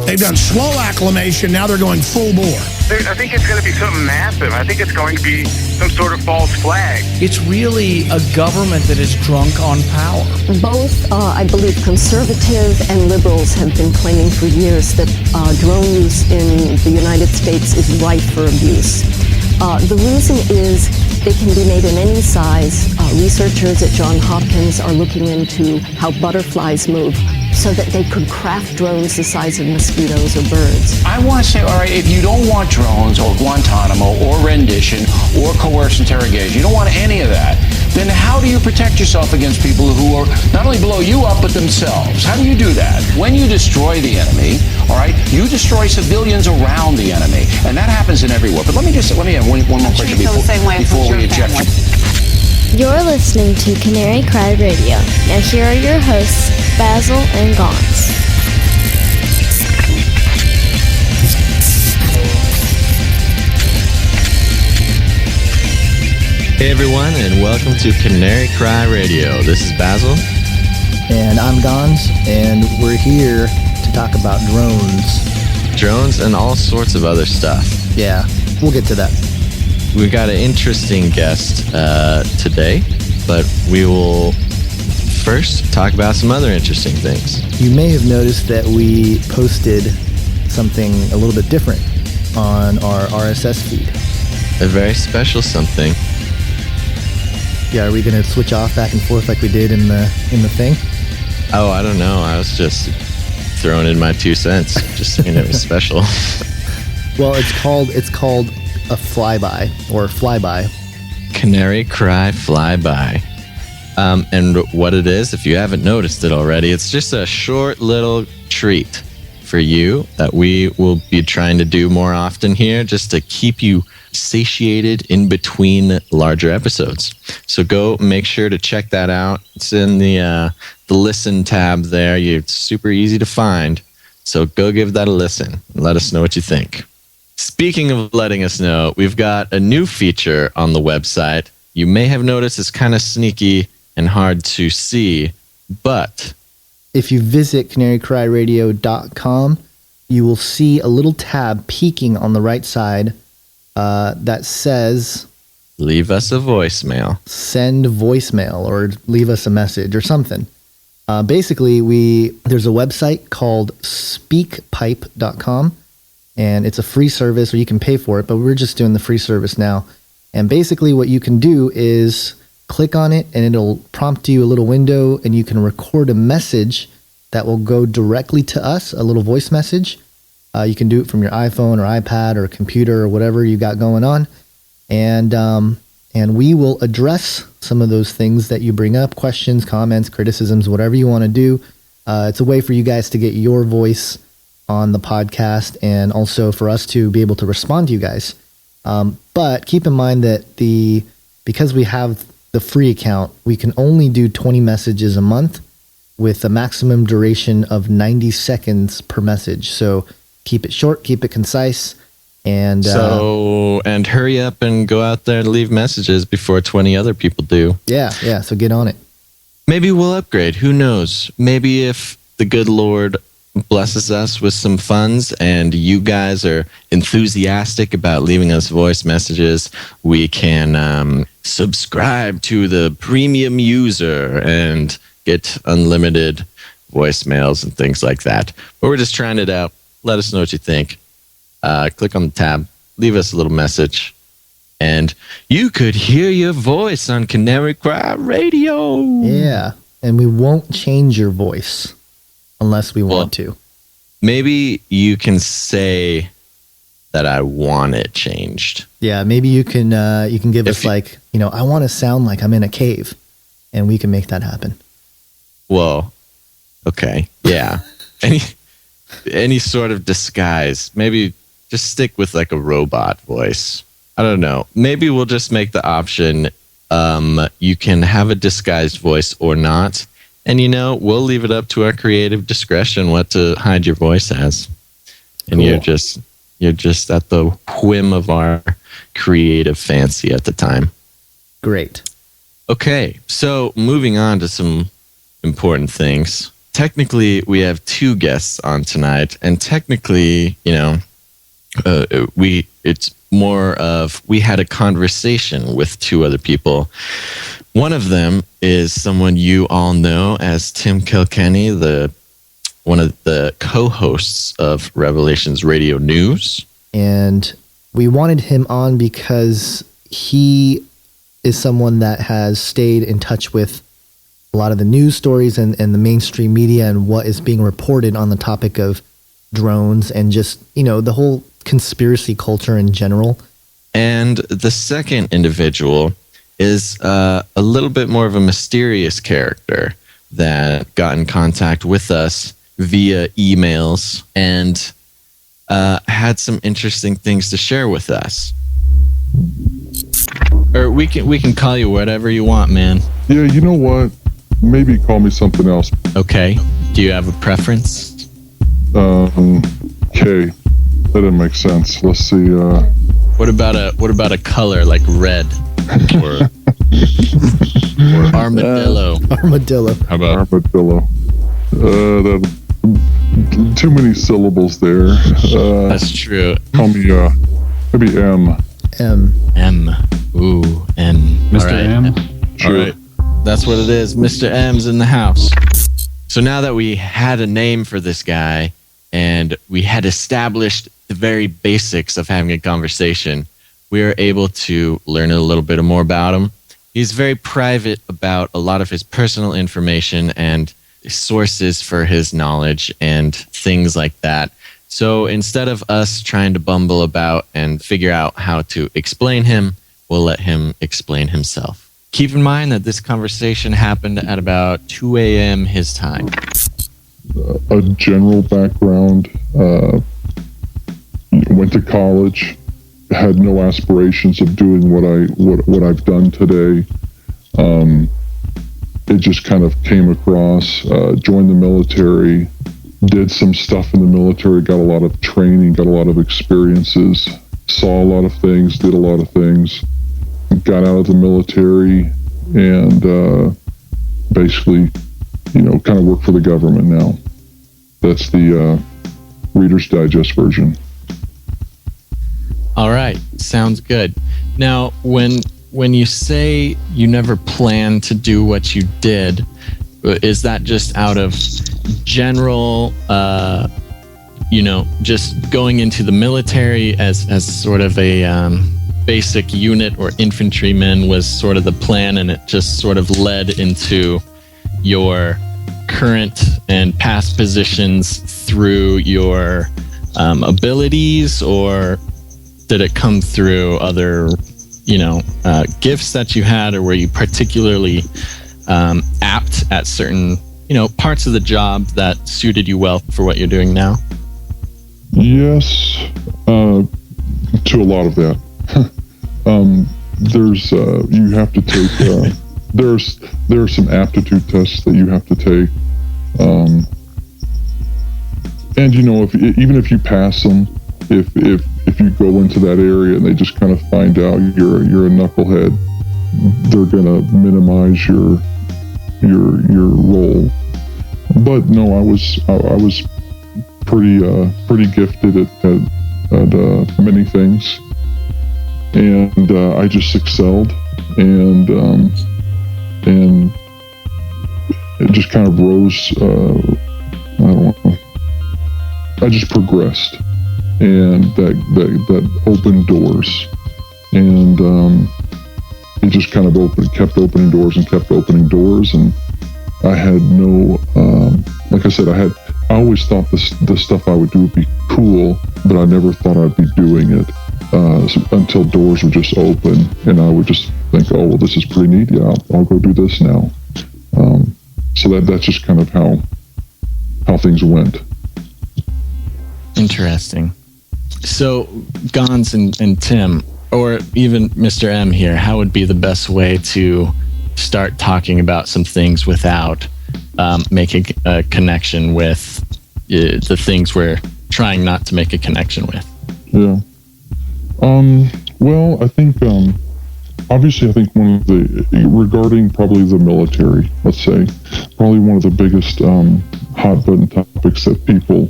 They've done slow acclimation. Now they're going full bore. I think it's going to be something massive. I think it's going to be some sort of false flag. It's really a government that is drunk on power. Both, I believe, conservative and liberals have been claiming for years that drone use in the United States is ripe for abuse. The reason is they can be made in any size. Researchers at Johns Hopkins are looking into how butterflies move so that they could craft drones the size of mosquitoes or birds. I want to say, all right, if you don't want drones or Guantanamo or rendition or coerced interrogation, you don't want any of that, then how do you protect yourself against people who are not only blow you up, but themselves? How do you do that? When you destroy the enemy, all right, you destroy civilians around the enemy, and that happens in every war. But let me have one more question before we eject you. You're listening to Canary Cry Radio. Now here are your hosts, Basil and Gons. Hey everyone, and welcome to Canary Cry Radio. This is Basil. And I'm Gons, and we're here to talk about drones. Drones and all sorts of other stuff. Yeah, we'll get to that. We got an interesting guest today, but we will first talk about some other interesting things. You may have noticed that we posted something a little bit different on our RSS feed. A very special something. Yeah, are we going to switch off back and forth like we did in the thing? Oh, I don't know. I was just throwing in my 2 cents, just saying it was special. Well, it's called a flyby or flyby. Canary Cry Flyby. And what it is, if you haven't noticed it already, it's just a short little treat for you that we will be trying to do more often here, just to keep you satiated in between larger episodes. So go make sure to check that out. It's in the listen tab there. It's super easy to find. So go give that a listen and let us know what you think. Speaking of letting us know, we've got a new feature on the website. You may have noticed it's kind of sneaky and hard to see, but if you visit canarycryradio.com, you will see a little tab peeking on the right side that says, leave us a voicemail. Send voicemail or leave us a message or something. Basically, there's a website called speakpipe.com, and it's a free service, or you can pay for it, but we're just doing the free service now. And basically what you can do is click on it, and it'll prompt you a little window, and you can record a message that will go directly to us, a little voice message. You can do it from your iPhone or iPad or computer or whatever you got going on. And we will address some of those things that you bring up, questions, comments, criticisms, whatever you want to do. It's a way for you guys to get your voice on the podcast, and also for us to be able to respond to you guys. But keep in mind that because we have the free account, we can only do 20 messages a month with a maximum duration of 90 seconds per message. So keep it short, keep it concise, and hurry up and go out there and leave messages before 20 other people do. Yeah. So get on it. Maybe we'll upgrade. Who knows? Maybe if the good Lord blesses us with some funds and you guys are enthusiastic about leaving us voice messages, we can subscribe to the premium user and get unlimited voicemails and things like that. But we're just trying it out. Let us know what you think. Click on the tab, leave us a little message, and you could hear your voice on Canary Cry Radio. Yeah, and we won't change your voice unless we want to. Maybe you can say that I want it changed. Yeah, maybe you can give us I want to sound like I'm in a cave, and we can make that happen. Well, okay, yeah. Any sort of disguise. Maybe just stick with like a robot voice. I don't know. Maybe we'll just make the option you can have a disguised voice or not. And, we'll leave it up to our creative discretion what to hide your voice as. And cool. You're just at the whim of our creative fancy at the time. Great. Okay, so moving on to some important things. technically we have two guests on tonight, and technically, it's more of we had a conversation with two other people. One of them is someone you all know as Tim Kilkenny, one of the co-hosts of Revelations Radio News. And we wanted him on because he is someone that has stayed in touch with a lot of the news stories and the mainstream media and what is being reported on the topic of drones and just, the whole conspiracy culture in general. And the second individual is a little bit more of a mysterious character that got in contact with us via emails and had some interesting things to share with us. Or we can call you whatever you want, man. Yeah, you know what? Maybe call me something else. Okay. Do you have a preference? Okay. That didn't make sense. Let's see. What about a color like red or armadillo? Armadillo. How about armadillo? Too many syllables there. That's true. Call me maybe M. M. Ooh, M. Mr. All right. M. Sure. All right. That's what it is. Mr. M's in the house. So now that we had a name for this guy and we had established the very basics of having a conversation, we were able to learn a little bit more about him. He's very private about a lot of his personal information and sources for his knowledge and things like that. So instead of us trying to bumble about and figure out how to explain him, we'll let him explain himself. Keep in mind that this conversation happened at about 2 a.m. his time. A general background, went to college, had no aspirations of doing what I've done today. It just kind of came across, joined the military, did some stuff in the military, got a lot of training, got a lot of experiences, saw a lot of things, did a lot of things, got out of the military, and basically, kind of work for the government now. That's the Reader's Digest version. All right, sounds good. Now, when you say you never planned to do what you did, is that just out of general, just going into the military as sort of a basic unit or infantryman was sort of the plan, and it just sort of led into your current and past positions through your abilities, or did it come through other, gifts that you had, or were you particularly apt at certain, parts of the job that suited you well for what you're doing now? Yes, to a lot of that. There's you have to take. There are some aptitude tests that you have to take, and even if you pass them, if you go into that area and they just kind of find out you're a knucklehead, they're gonna minimize your role. But no, I was pretty gifted at many things, and I just excelled, and it just kind of rose. I don't know. I just progressed, and that opened doors, and it just kind of kept opening doors, and I had no, like I said, I always thought the stuff I would do would be cool, but I never thought I'd be doing it until doors would just open, and I would just think, oh, well, this is pretty neat. Yeah, I'll go do this now. So that's just kind of how things went. Interesting. So, Gons and Tim, or even Mr. M here, how would be the best way to start talking about some things without making a connection with the things we're trying not to make a connection with? Yeah. Well, I think, obviously, I think one of the, regarding probably the military, let's say, probably one of the biggest hot button topics that people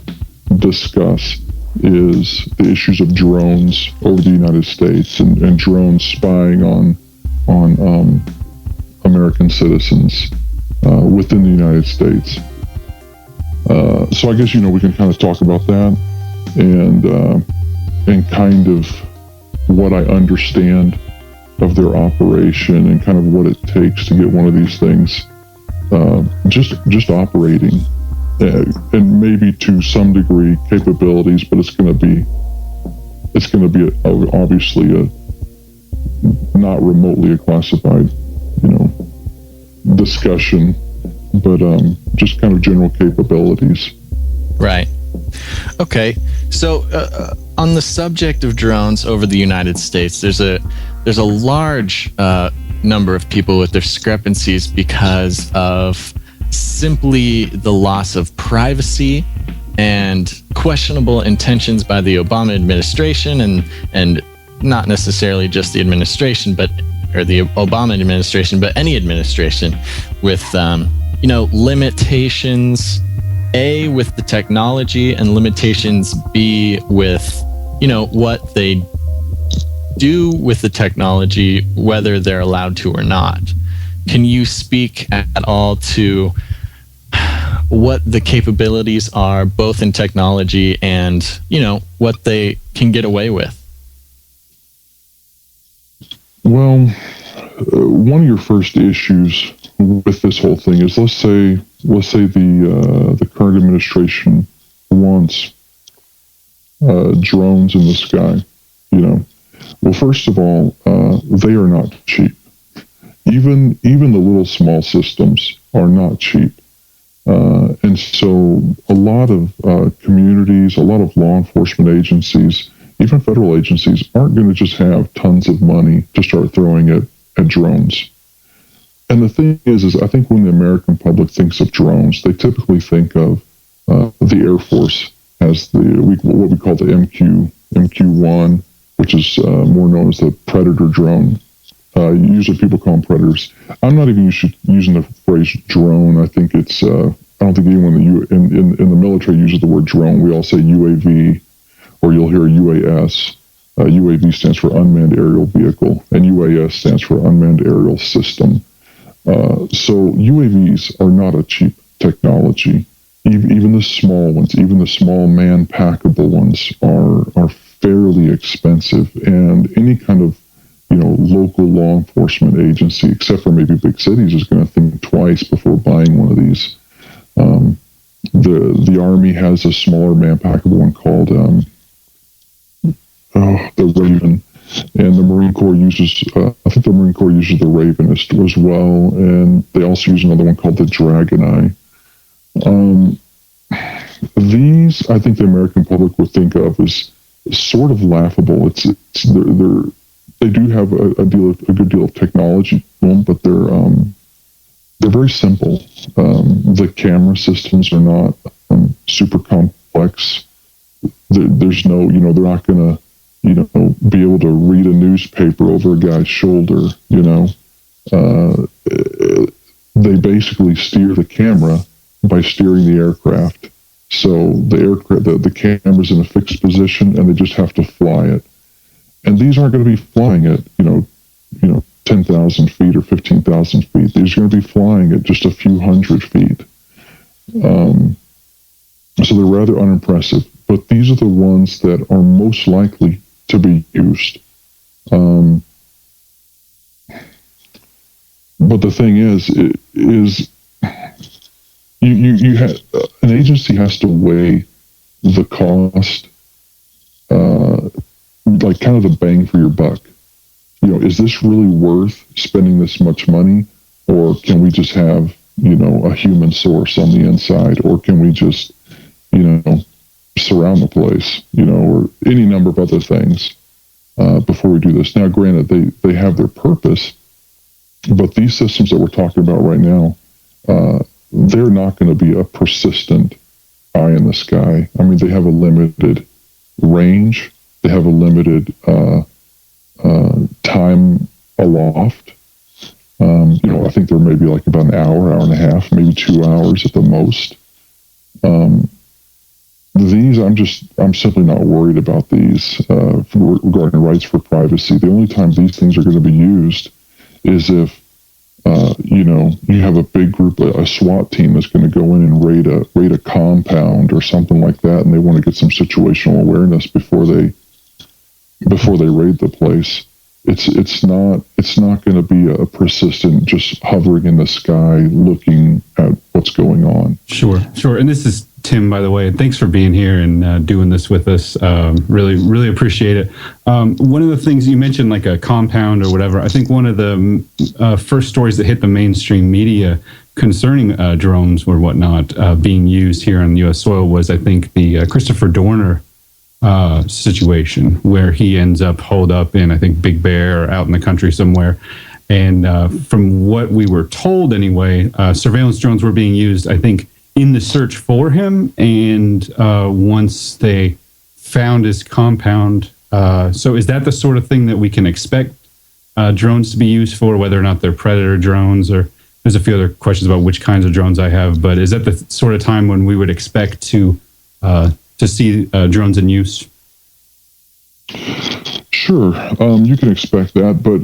discuss is the issues of drones over the United States and drones spying on American citizens within the United States. So I guess, we can kind of talk about that and kind of what I understand of their operation and kind of what it takes to get one of these things just operating, and maybe to some degree capabilities, but it's going to be obviously not remotely a classified discussion, but just kind of general capabilities. Right. Okay. So on the subject of drones over the United States, there's a large number of people with discrepancies because of simply the loss of privacy and questionable intentions by the Obama administration and not necessarily just the administration, or the Obama administration, but any administration with, limitations, A, with the technology, and limitations, B, with, what they do with the technology, whether they're allowed to or not. Can you speak at all to what the capabilities are, both in technology and, what they can get away with? Well, one of your first issues with this whole thing is, let's say the current administration wants drones in the sky. Well, first of all, they are not cheap. Even the little small systems are not cheap, and so a lot of communities, a lot of law enforcement agencies, even federal agencies, aren't going to just have tons of money to start throwing at drones. And the thing is I think when the American public thinks of drones, they typically think of the Air Force as what we call the MQ-1, which is more known as the Predator drone. Usually people call them Predators. I'm not even using the phrase drone. I think it's, I don't think anyone in the military uses the word drone. We all say UAV, or you'll hear UAS. UAV stands for Unmanned Aerial Vehicle, and UAS stands for Unmanned Aerial System. So UAVs are not a cheap technology. Even the small ones, even the small man-packable ones are fairly expensive, and any kind of local law enforcement agency, except for maybe big cities, is going to think twice before buying one of these. The Army has a smaller man-packable one called the Raven, and the Marine Corps uses, I think the Marine Corps uses the Raven as well, and they also use another one called the Dragon Eye. These, I think the American public would think of as sort of laughable. They do have a good deal of technology to them, but they're very simple. The camera systems are not super complex. There's no, they're not going to, be able to read a newspaper over a guy's shoulder. They basically steer the camera by steering the aircraft. So the camera's in a fixed position, and they just have to fly it. And these aren't going to be flying at 10,000 feet or 15,000 feet. These are going to be flying at just a few hundred feet. So they're rather unimpressive. But these are the ones that are most likely to be used. But the thing is you have an agency has to weigh the cost, like kind of the bang for your buck. Is this really worth spending this much money, or can we just have a human source on the inside, or can we just surround the place, or any number of other things before we do this? Now, granted, they have their purpose, but these systems that we're talking about right now, they're not going to be a persistent eye in the sky. I mean, they have a limited range. They have a limited time aloft. I think they're maybe like about an hour and a half, maybe 2 hours at the most. These, I'm simply not worried about these regarding rights for privacy. The only time these things are going to be used is if, you have a big group, a SWAT team that's going to go in and raid a compound or something like that, and they want to get some situational awareness before they raid the place. It's not going to be a persistent just hovering in the sky looking at what's going on. Sure. And this is Tim, by the way, and thanks for being here and doing this with us. Really appreciate it. One of the things you mentioned, like a compound or whatever, I think one of the first stories that hit the mainstream media concerning drones or whatnot being used here on U.S. soil was, I think, the Christopher Dorner situation where he ends up holed up in, I think, Big Bear or out in the country somewhere. And from what we were told anyway, surveillance drones were being used, I think, in the search for him. And once they found his compound, so is that the sort of thing that we can expect drones to be used for, whether or not they're predator drones? Or there's a few other questions about which kinds of drones I have, but is that the sort of time when we would expect to see drones in use? Sure, you can expect that, but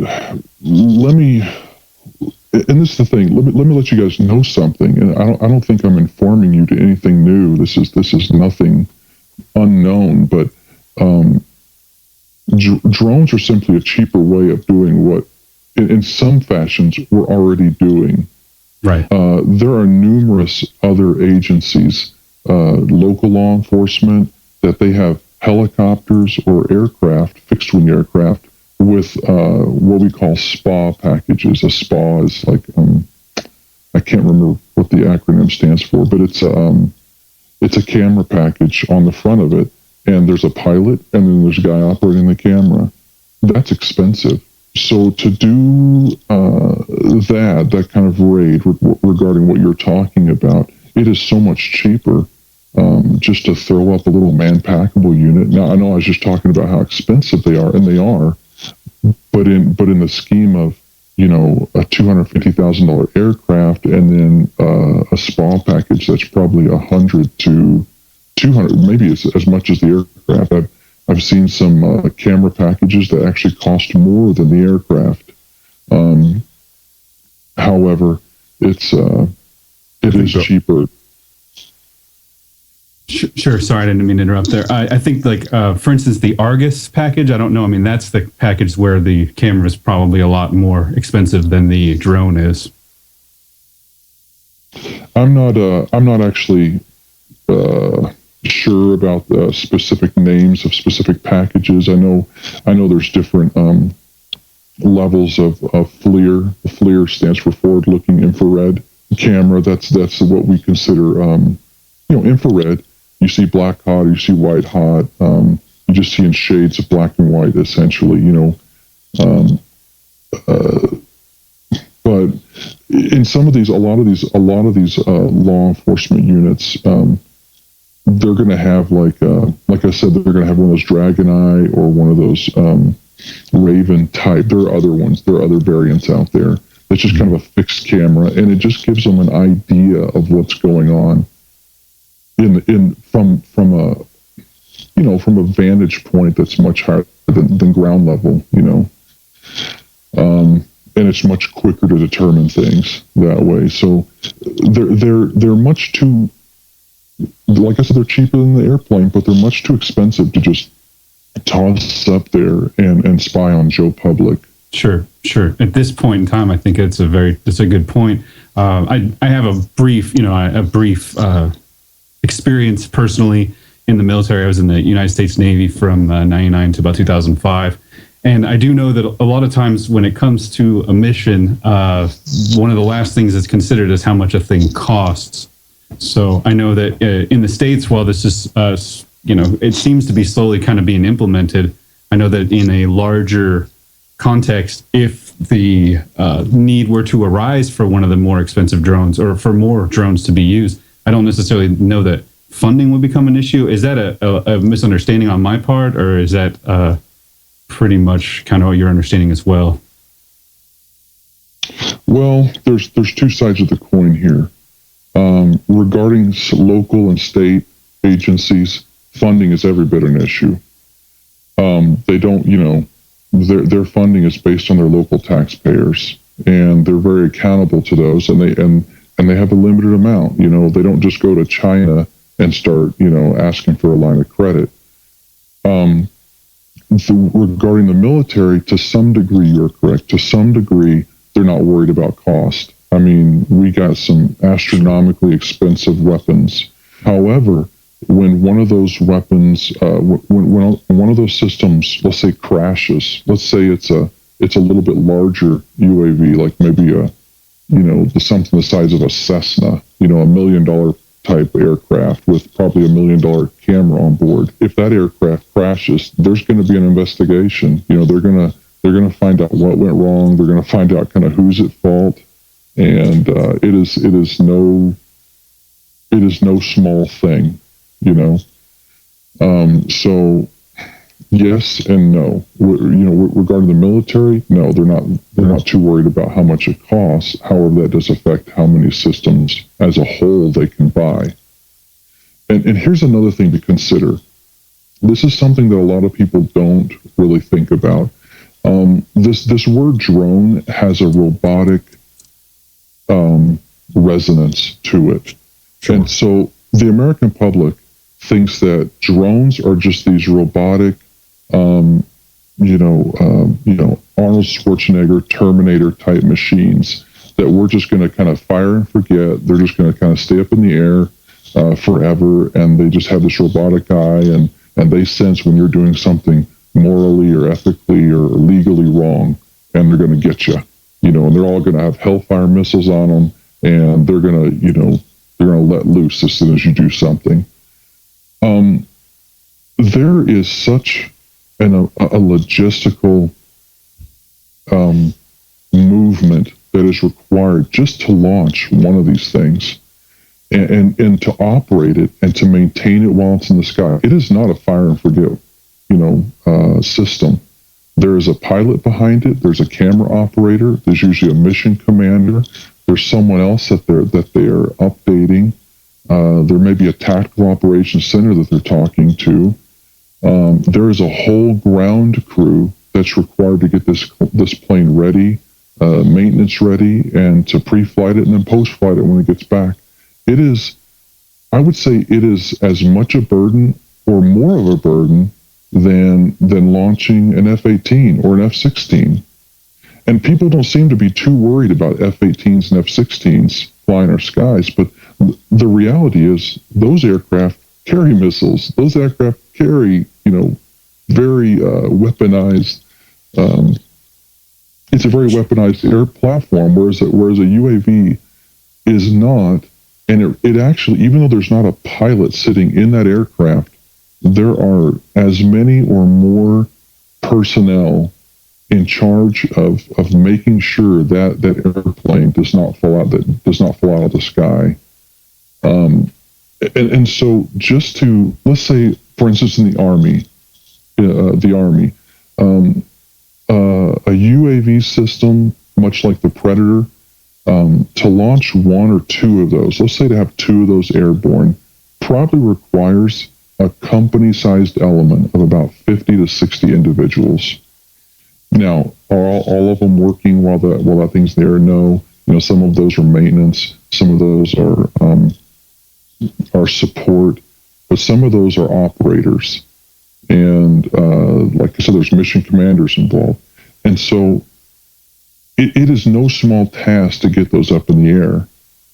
and this is the thing. Let me let you guys know something. And I don't think I'm informing you to anything new. This is nothing unknown. But drones are simply a cheaper way of doing what, in some fashions, we're already doing. Right. There are numerous other agencies, local law enforcement, that they have helicopters or aircraft, fixed-wing aircraft, with what we call SPA packages. A SPA is like, I can't remember what the acronym stands for, but it's a camera package on the front of it, and there's a pilot, and then there's a guy operating the camera. That's expensive. So to do that kind of raid regarding what you're talking about, it is so much cheaper just to throw up a little man-packable unit. Now, I know I was just talking about how expensive they are, and they are, but in the scheme of, a $250,000 aircraft and then a SPA package that's probably $100 to $200, maybe as much as the aircraft. I've seen some camera packages that actually cost more than the aircraft. However, it is cheaper. Sure. Sorry, I didn't mean to interrupt there. I think, for instance, the Argus package, I don't know. I mean, that's the package where the camera is probably a lot more expensive than the drone is. I'm not actually sure about the specific names of specific packages. I know there's different levels of FLIR. The FLIR stands for forward-looking infrared camera. That's what we consider infrared. You see black hot, you see white hot. You just see in shades of black and white, essentially. But in a lot of these law enforcement units, they're going to have like I said, they're going to have one of those Dragon Eye or one of those Raven type. There are other ones. There are other variants out there. It's just kind of a fixed camera, and it just gives them an idea of what's going on from a vantage point that's much higher than ground level. And it's much quicker to determine things that way. So they're much too, like I said, they're cheaper than the airplane, but they're much too expensive to just toss up there and spy on Joe Public. Sure. At this point in time, I think it's a good point. I have a brief experience personally in the military. I was in the United States Navy from 99 to about 2005. And I do know that a lot of times when it comes to a mission, one of the last things that's considered is how much a thing costs. So I know that in the States, while this is, it seems to be slowly kind of being implemented, I know that in a larger context, if the need were to arise for one of the more expensive drones or for more drones to be used, I don't necessarily know that funding would become an issue. Is that a misunderstanding on my part, or is that pretty much kind of what you're understanding as well? Well, there's two sides of the coin here. regarding local and state agencies, funding is every bit an issue. They don't, their funding is based on their local taxpayers, and they're very accountable to those, and they have a limited amount. They don't just go to China and start, asking for a line of credit. Regarding the military, to some degree, you're correct. To some degree, they're not worried about cost. I mean, we got some astronomically expensive weapons. However, when one of those weapons, when one of those systems, let's say crashes, let's say it's a little bit larger UAV, like maybe something the size of a Cessna, $1 million type aircraft with probably $1 million camera on board. If that aircraft crashes, there's going to be an investigation. They're going to find out what went wrong. They're going to find out kind of who's at fault, and it is no small thing. So yes and no. Regarding the military, no, they're not too worried about how much it costs. However, that does affect how many systems as a whole they can buy. And here's another thing to consider. This is something that a lot of people don't really think about. This word drone has a robotic resonance to it. Sure. And so the American public thinks that drones are just these robotic, Arnold Schwarzenegger Terminator type machines that we're just going to kind of fire and forget. They're just going to kind of stay up in the air forever, and they just have this robotic eye, and they sense when you're doing something morally or ethically or legally wrong, and they're going to get you. And they're all going to have Hellfire missiles on them, and they're going to, they're going to let loose as soon as you do something. There is such a logistical movement that is required just to launch one of these things and to operate it and to maintain it while it's in the sky. It is not a fire and forget, system. There is a pilot behind it. There's a camera operator. There's usually a mission commander. There's someone else that they're updating. There may be a tactical operations center that they're talking to. There is a whole ground crew that's required to get this plane ready, maintenance ready, and to pre-flight it and then post-flight it when it gets back. It is, I would say, it is as much a burden or more of a burden than launching an F-18 or an F-16. And people don't seem to be too worried about F-18s and F-16s flying our skies, but the reality is those aircraft carry missiles. Those aircraft carry, very weaponized. It's a very weaponized air platform, whereas a UAV is not. And it actually, even though there's not a pilot sitting in that aircraft, there are as many or more personnel in charge of making sure that airplane does not fall out of the sky. And so just to, let's say, for instance, in the Army, a UAV system, much like the Predator, to launch one or two of those, let's say to have two of those airborne, probably requires a company-sized element of about 50 to 60 individuals. Now, are all of them working while that thing's there? No. Some of those are maintenance, some of those are support, but some of those are operators. And like I said, there's mission commanders involved. And so it is no small task to get those up in the air.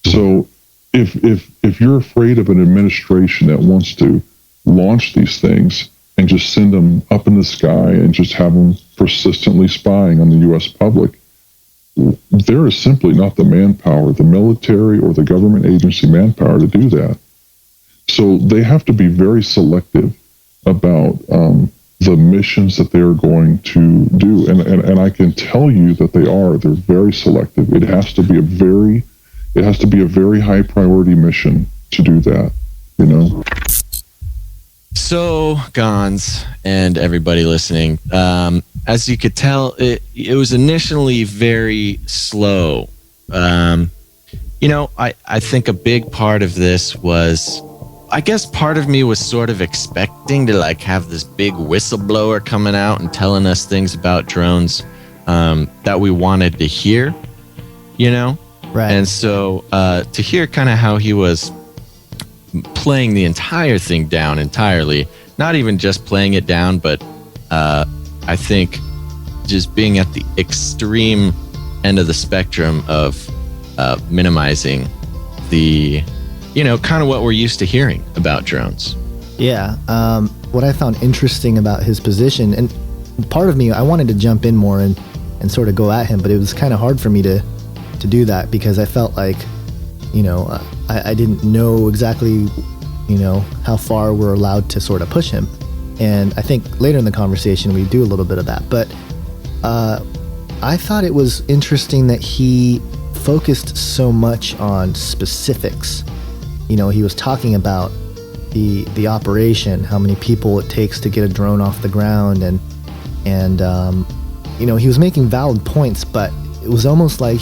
So if you're afraid of an administration that wants to launch these things and just send them up in the sky and just have them persistently spying on the U.S. public, there is simply not the manpower, the military or the government agency manpower to do that. So they have to be very selective about the missions that they are going to do. And I can tell you that they're very selective. It has to be a very high priority mission to do that, So, Gons and everybody listening, as you could tell, it was initially very slow. I think a big part of this was, I guess part of me was sort of expecting to like have this big whistleblower coming out and telling us things about drones that we wanted to hear, Right. And so to hear kind of how he was playing the entire thing down entirely, not even just playing it down, but I think just being at the extreme end of the spectrum of minimizing the, kind of what we're used to hearing about drones. Yeah. What I found interesting about his position, and part of me, I wanted to jump in more and sort of go at him, but it was kind of hard for me to do that because I felt like, I didn't know exactly, how far we're allowed to sort of push him. And I think later in the conversation, we do a little bit of that. But I thought it was interesting that he focused so much on specifics. He was talking about the operation, how many people it takes to get a drone off the ground, and he was making valid points, but it was almost like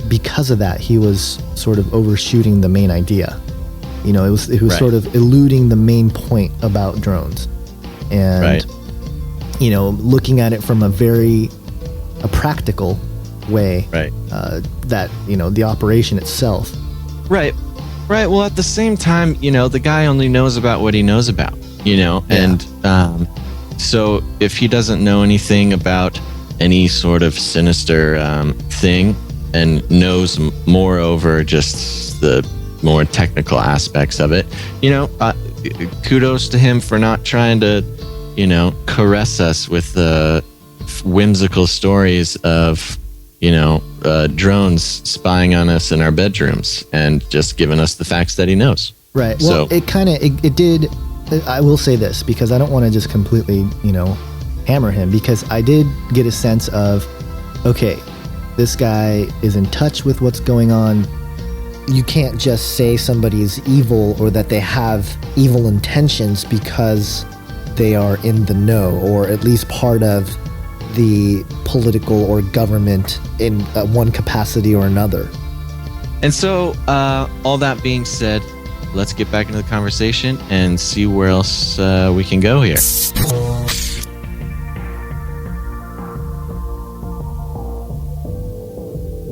because of that, he was sort of overshooting the main idea. It was right. Sort of eluding the main point about drones, and right. Looking at it from a practical way, right? That the operation itself, right. Well, at the same time, the guy only knows about what he knows about, and so if he doesn't know anything about any sort of sinister thing and knows moreover just the more technical aspects of it, kudos to him for not trying to, caress us with the whimsical stories of, drones spying on us in our bedrooms and just giving us the facts that he knows. Right. Well, so, it did. I will say this because I don't want to just completely, hammer him, because I did get a sense of, okay, this guy is in touch with what's going on. You can't just say somebody's evil or that they have evil intentions because they are in the know, or at least part of the political or government in one capacity or another. And so, all that being said, let's get back into the conversation and see where else we can go here.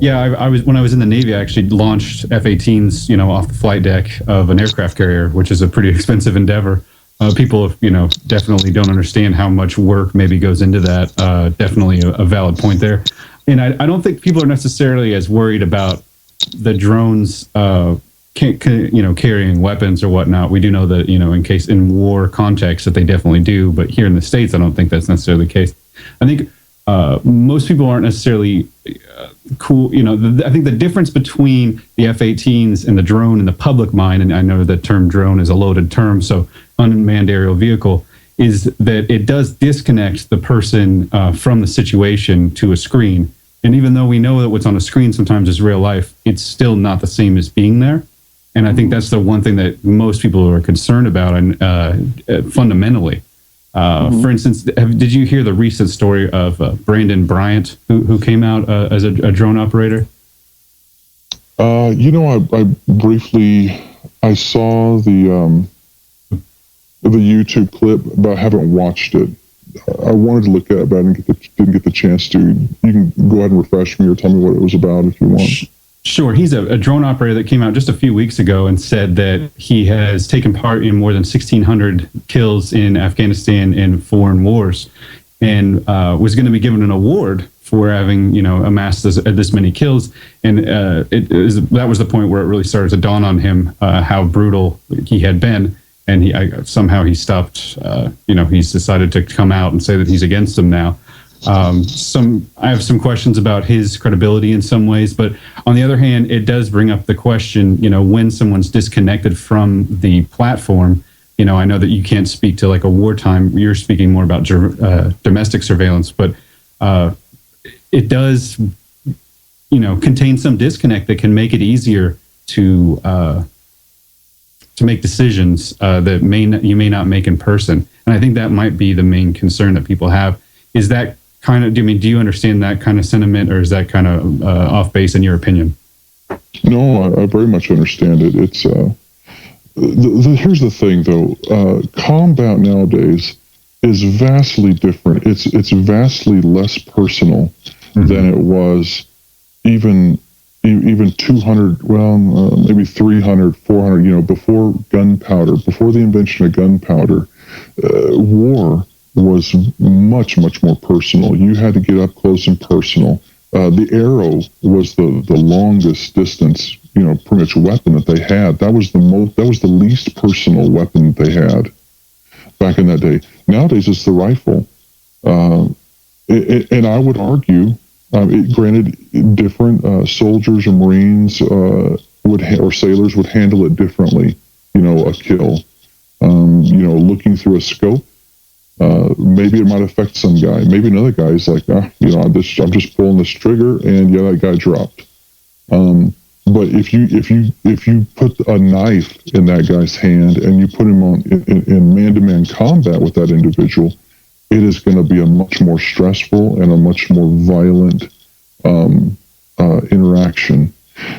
Yeah, I was when I was in the Navy, I actually launched F-18s, off the flight deck of an aircraft carrier, which is a pretty expensive endeavor. People, definitely don't understand how much work maybe goes into that. Definitely a valid point there. And I don't think people are necessarily as worried about the drones, carrying weapons or whatnot. We do know that, in war context that they definitely do. But here in the States, I don't think that's necessarily the case. I think most people aren't necessarily cool. I think the difference between the F-18s and the drone in the public mind, and I know the term drone is a loaded term, so unmanned aerial vehicle, is that it does disconnect the person from the situation to a screen. And even though we know that what's on a screen sometimes is real life, it's still not the same as being there. And I think that's the one thing that most people are concerned about, and fundamentally. For instance, did you hear the recent story of Brandon Bryant, who came out as a drone operator? I briefly saw the YouTube clip, but I haven't watched it. I wanted to look at it, but I didn't get the chance to. You can go ahead and refresh me or tell me what it was about if you want. Sure. He's a drone operator that came out just a few weeks ago and said that he has taken part in more than 1,600 kills in Afghanistan and foreign wars, and was going to be given an award for having, amassed this many kills. And that was the point where it really started to dawn on him how brutal he had been. And somehow he stopped, he's decided to come out and say that he's against them now. I have some questions about his credibility in some ways, but on the other hand, it does bring up the question, when someone's disconnected from the platform. I know that you can't speak to like a wartime, you're speaking more about domestic surveillance, but it does, contain some disconnect that can make it easier to make decisions that you may not make in person. And I think that might be the main concern that people have. Is that do you understand that kind of sentiment, or is that kind of off base in your opinion? No, I very much understand it. It's here's the thing, though. Combat nowadays is vastly different. It's vastly less personal than it was even 200, maybe 300, 400, before gunpowder, before the invention of gunpowder. War was much, much more personal. You had to get up close and personal. The arrow was the longest distance, pretty much weapon that they had. That was the least personal weapon they had back in that day. Nowadays, it's the rifle. And I would argue, granted, different soldiers or Marines or sailors would handle it differently. A kill. Looking through a scope, maybe it might affect some guy. Maybe another guy's like, I'm just pulling this trigger, and that guy dropped. But if you put a knife in that guy's hand and you put him in man-to-man combat with that individual, it is going to be a much more stressful and a much more violent interaction.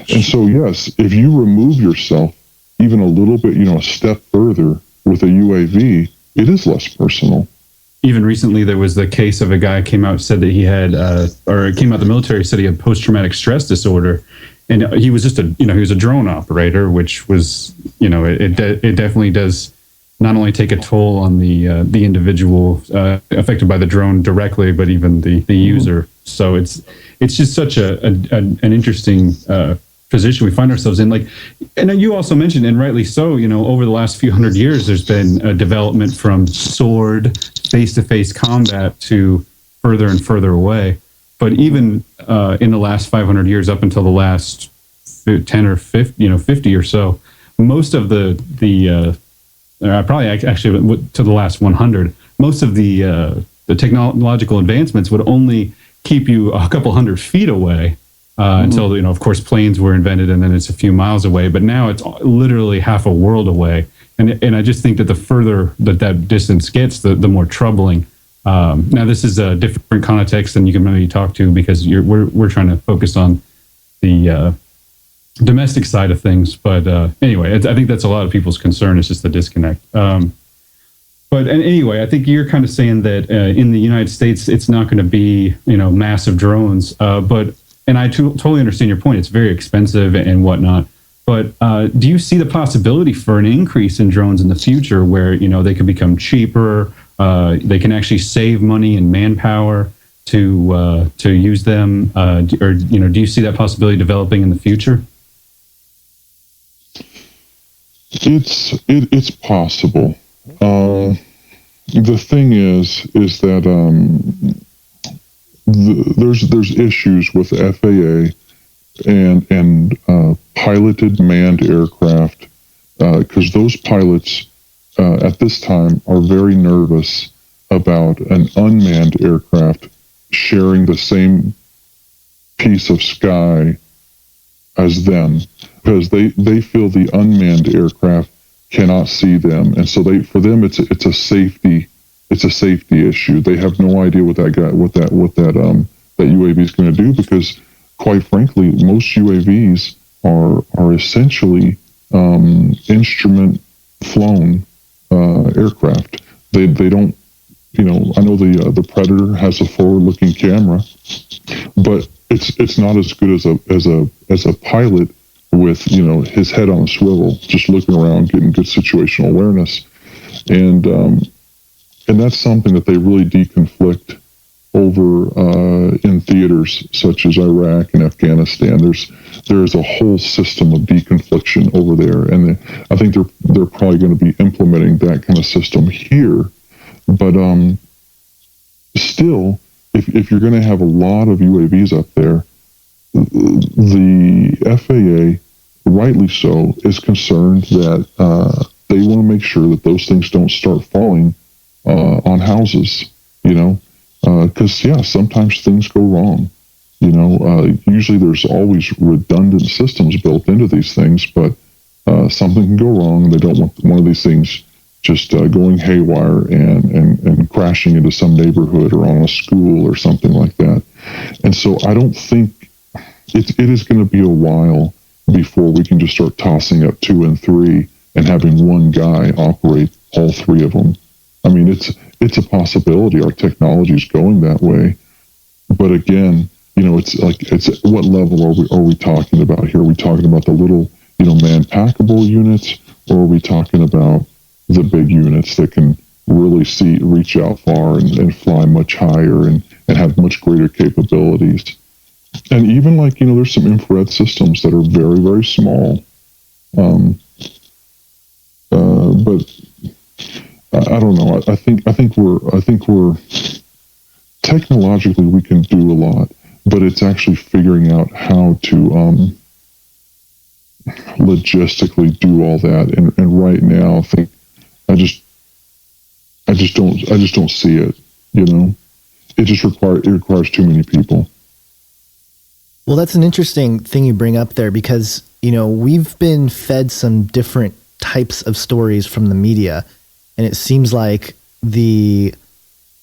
And so, yes, if you remove yourself even a little bit, a step further with a UAV, it is less personal. Even recently, there was the case of a guy came out, said that he had, or came out the military, said he had post-traumatic stress disorder. And he was just he was a drone operator, which was, it definitely does not only take a toll on the individual affected by the drone directly, but even the user. So it's just such an interesting position we find ourselves in. And you also mentioned, and rightly so, over the last few hundred years, there's been a development from sword, face-to-face combat to further and further away. But even in the last 500 years, up until the last 10 or 50 or so, most of probably actually to the last 100, most of the technological advancements would only keep you a couple hundred feet away until, of course, planes were invented, and then it's a few miles away. But now it's literally half a world away. And I just think that the further that distance gets, the more troubling. Now, this is a different context than you can maybe talk to, because we're trying to focus on the domestic side of things. But anyway, I think that's a lot of people's concern. It's just the disconnect. But anyway, I think you're kind of saying that in the United States, it's not going to be massive drones. And I totally understand your point. It's very expensive and whatnot. But do you see the possibility for an increase in drones in the future, where they could become cheaper? They can actually save money and manpower to use them, or do you see that possibility developing in the future? It's possible. The thing is that there's issues with FAA and piloted manned aircraft, because those pilots at this time are very nervous about an unmanned aircraft sharing the same piece of sky as them, because they feel the unmanned aircraft cannot see them, and so for them it's a safety issue. They have no idea what that UAV is going to do, because quite frankly, most UAVs are essentially instrument flown aircraft. They don't, I know the Predator has a forward-looking camera, but it's not as good as a pilot with his head on a swivel, just looking around, getting good situational awareness, and that's something that they really deconflict over in theaters such as Iraq and Afghanistan. There's a whole system of deconfliction over there, and I think they're probably going to be implementing that kind of system here. But still, if you're going to have a lot of UAVs up there, the FAA, rightly so, is concerned that they want to make sure that those things don't start falling on houses, because sometimes things go wrong. Usually there's always redundant systems built into these things, but something can go wrong. They don't want one of these things just going haywire and crashing into some neighborhood or on a school or something like that. And so I don't think it is going to be a while before we can just start tossing up 2 and 3 and having one guy operate all 3 of them. I mean, it's a possibility. Our technology is going that way. But again, it's what level are we talking about here? Are we talking about the little, man-packable units, or are we talking about the big units that can really reach out far and fly much higher and have much greater capabilities? And even there's some infrared systems that are very, very small. But I don't know. I think we're technologically we can do a lot, but it's actually figuring out how to logistically do all that. And right now, I just don't see it. It requires too many people. Well, that's an interesting thing you bring up there, because we've been fed some different types of stories from the media, and it seems like the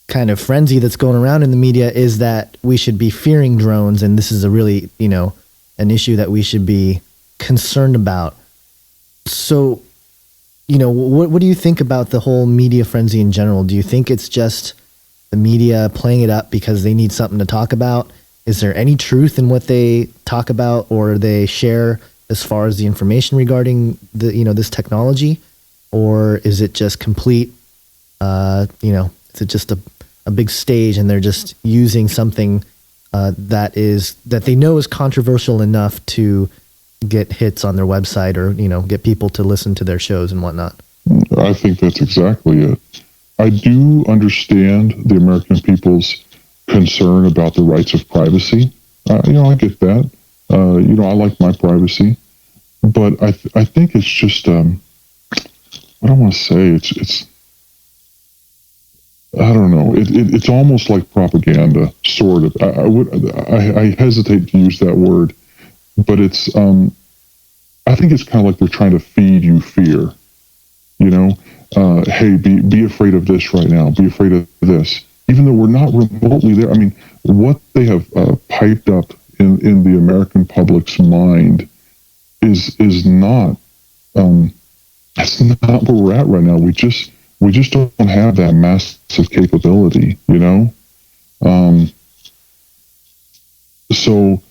kind of frenzy that's going around in the media is that we should be fearing drones, and this is a really an issue that we should be concerned about. So what do you think about the whole media frenzy in general? Do you think it's just the media playing it up because they need something to talk about? Is there any truth in what they talk about or they share as far as the information regarding this technology? Or is it just complete, is it just a big stage and they're just using something that they know is controversial enough to get hits on their website or, get people to listen to their shows and whatnot? I think that's exactly it. I do understand the American people's concern about the rights of privacy. I get that. I like my privacy, but I think it's just I don't want to say it's I don't know. It's almost like propaganda, sort of. I hesitate to use that word, but it's I think it's kind of like they're trying to feed you fear. Hey, be afraid of this right now. Be afraid of this. Even though we're not remotely there. I mean, what they have piped up in the American public's mind is not that's not where we're at right now. We just don't have that massive capability, So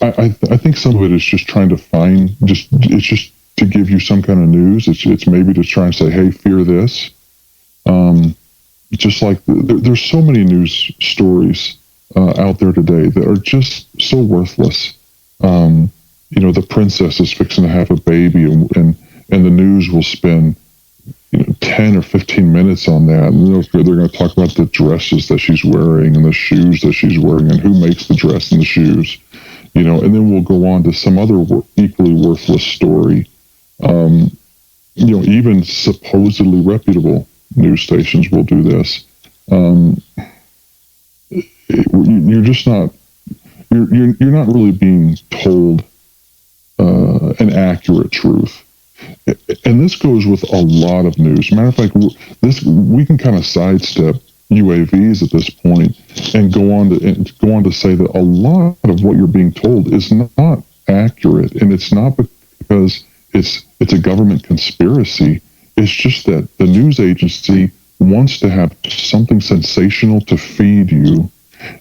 I think some of it is just trying to it's just to give you some kind of news. It's maybe to try and say, hey, fear this. Just like there's so many news stories out there today that are just so worthless. The princess is fixing to have a baby, and the news will spend 10 or 15 minutes on that, and they're going to talk about the dresses that she's wearing and the shoes that she's wearing and who makes the dress and the shoes, and then we'll go on to some other equally worthless story. Even supposedly reputable news stations will do this. You're just not. You're not really being told an accurate truth, and this goes with a lot of news. Matter of fact, we can kind of sidestep UAVs at this point and go on to say that a lot of what you're being told is not accurate, and it's not because it's a government conspiracy. It's just that the news agency wants to have something sensational to feed you.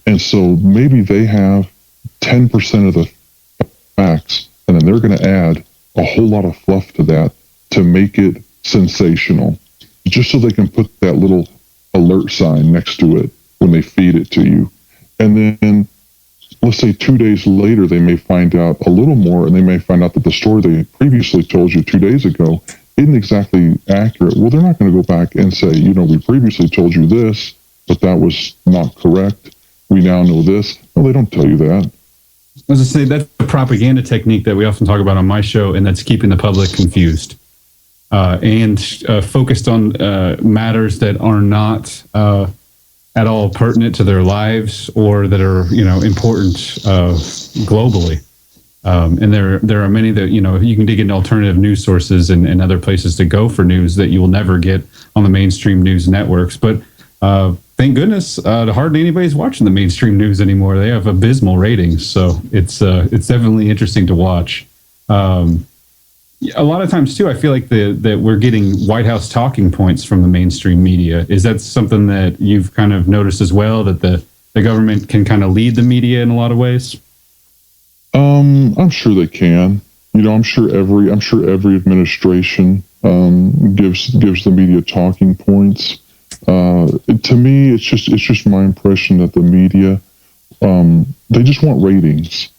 And so maybe they have 10% of the facts, and then they're going to add a whole lot of fluff to that to make it sensational, just so they can put that little alert sign next to it when they feed it to you. And then, let's say 2 days later, they may find out a little more, and they may find out that the story they previously told you 2 days ago isn't exactly accurate. Well, they're not going to go back and say, we previously told you this, but that was not correct. We now know this. No, they don't tell you that. I was going to say, that's a propaganda technique that we often talk about on my show, and that's keeping the public confused and focused on matters that are not at all pertinent to their lives or that are, important globally. And there are many that, you can dig into alternative news sources and other places to go for news that you will never get on the mainstream news networks. But thank goodness, hardly anybody's watching the mainstream news anymore. They have abysmal ratings, so it's definitely interesting to watch. A lot of times too, I feel like that we're getting White House talking points from the mainstream media. Is that something that you've kind of noticed as well, that the government can kind of lead the media in a lot of ways? I'm sure they can. I'm sure every administration gives the media talking points. To me, it's just my impression that the media, they just want ratings,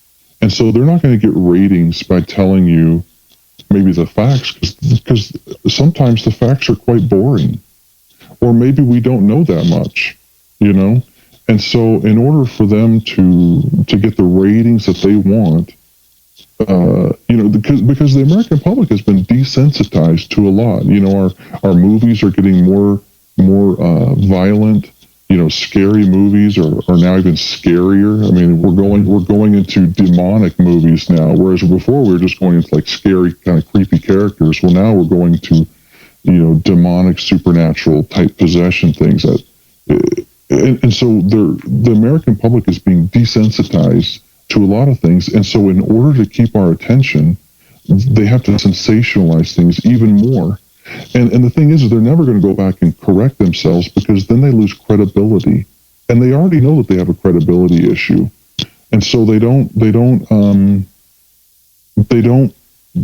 and so they're not going to get ratings by telling you maybe the facts, because sometimes the facts are quite boring, or maybe we don't know that much, And so, in order for them to get the ratings that they want, because the American public has been desensitized to a lot. Our movies are getting more violent. Scary movies are now even scarier. I mean, we're going into demonic movies now, whereas before we were just going into like scary kind of creepy characters. Well, now we're going to demonic supernatural type possession things that. And so the American public is being desensitized to a lot of things. And so in order to keep our attention, they have to sensationalize things even more. And the thing is they're never going to go back and correct themselves, because then they lose credibility. And they already know that they have a credibility issue. And so they don't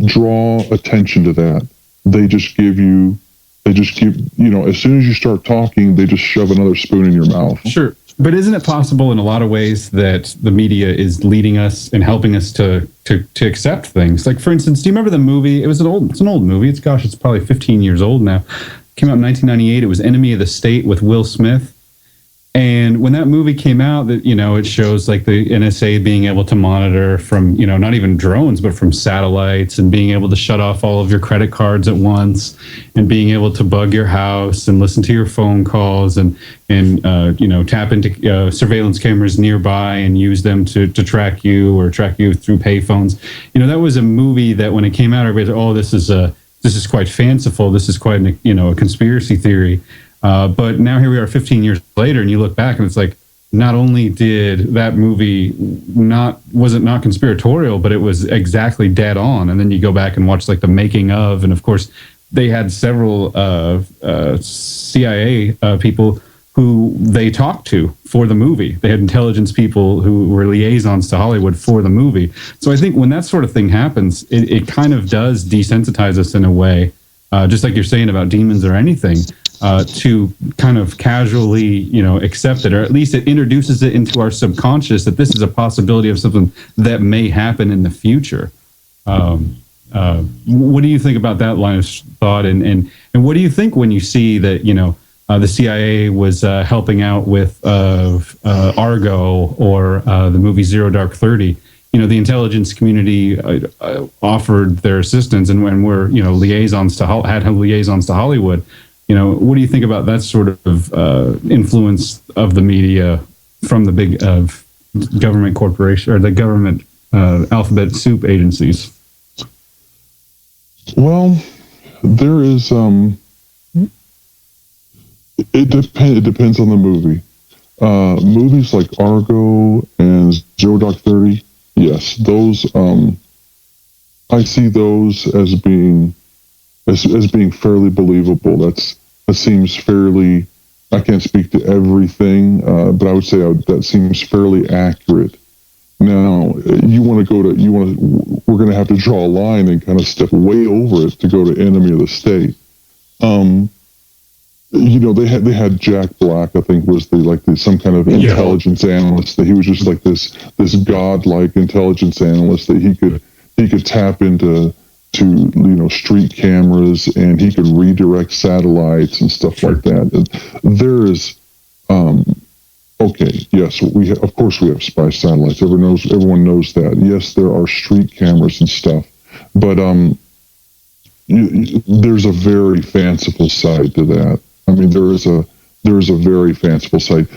draw attention to that. They just keep, as soon as you start talking, they just shove another spoon in your mouth. Sure. But isn't it possible in a lot of ways that the media is leading us and helping us to accept things? Like, for instance, do you remember the movie? It's an old movie. It's probably 15 years old now. It came out in 1998. It was Enemy of the State with Will Smith. And when that movie came out, that it shows like the NSA being able to monitor from not even drones, but from satellites, and being able to shut off all of your credit cards at once, and being able to bug your house and listen to your phone calls, and tap into surveillance cameras nearby and use them to track you or track you through payphones. That was a movie that when it came out, everybody said, "Oh, this is quite fanciful. This is quite a conspiracy theory." But now here we are 15 years later, and you look back and it's like, not only did that movie was it not conspiratorial, but it was exactly dead on. And then you go back and watch like the making of, and of course they had several CIA people who they talked to for the movie. They had intelligence people who were liaisons to Hollywood for the movie. So I think when that sort of thing happens, it kind of does desensitize us in a way, just like you're saying about demons or anything. To kind of casually, accept it, or at least it introduces it into our subconscious that this is a possibility of something that may happen in the future. What do you think about that line of thought? And what do you think when you see that, the CIA was helping out with Argo or the movie Zero Dark 30? The intelligence community offered their assistance, and when we're, had liaisons to Hollywood. What do you think about that sort of influence of the media from the big government corporation or the government alphabet soup agencies? Well, there is. It depends on the movie. Movies like Argo and Zero Dark 30, yes, those. I see those as being fairly believable. That seems fairly. I can't speak to everything, but I would say that seems fairly accurate. Now, we're going to have to draw a line and kind of step way over it to go to Enemy of the State. They had Jack Black, I think, was some kind of intelligence analyst. That he was just like this godlike intelligence analyst that he could tap into street cameras, and he could redirect satellites and stuff like that. There is, okay, yes, of course we have spy satellites. Everyone knows that. Yes, there are street cameras and stuff, but there's a very fanciful side to that. I mean, there is a very fanciful side.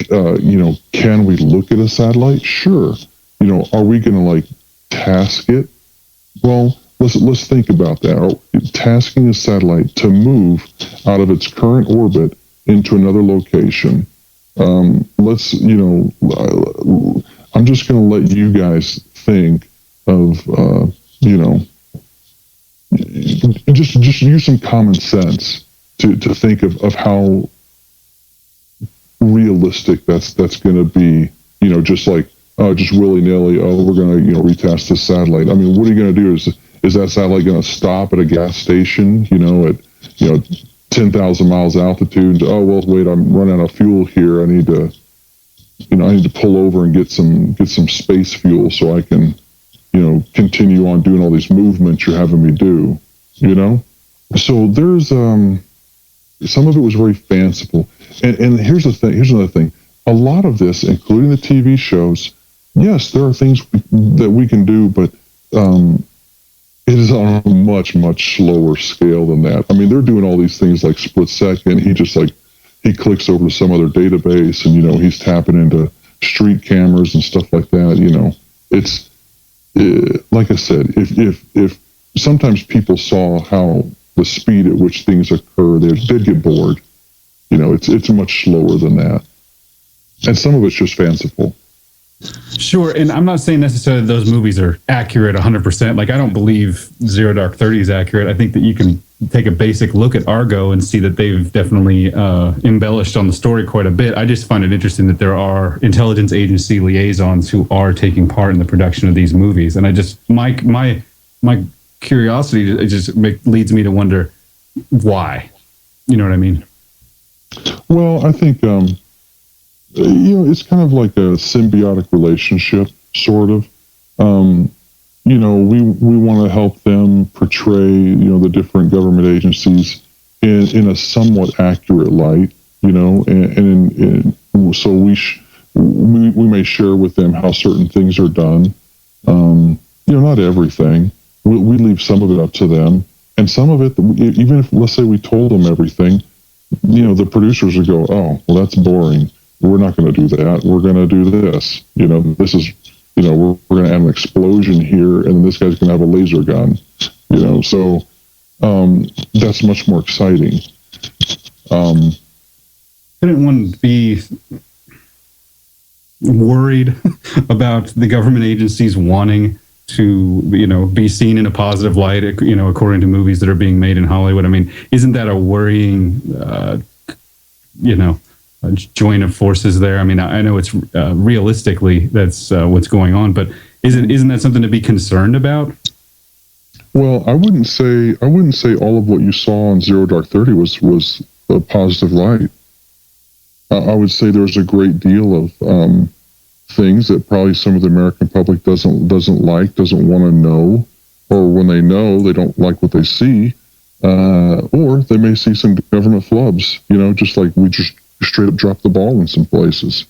Can we look at a satellite? Sure. Are we going to task it? Well, let's think about that. Tasking a satellite to move out of its current orbit into another location. I'm just going to let you guys think of you know, just use some common sense to think of how realistic that's going to be. You know, just like just willy nilly. Oh, we're going to retest this satellite. I mean, what are you going to do? Is that satellite going to stop at a gas station? At 10,000 miles altitude? Oh well, wait, I'm running out of fuel here. I need to pull over and get some space fuel so I can continue on doing all these movements you're having me do. So there's some of it was very fanciful. And here's another thing. A lot of this, including the TV shows, yes, there are things that we can do, but it is on a much, much slower scale than that. I mean, they're doing all these things like split second. He clicks over to some other database and, he's tapping into street cameras and stuff like that. It's like I said, if sometimes people saw how the speed at which things occur, they'd get bored. It's much slower than that. And some of it's just fanciful. Sure, and I'm not saying necessarily those movies are accurate 100%. Like, I don't believe Zero Dark 30 is accurate. I think that you can take a basic look at Argo and see that they've definitely embellished on the story quite a bit. I just find it interesting that there are intelligence agency liaisons who are taking part in the production of these movies. And I just, my curiosity, it just leads me to wonder why. You know what I mean? Well, I think... it's kind of like a symbiotic relationship, sort of. We want to help them portray, the different government agencies in a somewhat accurate light, and so we may share with them how certain things are done. Not everything. We leave some of it up to them, and some of it, even if, let's say, we told them everything, the producers would go, "Oh, well, that's boring. We're not going to do that. We're going to do this. This is, we're going to have an explosion here, and this guy's going to have a laser gun. So that's much more exciting." Couldn't one be worried about the government agencies wanting to, be seen in a positive light, according to movies that are being made in Hollywood? I mean, isn't that a worrying, a joint of forces there? I mean, I know it's realistically that's what's going on, but isn't that something to be concerned about? Well, I wouldn't say all of what you saw on Zero Dark 30 was a positive light. I would say there's a great deal of things that probably some of the American public doesn't want to know, or when they know, they don't like what they see, or they may see some government flubs. Just like we just straight up drop the ball in some places.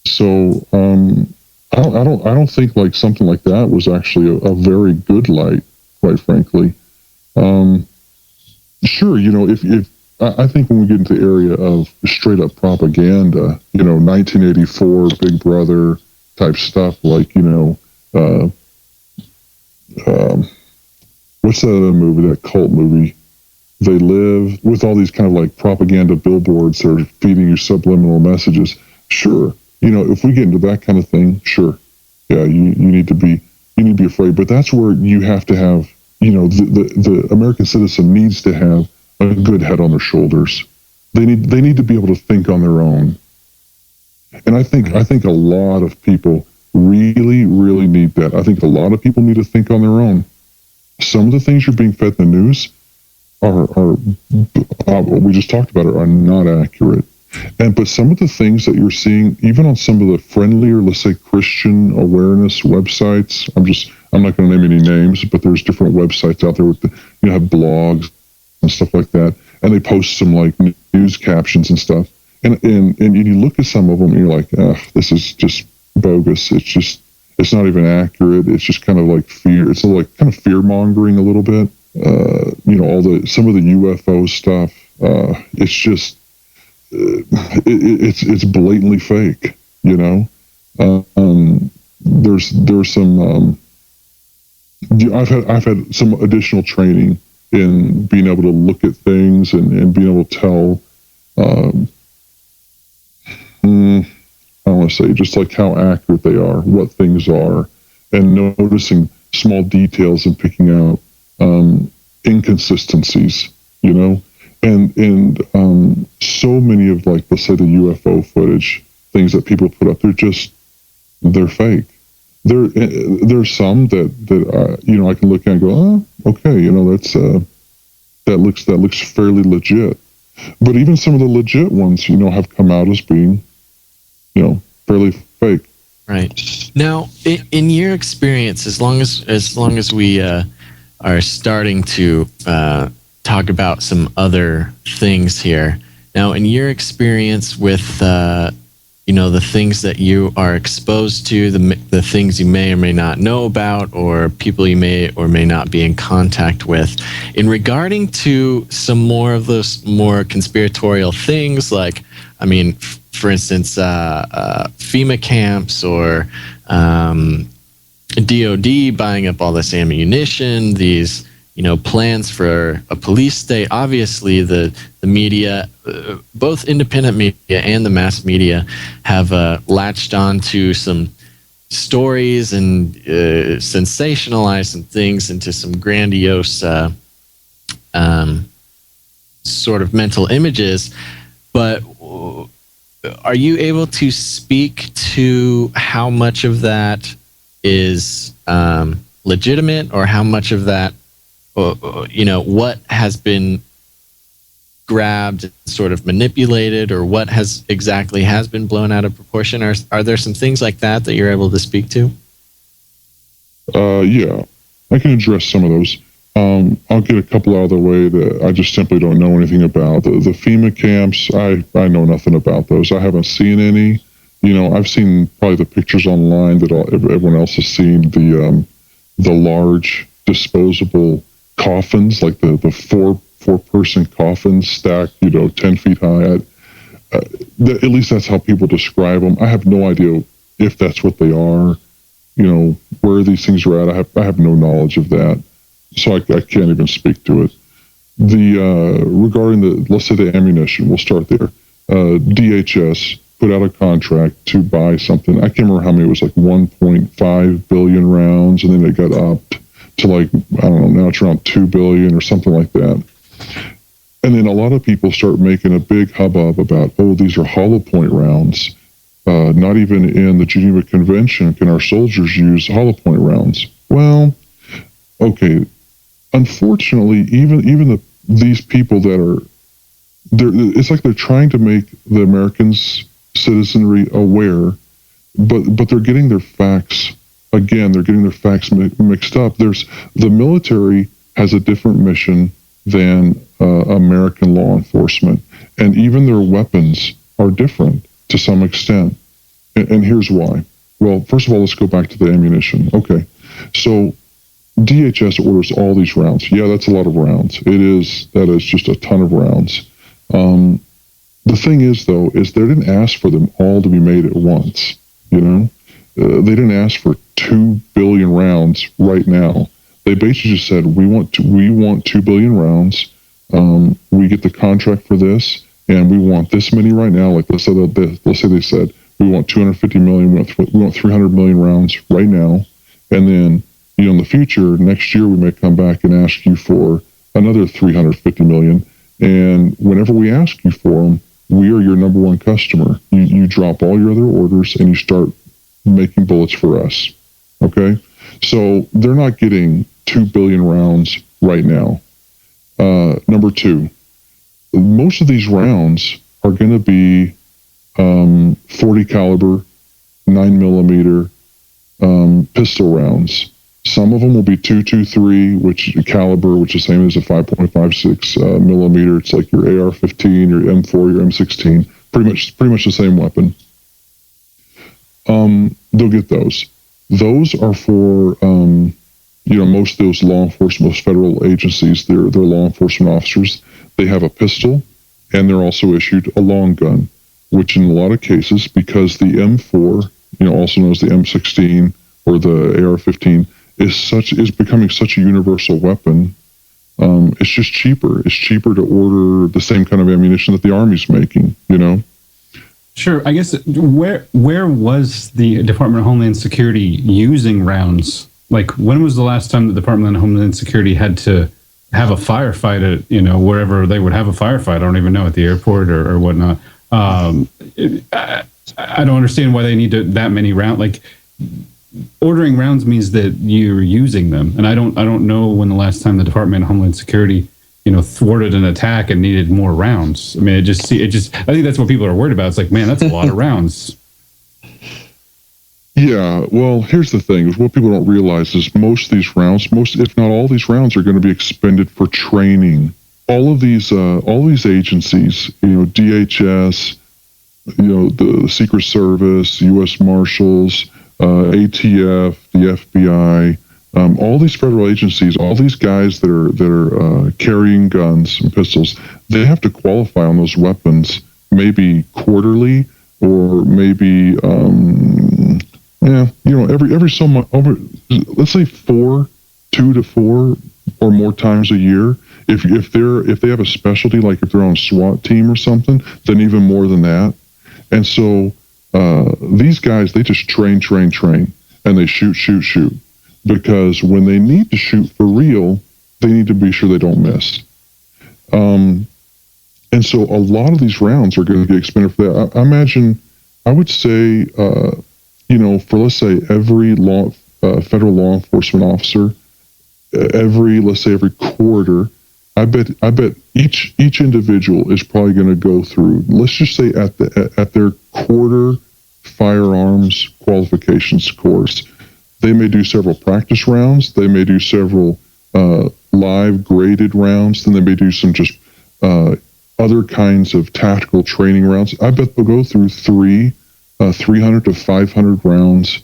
So I don't think like something like that was actually a very good light, quite frankly. Sure, if I think when we get into the area of straight up propaganda, 1984 Big Brother type stuff, like what's that other movie? That cult movie. They live with all these kind of like propaganda billboards that are feeding you subliminal messages. Sure, if we get into that kind of thing, sure, yeah, you need to be afraid. But that's where you have to have, the American citizen needs to have a good head on their shoulders. They need to be able to think on their own. And I think a lot of people really, really need that. I think a lot of people need to think on their own. Some of the things you're being fed in the news are what we just talked about are not accurate. But some of the things that you're seeing, even on some of the friendlier, let's say, Christian awareness websites, I'm not going to name any names, but there's different websites out there with have blogs and stuff like that, and they post some like news captions and stuff. And you look at some of them, and you're like, this is just bogus. It's not even accurate. It's just kind of like fear. It's like kind of fear mongering a little bit. Some of the UFO stuff. It's just it's blatantly fake. There's some. I've had some additional training in being able to look at things and being able to tell. I want to say just like how accurate they are, what things are, and noticing small details and picking out inconsistencies, you know, and so many of, like, let's say the UFO footage, things that people put up, they're fake. There's some that you know, I can look at and go, oh, okay, you know, that looks fairly legit. But even some of the legit ones, you know, have come out as being, you know, fairly fake. Right. Now, in your experience, as long as we are starting to talk about some other things here. Now, in your experience with you know, the things that you are exposed to, the things you may or may not know about, or people you may or may not be in contact with, in regarding to some more of those more conspiratorial things, like, I mean, for instance, FEMA camps, or DOD buying up all this ammunition, these, you know, plans for a police state. Obviously, the media, both independent media and the mass media, have latched on to some stories and sensationalized some things into some grandiose sort of mental images. But are you able to speak to how much of that is legitimate, or how much of that, you know, what has been grabbed, sort of manipulated, or what has been blown out of proportion? Are there some things like that you're able to speak to? Yeah, I can address some of those. I'll get a couple out of the way that I just simply don't know anything about. The FEMA camps, I know nothing about those. I haven't seen any. You know, I've seen probably the pictures online that everyone else has seen, the large disposable coffins, like the four-person coffins stacked, you know, 10 feet high. At least that's how people describe them. I have no idea if that's what they are, you know, where these things are at. I have no knowledge of that, so I can't even speak to it. Regarding let's say the ammunition, we'll start there. DHS put out a contract to buy something. I can't remember how many. It was like 1.5 billion rounds, and then it got upped to, like, I don't know, now it's around 2 billion or something like that. And then a lot of people start making a big hubbub about, oh, these are hollow point rounds. Not even in the Geneva Convention can our soldiers use hollow point rounds. Well, okay. Unfortunately, even these people that are, it's like they're trying to make the Americans citizenry aware, but they're getting their facts. Again, they're getting their facts mixed up. The military has a different mission than American law enforcement, and even their weapons are different to some extent. And here's why. Well, first of all, let's go back to the ammunition. Okay, so DHS orders all these rounds. Yeah, that's a lot of rounds. That is just a ton of rounds. The thing is, though, is they didn't ask for them all to be made at once. You know, they didn't ask for 2 billion rounds right now. They basically just said, we want 2 billion rounds. We get the contract for this, and we want this many right now. Like let's say they said, we want 250 million. We want 300 million rounds right now, and then, you know, in the future, next year we may come back and ask you for another 350 million. And whenever we ask you for them, we are your number one customer. You drop all your other orders and you start making bullets for us. Okay? So they're not getting 2 billion rounds right now. Number two, most of these rounds are going to be 40 caliber, 9mm pistol rounds. Some of them will be 223, which caliber, which is the same as a 5.56 millimeter. It's like your AR-15, your M4, your M16, pretty much the same weapon. They'll get those. Those are for you know, most of those law enforcement, most federal agencies, they're law enforcement officers. They have a pistol, and they're also issued a long gun, which in a lot of cases, because the M4, you know, also known as the M16 or the AR-15, is becoming such a universal weapon. It's just cheaper. It's cheaper to order the same kind of ammunition that the Army's making, you know? Sure. I guess where was the Department of Homeland Security using rounds like, when was the last time the Department of Homeland Security had to have a firefight at, wherever they would have a firefight? I don't even know, at the airport or whatnot. I don't understand why they need that many rounds. Like, ordering rounds means that you're using them, and I don't know when the last time the Department of Homeland Security, thwarted an attack and needed more rounds. I mean, I think that's what people are worried about. It's like, man, that's a lot of rounds. Yeah, well, here's the thing: is what people don't realize is most of these rounds, if not all these rounds, are going to be expended for training. All of these agencies, DHS, the Secret Service, U.S. Marshals, ATF, the FBI, all these federal agencies, all these guys that are carrying guns and pistols, they have to qualify on those weapons, maybe quarterly or maybe. Every so much, let's say 2 to 4 or more times a year. If they have a specialty, like if they're on a SWAT team or something, then even more than that. And so these guys, they just train, and they shoot, because when they need to shoot for real, they need to be sure they don't miss. And so a lot of these rounds are going to be expended for that. I would say. For, let's say, every federal law enforcement officer, every quarter, I bet each individual is probably going to go through, let's just say at their quarter firearms qualifications course, they may do several practice rounds, they may do several live graded rounds, then they may do some just other kinds of tactical training rounds. I bet they'll go through 300 to 500 rounds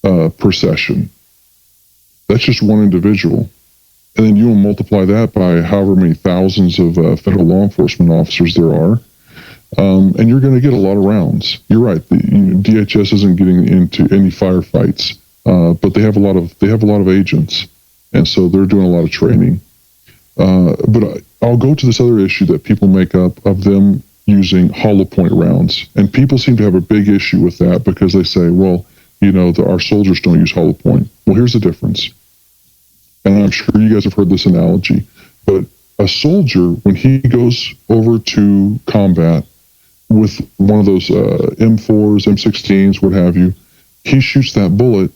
per session. That's just one individual. And then you'll multiply that by however many thousands of federal law enforcement officers there are. And you're going to get a lot of rounds. You're right. DHS isn't getting into any firefights, but they have a lot of agents. And so they're doing a lot of training. But I'll go to this other issue that people make up of them using hollow point rounds. And people seem to have a big issue with that because they say, well, our soldiers don't use hollow point. Well, here's the difference. And I'm sure you guys have heard this analogy, but a soldier, when he goes over to combat with one of those M4s, M16s, what have you, he shoots that bullet.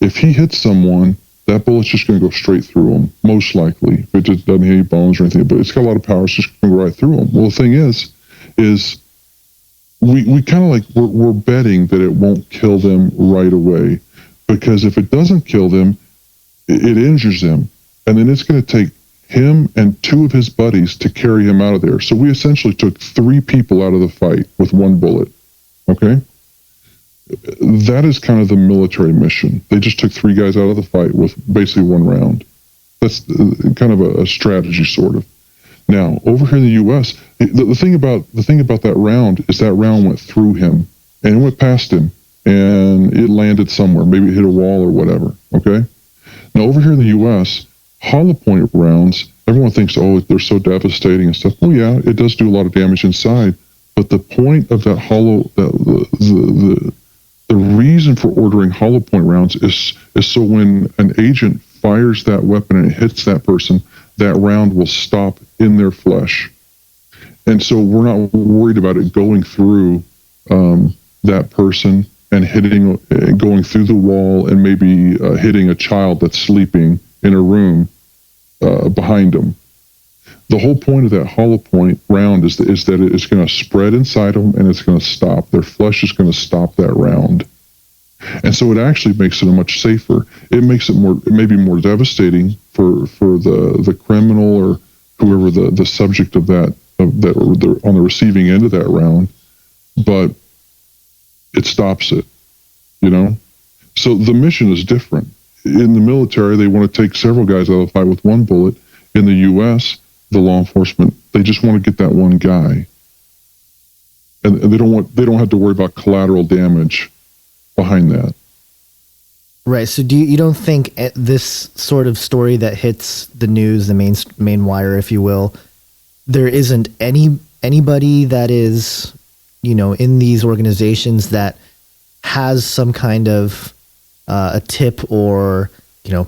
If he hits someone, that bullet's just going to go straight through him, most likely. If it just doesn't hit any bones or anything, but it's got a lot of power, it's just going to go right through him. Well, the thing is we kind of like, we're betting that it won't kill them right away, because if it doesn't kill them, it injures him, and then it's going to take him and 2 of his buddies to carry him out of there. So we essentially took 3 people out of the fight with 1 bullet. Okay? That is kind of the military mission. They just took 3 guys out of the fight with basically 1 round. That's kind of a strategy, sort of. Now, over here in the U.S., the thing about that round is that round went through him, and it went past him, and it landed somewhere. Maybe it hit a wall or whatever, okay? Now, over here in the U.S., hollow point rounds, everyone thinks, oh, they're so devastating and stuff. Well, yeah, it does do a lot of damage inside, but the point of that the reason for ordering hollow point rounds is so when an agent fires that weapon and it hits that person, that round will stop in their flesh. And so we're not worried about it going through that person and going through the wall and maybe hitting a child that's sleeping in a room behind them. The whole point of that hollow point round is that it's going to spread inside them and it's going to stop. Their flesh is going to stop that round. And so it actually makes it much safer. It makes it maybe more devastating for the criminal or whoever the subject of that or they're on the receiving end of that round, but it stops it, So the mission is different. In the military, they want to take several guys out of the fight with 1 bullet. In the U.S., the law enforcement, they just want to get that 1 guy, and they don't have to worry about collateral damage behind that. Right. So you don't think this sort of story that hits the news, the main wire, if you will, there isn't anybody that is, in these organizations that has some kind of a tip or,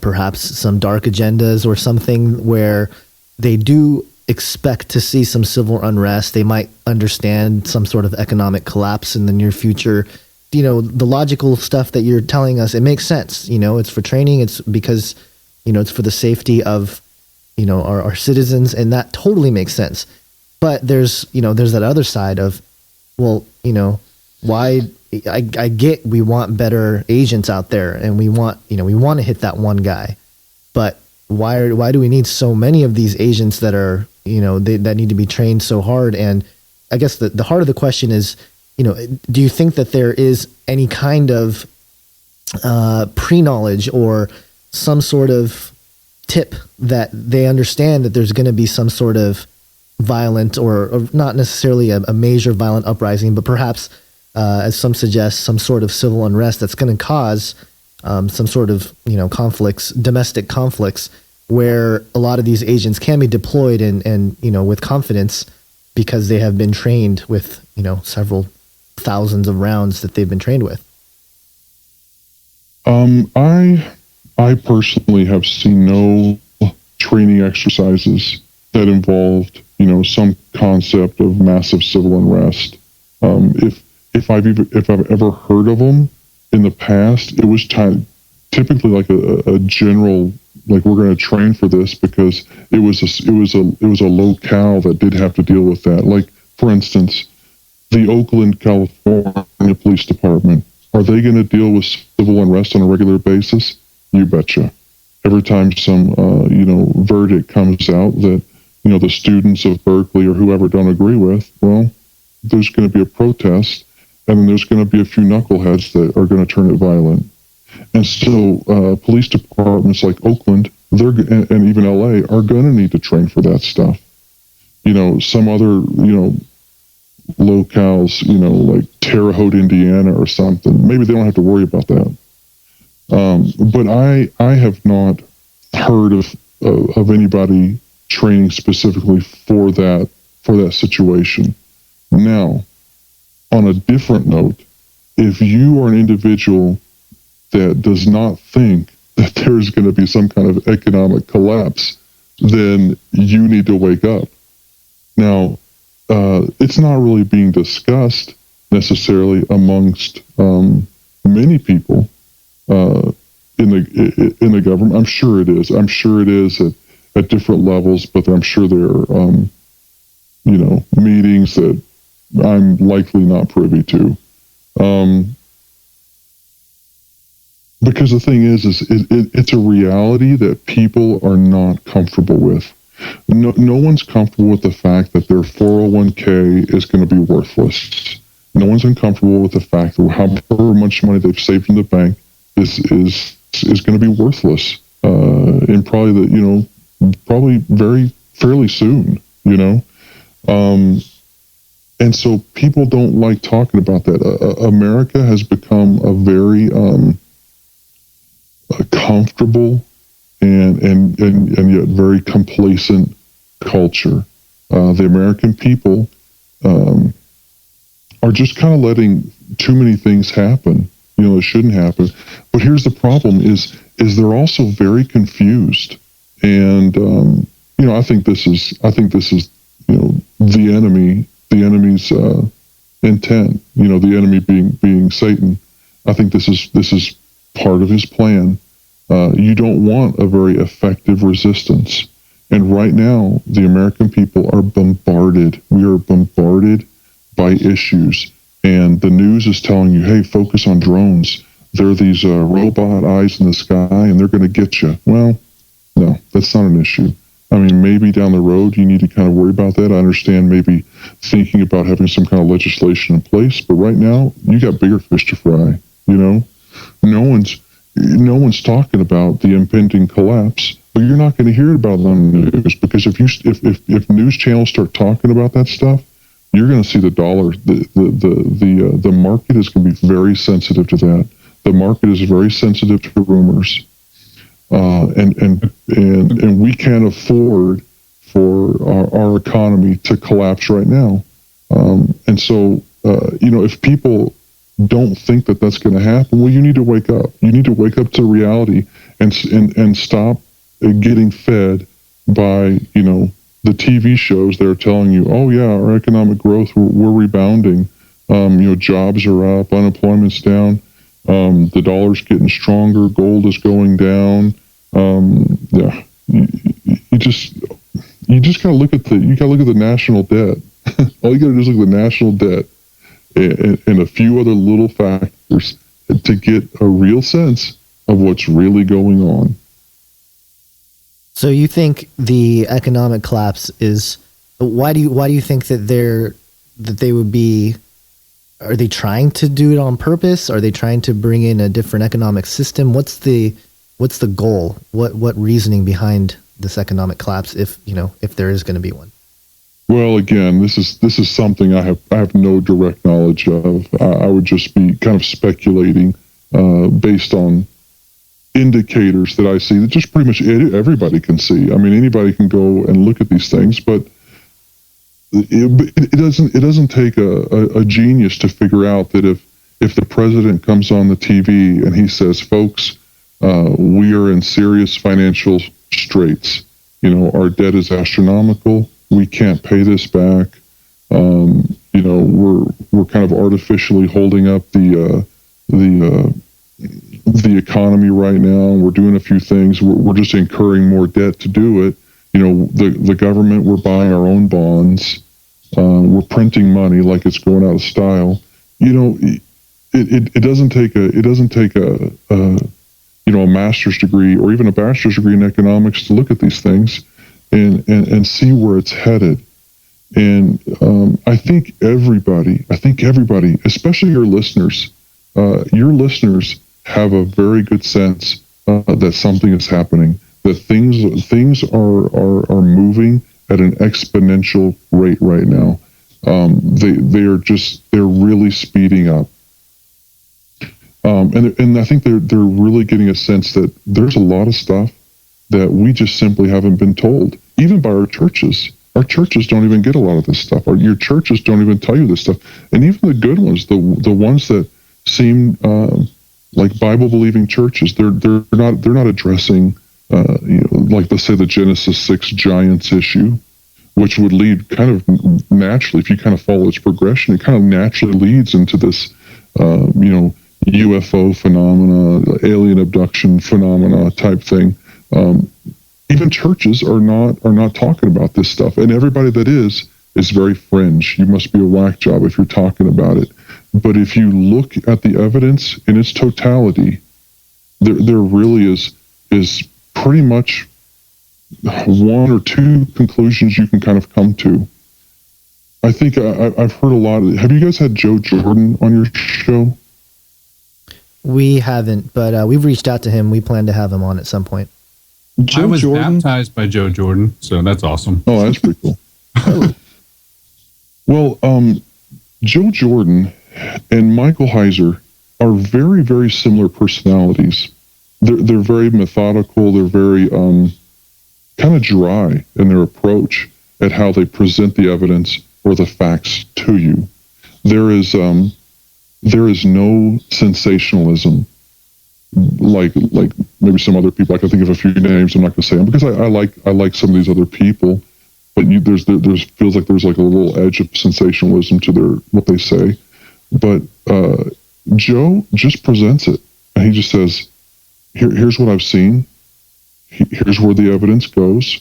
perhaps some dark agendas or something where they do expect to see some civil unrest. They might understand some sort of economic collapse in the near future. The logical stuff that you're telling us, it makes sense. It's for training. It's because, it's for the safety of, our citizens, and that totally makes sense. But there's that other side of, well, why I get we want better agents out there, and we want to hit that one guy, but why do we need so many of these agents that are, that need to be trained so hard? And I guess the heart of the question is, do you think that there is any kind of pre-knowledge or some sort of tip that they understand that there's going to be some sort of violent or not necessarily a major violent uprising, but perhaps, as some suggest, some sort of civil unrest that's going to cause some sort of, conflicts, domestic conflicts, where a lot of these agents can be deployed and with confidence because they have been trained with, several thousands of rounds that they've been trained with? I personally have seen no training exercises that involved, some concept of massive civil unrest. If I've ever heard of them in the past, it was typically like a general, like, we're going to train for this because it was a locale that did have to deal with that. Like, for instance, the Oakland, California Police Department, are they going to deal with civil unrest on a regular basis? You betcha. Every time some, verdict comes out that, the students of Berkeley or whoever don't agree with, well, there's going to be a protest, and then there's going to be a few knuckleheads that are going to turn it violent. And so police departments like Oakland, and even LA, are going to need to train for that stuff. Some other, locales, like Terre Haute, Indiana or something, maybe they don't have to worry about that. But I have not heard of anybody training specifically for that situation. Now, on a different note, if you are an individual that does not think that there's going to be some kind of economic collapse, then you need to wake up. Now, it's not really being discussed necessarily amongst many people in the government. I'm sure it is. I'm sure it is at different levels, but I'm sure there are meetings that I'm likely not privy to. Because the thing is it's a reality that people are not comfortable with. No one's comfortable with the fact that their 401k is going to be worthless. No one's uncomfortable with the fact that however much money they've saved in the bank is going to be worthless in probably fairly soon. And so people don't like talking about that. America has become a very comfortable and yet very complacent culture. The American people are just kind of letting too many things happen, that shouldn't happen. But here's the problem: is they're also very confused, and I think this is the enemy's intent. The enemy being Satan. I think this is part of his plan. You don't want a very effective resistance. And right now, the American people are bombarded. We are bombarded by issues. And the news is telling you, hey, focus on drones. They're these robot eyes in the sky, and they're going to get you. Well, no, that's not an issue. I mean, maybe down the road you need to kind of worry about that. I understand maybe thinking about having some kind of legislation in place. But right now, you got bigger fish to fry, No one's talking about the impending collapse, but you're not going to hear about it on the news, because if news channels start talking about that stuff, you're going to see the dollar. The market is going to be very sensitive to that. The market is very sensitive to rumors, and we can't afford for our economy to collapse right now. And so if people don't think that that's going to happen, well, you need to wake up. You need to wake up to reality and stop getting fed by, the TV shows that are telling you, oh yeah, our economic growth, we're rebounding. Jobs are up, unemployment's down, the dollar's getting stronger, gold is going down. You just gotta look at the national debt. All you gotta do is look at the national debt and a few other little factors to get a real sense of what's really going on. So you think the economic collapse is, why do you think that they would be, are they trying to do it on purpose? Are they trying to bring in a different economic system? What's the goal? What reasoning behind this economic collapse, if there is going to be one? Well, again, this is something I have no direct knowledge of. I would just be kind of speculating based on indicators that I see that just pretty much everybody can see. I mean, anybody can go and look at these things, but it doesn't take a genius to figure out that if the president comes on the TV and he says, folks, we are in serious financial straits. Our debt is astronomical. We can't pay this back. We're kind of artificially holding up the economy right now. We're doing a few things. We're just incurring more debt to do it. The government, we're buying our own bonds. We're printing money like it's going out of style. It doesn't take a master's degree or even a bachelor's degree in economics to look at these things and see where it's headed. And I think everybody, especially your listeners have a very good sense that something is happening, that things are moving at an exponential rate right now. They're really speeding up. And I think they're really getting a sense that there's a lot of stuff that we just simply haven't been told, even by our churches. Our churches don't even get a lot of this stuff. Your churches don't even tell you this stuff. And even the good ones, the ones that seem like Bible-believing churches, they're not addressing, like let's say the Genesis 6 giants issue, which would lead kind of naturally, if you kind of follow its progression, it kind of naturally leads into this, UFO phenomena, alien abduction phenomena type thing. Even churches are not talking about this stuff, and everybody that is very fringe. You must be a whack job if you're talking about it. But if you look at the evidence in its totality, there really is pretty much one or two conclusions you can kind of come to. I think I've heard a lot of it. Have you guys had Joe Jordan on your show? We haven't, but we've reached out to him. We plan to have him on at some point. I was baptized by Joe Jordan, so that's awesome. Oh, that's pretty cool. Well, Joe Jordan and Michael Heiser are very, very similar personalities. They're very methodical. They're very kind of dry in their approach at how they present the evidence or the facts to you. There is no sensationalism like maybe some other people. I can think of a few names. I'm not going to say them because I like some of these other people, but there's feels like there's like a little edge of sensationalism to what they say. But Joe just presents it, and he just says, here's what I've seen. Here's where the evidence goes.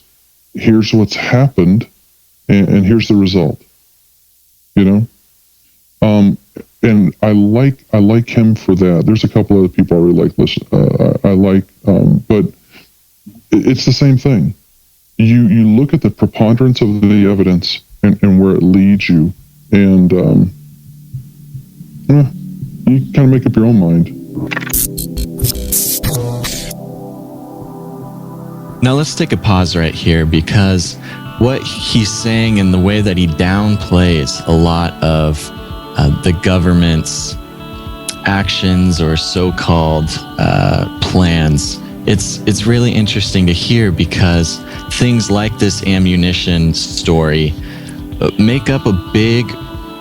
Here's what's happened, and here's the result. And I like him for that. There's a couple other people I really like. But it's the same thing. You look at the preponderance of the evidence and where it leads you, and you kind of make up your own mind. Now let's take a pause right here, because what he's saying and the way that he downplays a lot of the government's actions or so-called plans, it's really interesting to hear, because things like this ammunition story make up a big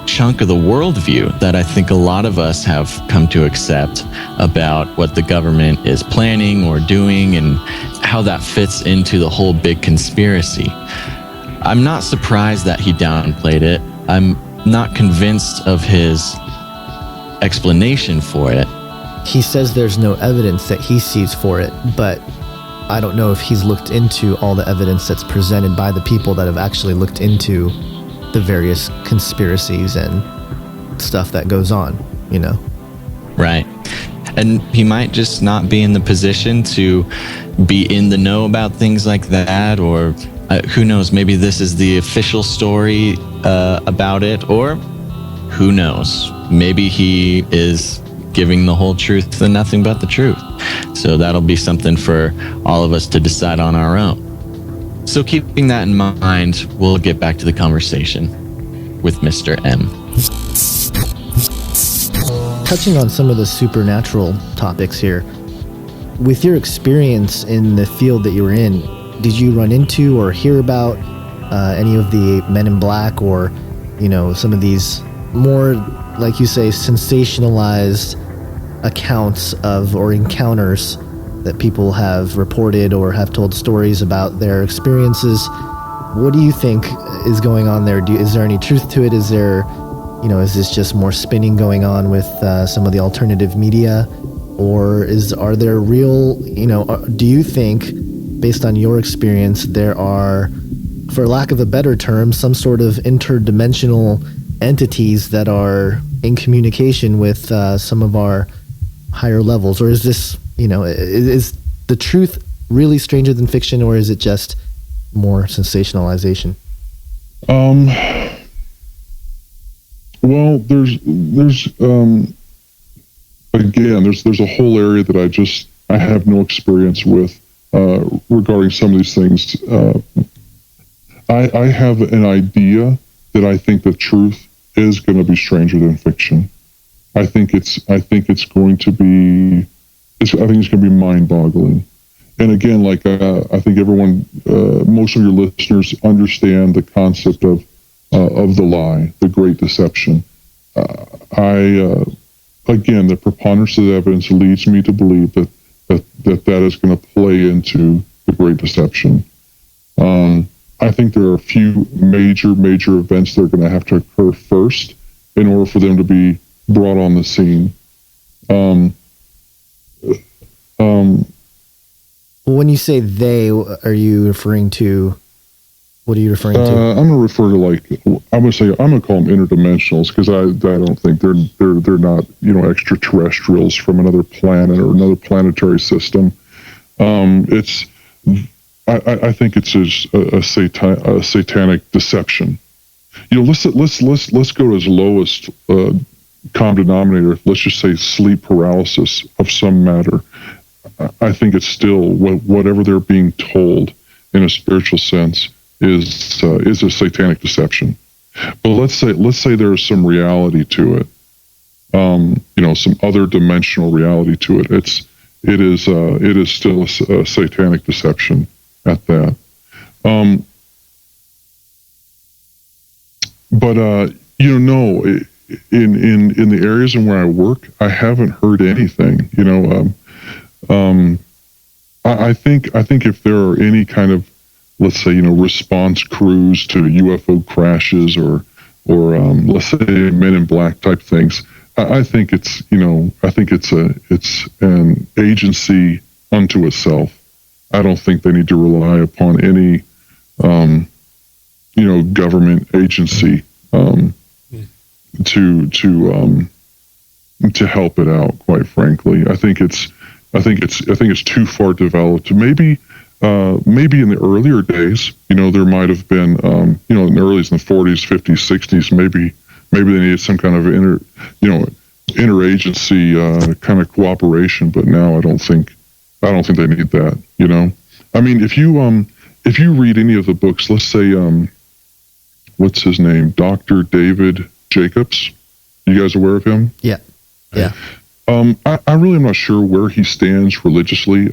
chunk of the worldview that I think a lot of us have come to accept about what the government is planning or doing and how that fits into the whole big conspiracy. I'm not surprised that he downplayed it. I'm not convinced of his explanation for it. He says there's no evidence that he sees for it, but I don't know if he's looked into all the evidence that's presented by the people that have actually looked into the various conspiracies and stuff that goes on, you know? Right. And he might just not be in the position to be in the know about things like that, or who knows, maybe this is the official story about it, or who knows, maybe he is giving the whole truth and nothing but the truth. So that'll be something for all of us to decide on our own. So keeping that in mind, we'll get back to the conversation with Mr. M. Touching on some of the supernatural topics here, with your experience in the field that you were in, did you run into or hear about any of the Men in Black, or, you know, some of these more, like you say, sensationalized accounts of or encounters that people have reported or have told stories about their experiences? What do you think is going on there? Is there any truth to it? Is there, you know, is this just more spinning going on with some of the alternative media, or are there real, you know, do you think, based on your experience, there are, for lack of a better term, some sort of interdimensional entities that are in communication with some of our higher levels? Or is this, you know, is the truth really stranger than fiction, or is it just more sensationalization? Well, there's again, there's a whole area that I have no experience with regarding some of these things. I have an idea that I think the truth is going to be stranger than fiction. I think it's going to be mind-boggling. And again, like I think everyone, most of your listeners understand the concept of the lie, the great deception. Again, the preponderance of the evidence leads me to believe that is going to play into the great deception. I think there are a few major events that are going to have to occur first in order for them to be brought on the scene. When you say they, are you referring to, what are you referring to? I'm going to refer to, I'm going to call them interdimensionals, because I don't think they're not, you know, extraterrestrials from another planet or another planetary system. I think it's a satanic deception. You know, let's go to its lowest common denominator. Let's just say sleep paralysis of some matter. I think it's still whatever they're being told in a spiritual sense is a satanic deception. But let's say there's some reality to it. You know, some other dimensional reality to it. It is still a satanic deception at that. But you know, in the areas in where I work, I haven't heard anything. You know, I think if there are any kind of, let's say, you know, response crews to UFO crashes or let's say Men in Black type things, I think it's, you know, it's an agency unto itself. I don't think they need to rely upon any, you know, government agency to help it out. Quite frankly, I think it's too far developed. Maybe in the earlier days, you know, there might have been, you know, in the 40s, 50s, 60s, maybe they needed some kind of interagency kind of cooperation. But now I don't think they need that. You know, I mean, if you read any of the books, let's say, what's his name, Dr. David Jacobs, you guys aware of him? Yeah. I really am not sure where he stands religiously.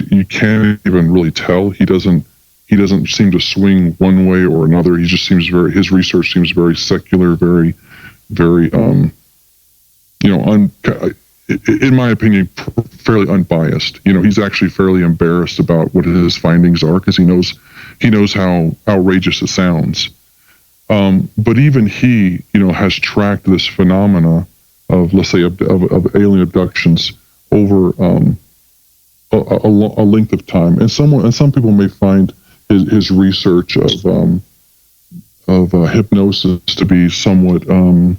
You can't even really tell. He doesn't seem to swing one way or another. He just seems his research seems very secular, very very, in my opinion, fairly unbiased. He's actually fairly embarrassed about what his findings are because he knows how outrageous it sounds. But even he, has tracked this phenomena of, let's say, of alien abductions over a length of time. And some people may find his research of hypnosis to be somewhat I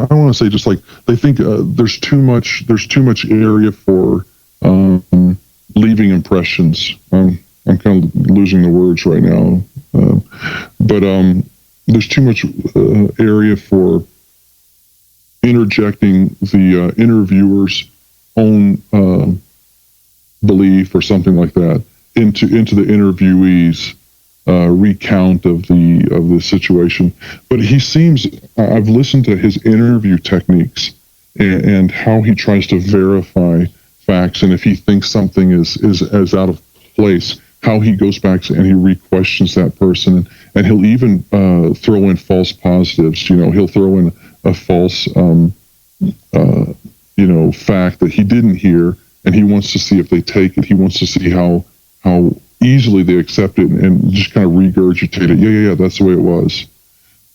don't want to say just like they think there's too much area for leaving impressions. I'm kind of losing the words right now, but there's too much area for interjecting the interviewer's own belief or something like that into the interviewee's recount of the situation. But he seems, I've listened to his interview techniques and how he tries to verify facts, and if he thinks something is out of place, how he goes back and he re-questions that person, and he'll even throw in false positives. He'll throw in a false fact that he didn't hear, and he wants to see if they take it. He wants to see how easily they accept it and just kind of regurgitate it. Yeah, that's the way it was.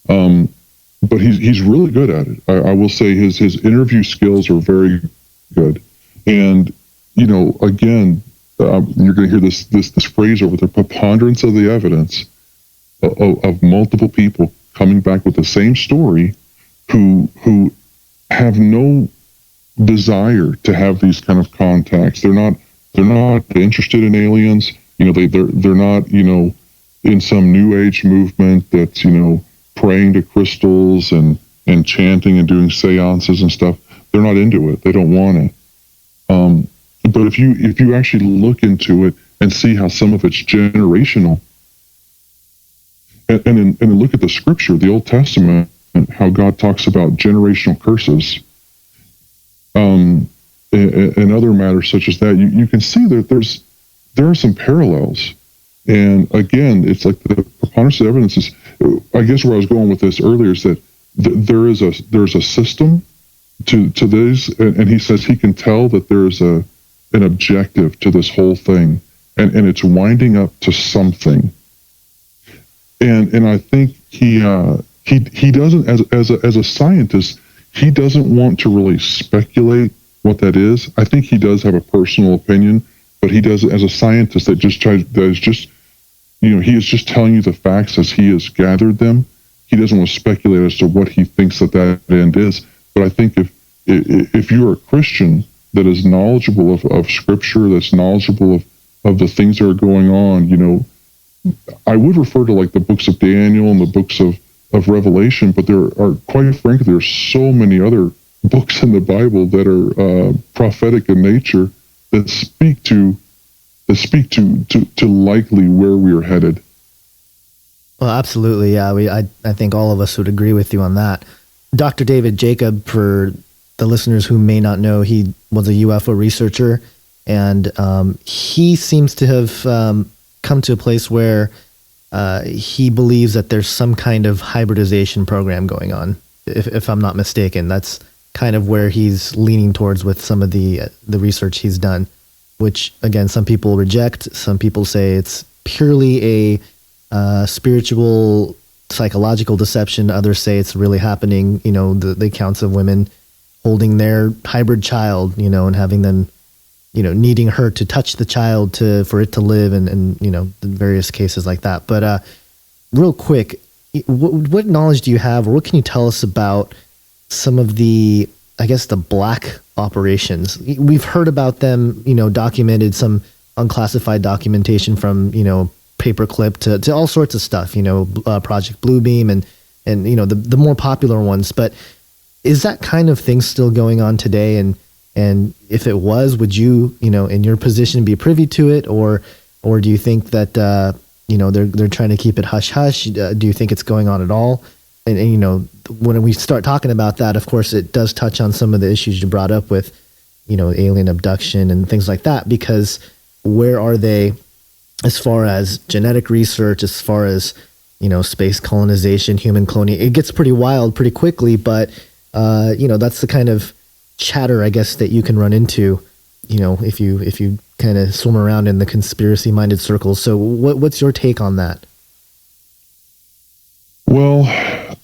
But he's really good at it. I will say his interview skills are very good. And, again, you're going to hear this phrase over there, preponderance of the evidence of multiple people coming back with the same story who have no desire to have these kind of contacts. They're not interested in aliens. They're not, in some new age movement that's, praying to crystals and chanting and doing seances and stuff. They're not into it. They don't want it. But if you actually look into it and see how some of it's generational, and then look at the scripture, the Old Testament, and how God talks about generational curses, and other matters such as that, you can see that there are some parallels. And again, it's like the preponderance of evidence is, I guess where I was going with this earlier is that there's a system to this, and he says he can tell that there's an objective to this whole thing, and it's winding up to something. And I think he doesn't, as a scientist, he doesn't want to really speculate what that is. I think he does have a personal opinion, but he does it as a scientist he is just telling you the facts as he has gathered them. He doesn't want to speculate as to what he thinks that end is. But I think if you're a Christian that is knowledgeable of Scripture, that's knowledgeable of the things that are going on, I would refer to like the books of Daniel and the books of Revelation, but there are, quite frankly, there's so many other books in the Bible that are prophetic in nature that speak to likely where we are headed. Well, absolutely, yeah. I think all of us would agree with you on that. Dr. David Jacob, for the listeners who may not know, he was a UFO researcher, and he seems to have come to a place where he believes that there's some kind of hybridization program going on. If I'm not mistaken, that's kind of where he's leaning towards with some of the research he's done, which again, some people reject. Some people say it's purely a spiritual, psychological deception. Others say it's really happening. The accounts of women holding their hybrid child, and having them, needing her to touch the child for it to live, and the various cases like that. But real quick, what knowledge do you have, or what can you tell us about some of the black operations? We've heard about them, documented, some unclassified documentation from, Paperclip to all sorts of stuff, Project Bluebeam and the more popular ones. But is that kind of thing still going on today? And if it was, would you, in your position, be privy to it, or do you think that they're trying to keep it hush hush? Do you think it's going on at all? And when we start talking about that, of course, it does touch on some of the issues you brought up with, alien abduction and things like that, because where are they as far as genetic research, as far as, space colonization, human cloning. It gets pretty wild pretty quickly, but, that's the kind of chatter, I guess, that you can run into, if you kind of swim around in the conspiracy-minded circles. So what's your take on that? Well,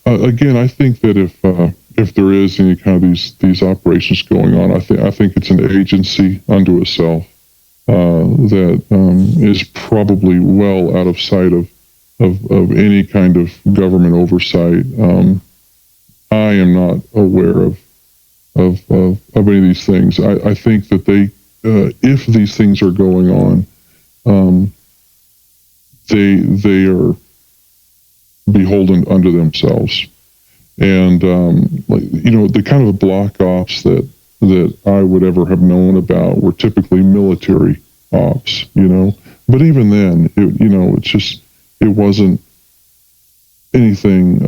again, I think that if there is any kind of these operations going on, I think it's an agency unto itself that is probably well out of sight of any kind of government oversight. I am not aware of any of these things. I think that they, if these things are going on, they are beholden unto themselves. And the kind of black ops that I would ever have known about were typically military ops, But even then, it wasn't anything.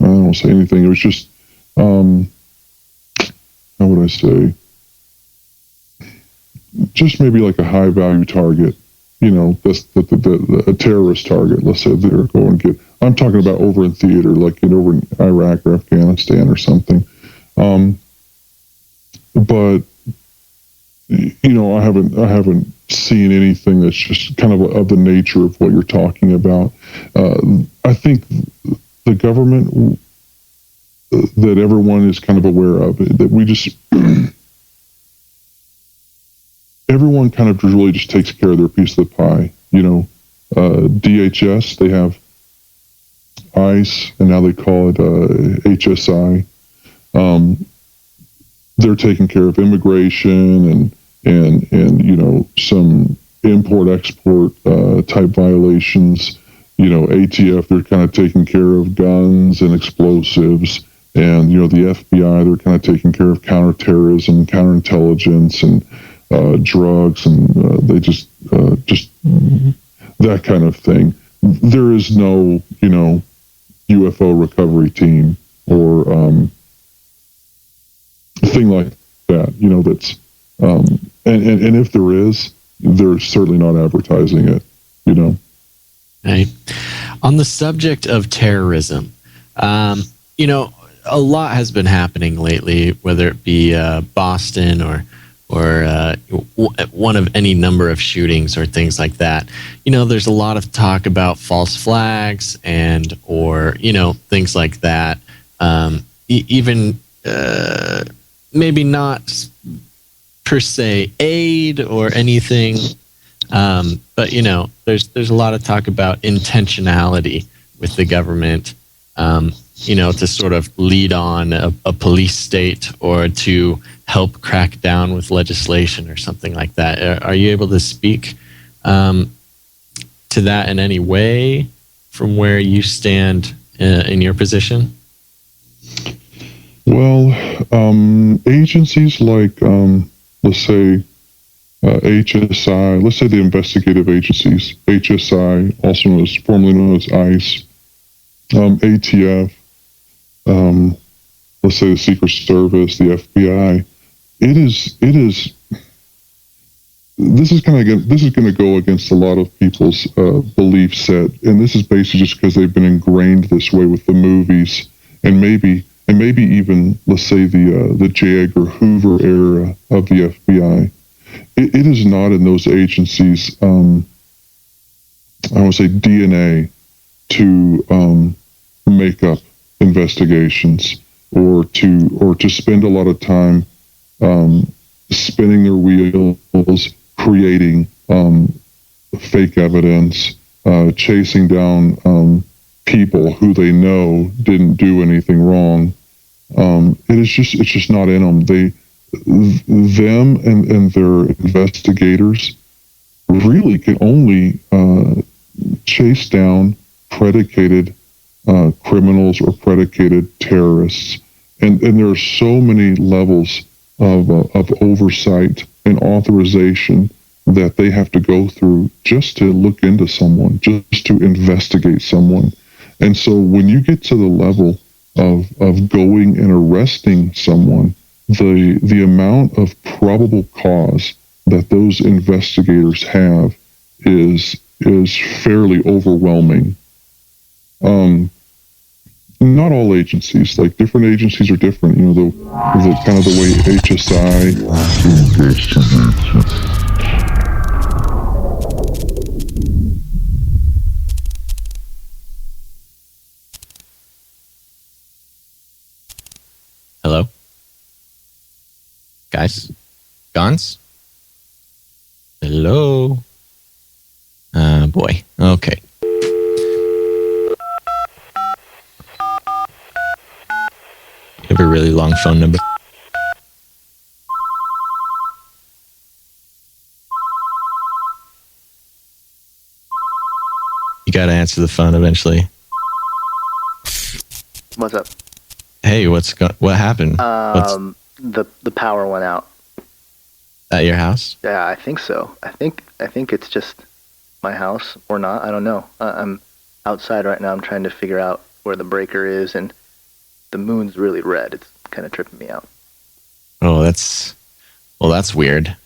I don't want to say anything. It was just, how would I say? Just maybe like a high value target. A terrorist target. Let's say they're going to get. I'm talking about over in theater, like over in Iraq or Afghanistan or something. But I haven't seen anything that's just kind of the nature of what you're talking about. I think the government that everyone is kind of aware of, that we just everyone kind of really just takes care of their piece of the pie. DHS, they have ICE, and now they call it HSI. They're taking care of immigration and some import-export type violations. ATF, they're kind of taking care of guns and explosives. And, the FBI, they're kind of taking care of counterterrorism, counterintelligence, and drugs, and they just that kind of thing. There is no, UFO recovery team or thing like that, that's, and if there is, they're certainly not advertising it, Right. On the subject of terrorism, a lot has been happening lately, whether it be Boston or one of any number of shootings or things like that. There's a lot of talk about false flags or things like that. Even maybe not per se aid or anything. But there's a lot of talk about intentionality with the government, to sort of lead on a police state or to help crack down with legislation or something like that. Are you able to speak to that in any way from where you stand in your position? Well, agencies like, let's say, HSI, let's say the investigative agencies, HSI, also formerly known as ICE, ATF, let's say the Secret Service, the FBI. This is going to go against a lot of people's belief set, and this is basically just because they've been ingrained this way with the movies, and maybe even, let's say, the J. Edgar Hoover era of the FBI. It is not in those agencies, I want to say, DNA to make up investigations or to spend a lot of time spinning their wheels, creating fake evidence, chasing down people who they know didn't do anything wrong. It's just not in them. Them and their investigators really can only chase down predicated criminals or predicated terrorists, and there are so many levels of oversight and authorization that they have to go through just to look into someone, just to investigate someone. And so when you get to the level of going and arresting someone, the amount of probable cause that those investigators have is fairly overwhelming. Not all agencies, like different agencies are different. You know, the kind of the way HSI. Hello? Guys? Gons? Hello? Boy. Okay. You have a really long phone number. You gotta answer the phone eventually. What's up? Hey, what happened? The power went out. At your house? Yeah, I think so. I think it's just my house or not. I don't know. I'm outside right now. I'm trying to figure out where the breaker is, and the moon's really red. It's kind of tripping me out. Oh, that's weird.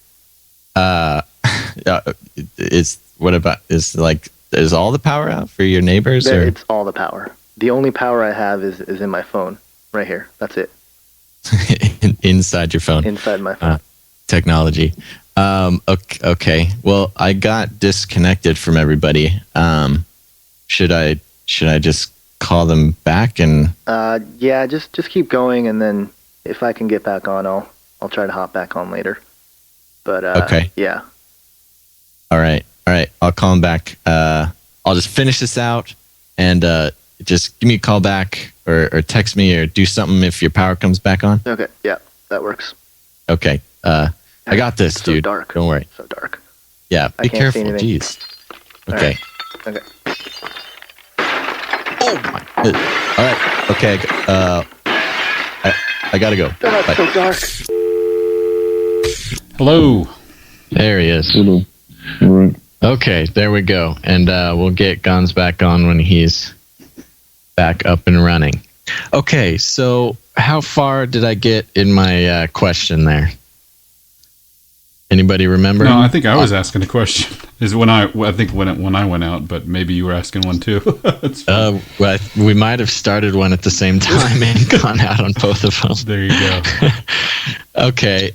Is all the power out for your neighbors? Yeah, or? it's all the power. The only power I have is in my phone right here. That's it. Inside your phone. Inside my phone. Technology. Okay. Well, I got disconnected from everybody. Should I just call them back and? Yeah, just keep going, and then if I can get back on, I'll try to hop back on later. But okay. Yeah. All right. I'll call them back. I'll just finish this out, and just give me a call back, or text me, or do something if your power comes back on. Okay. Yeah, that works. Okay. I got this, it's so dude. Dark. Don't worry. So dark. Yeah. Be careful. Jeez. Okay. Okay. Oh my. All right. Okay. I gotta go. Oh, it's so dark. Hello. There he is. Hello. All right. Okay, there we go. And we'll get Guns back on when he's back up and running. Okay, so how far did I get in my question there? Anybody remember? No, I think I was asking a question. Is when I think when I went out, but maybe you were asking one too. Well, we might have started one at the same time and gone out on both of them. There you go. Okay,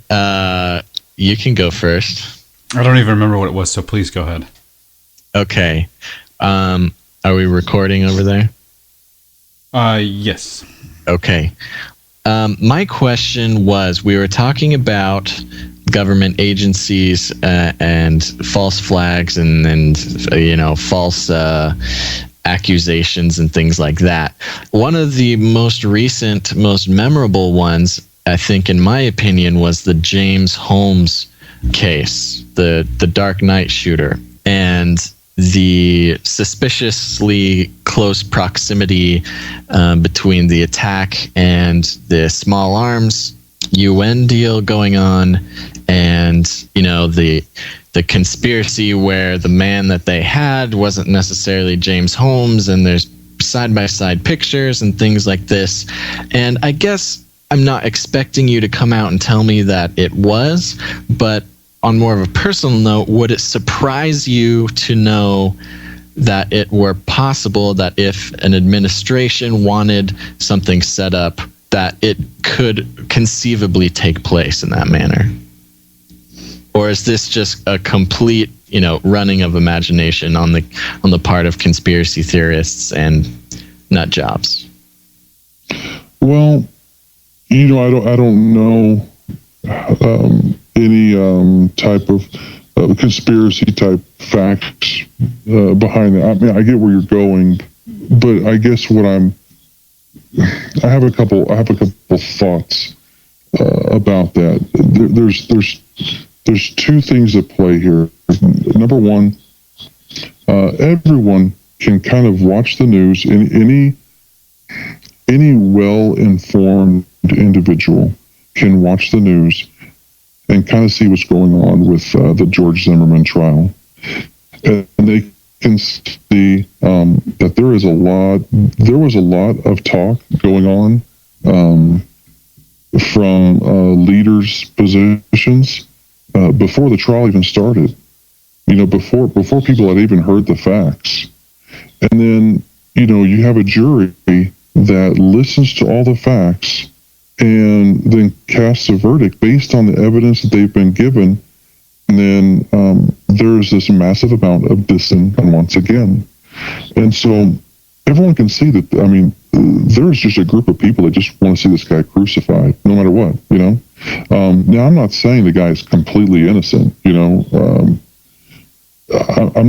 you can go first. I don't even remember what it was, so please go ahead. Okay. Are we recording over there? Yes. Okay. My question was, we were talking about government agencies and false flags and false accusations and things like that. One of the most recent, most memorable ones, I think, in my opinion, was the James Holmes case, the Dark Knight shooter, and the suspiciously close proximity between the attack and the small arms UN deal going on, and the conspiracy where the man that they had wasn't necessarily James Holmes, and there's side-by-side pictures and things like this. And I guess I'm not expecting you to come out and tell me that it was, but on more of a personal note, would it surprise you to know that it were possible that if an administration wanted something set up, that it could conceivably take place in that manner? Or is this just a complete, running of imagination on the part of conspiracy theorists and nut jobs? Well, I don't know any type of conspiracy type facts behind that. I mean, I get where you're going, but I guess I have a couple thoughts about that. There's two things at play here. Number one, everyone can kind of watch the news. Any well-informed individual can watch the news and kind of see what's going on with the George Zimmerman trial. And they can see that there was a lot of talk going on from leaders' positions before the trial even started. before people had even heard the facts. And then, you have a jury that listens to all the facts and then casts a verdict based on the evidence that they've been given. And then there's this massive amount of dissent once again. And so everyone can see that, there's just a group of people that just want to see this guy crucified, no matter what, Now, I'm not saying the guy is completely innocent, I'm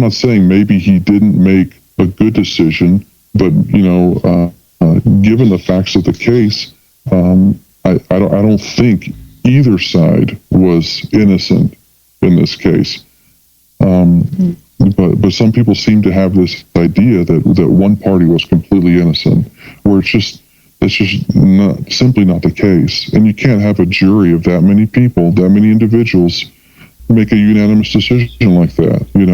not saying maybe he didn't make a good decision, but, given the facts of the case, I don't think either side was innocent in this case. But some people seem to have this idea that one party was completely innocent, where it's just simply not the case. And you can't have a jury of that many people, that many individuals, make a unanimous decision like that, and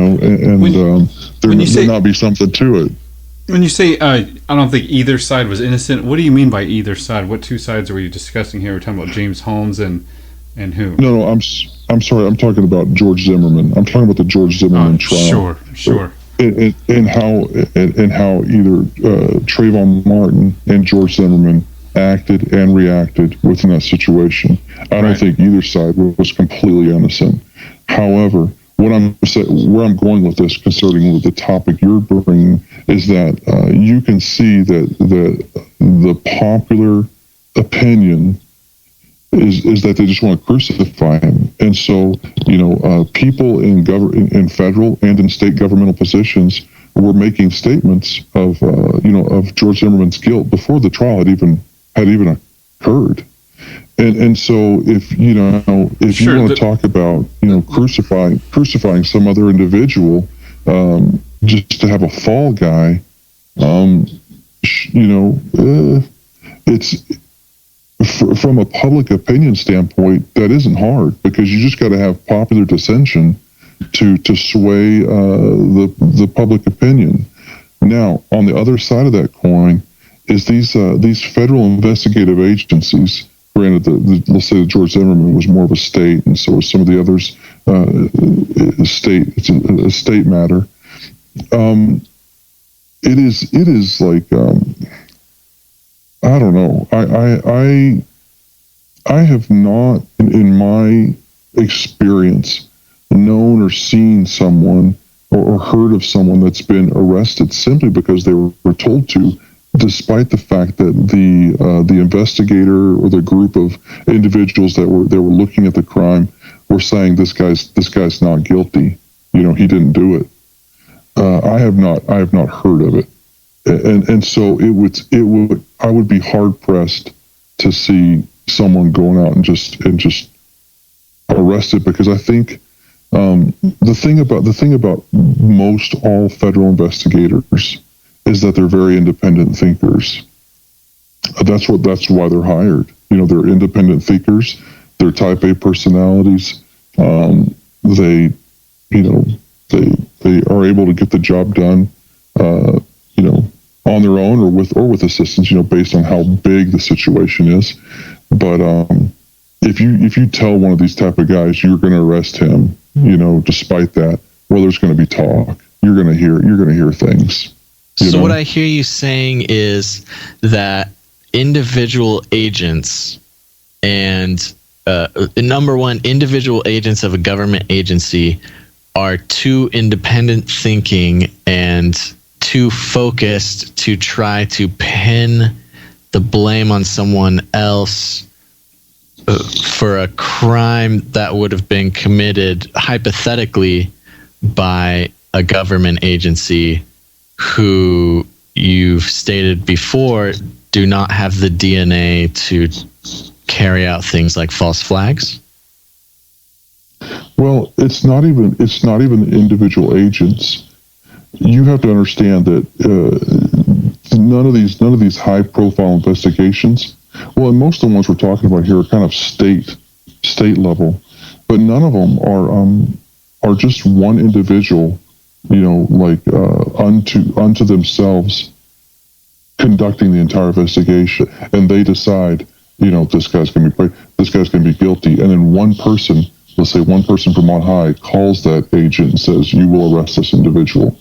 there not be something to it. When you say I don't think either side was innocent, what do you mean by either side? What two sides are we discussing here? We're talking about James Holmes and who? No, I'm sorry. I'm talking about George Zimmerman. I'm talking about the George Zimmerman trial. Sure. And how either Trayvon Martin and George Zimmerman acted and reacted within that situation. I don't think either side was completely innocent. However, where I'm going with this, concerning the topic you're bringing, is that you can see that the popular opinion is that they just want to crucify him, and so people in federal and in state governmental positions were making statements of George Zimmerman's guilt before the trial had even occurred. And so if you want to talk about crucifying some other individual just to have a fall guy, it's from a public opinion standpoint, that isn't hard, because you just got to have popular dissension to sway the public opinion. Now, on the other side of that coin is these federal investigative agencies. Granted, let's say that George Zimmerman was more of a state, and so was some of the others. It's a state matter. It is like I don't know. I have not, in my experience, known or seen someone or heard of someone that's been arrested simply because they were told to, despite the fact that the investigator or the group of individuals that were looking at the crime were saying this guy's not guilty. He didn't do it. I have not heard of it, and so I would be hard pressed to see someone going out and just arrested, because I think the thing about most all federal investigators is that they're very independent thinkers. That's why they're hired. They're independent thinkers. They're type A personalities. They are able to get the job done, on their own or with assistance, based on how big the situation is. But if you tell one of these type of guys you're going to arrest him, despite that, well, there's going to be talk. You're going to hear things. So what I hear you saying is that individual agents and number one, individual agents of a government agency are too independent thinking and too focused to try to pin the blame on someone else for a crime that would have been committed hypothetically by a government agency who you've stated before do not have the DNA to carry out things like false flags? Well, it's not even individual agents. You have to understand that none of these high profile investigations, well, and most of the ones we're talking about here are kind of state level, but none of them are just one individual, unto themselves conducting the entire investigation, and they decide, this guy's going to be guilty, and then one person let's say one person from on high calls that agent and says, you will arrest this individual.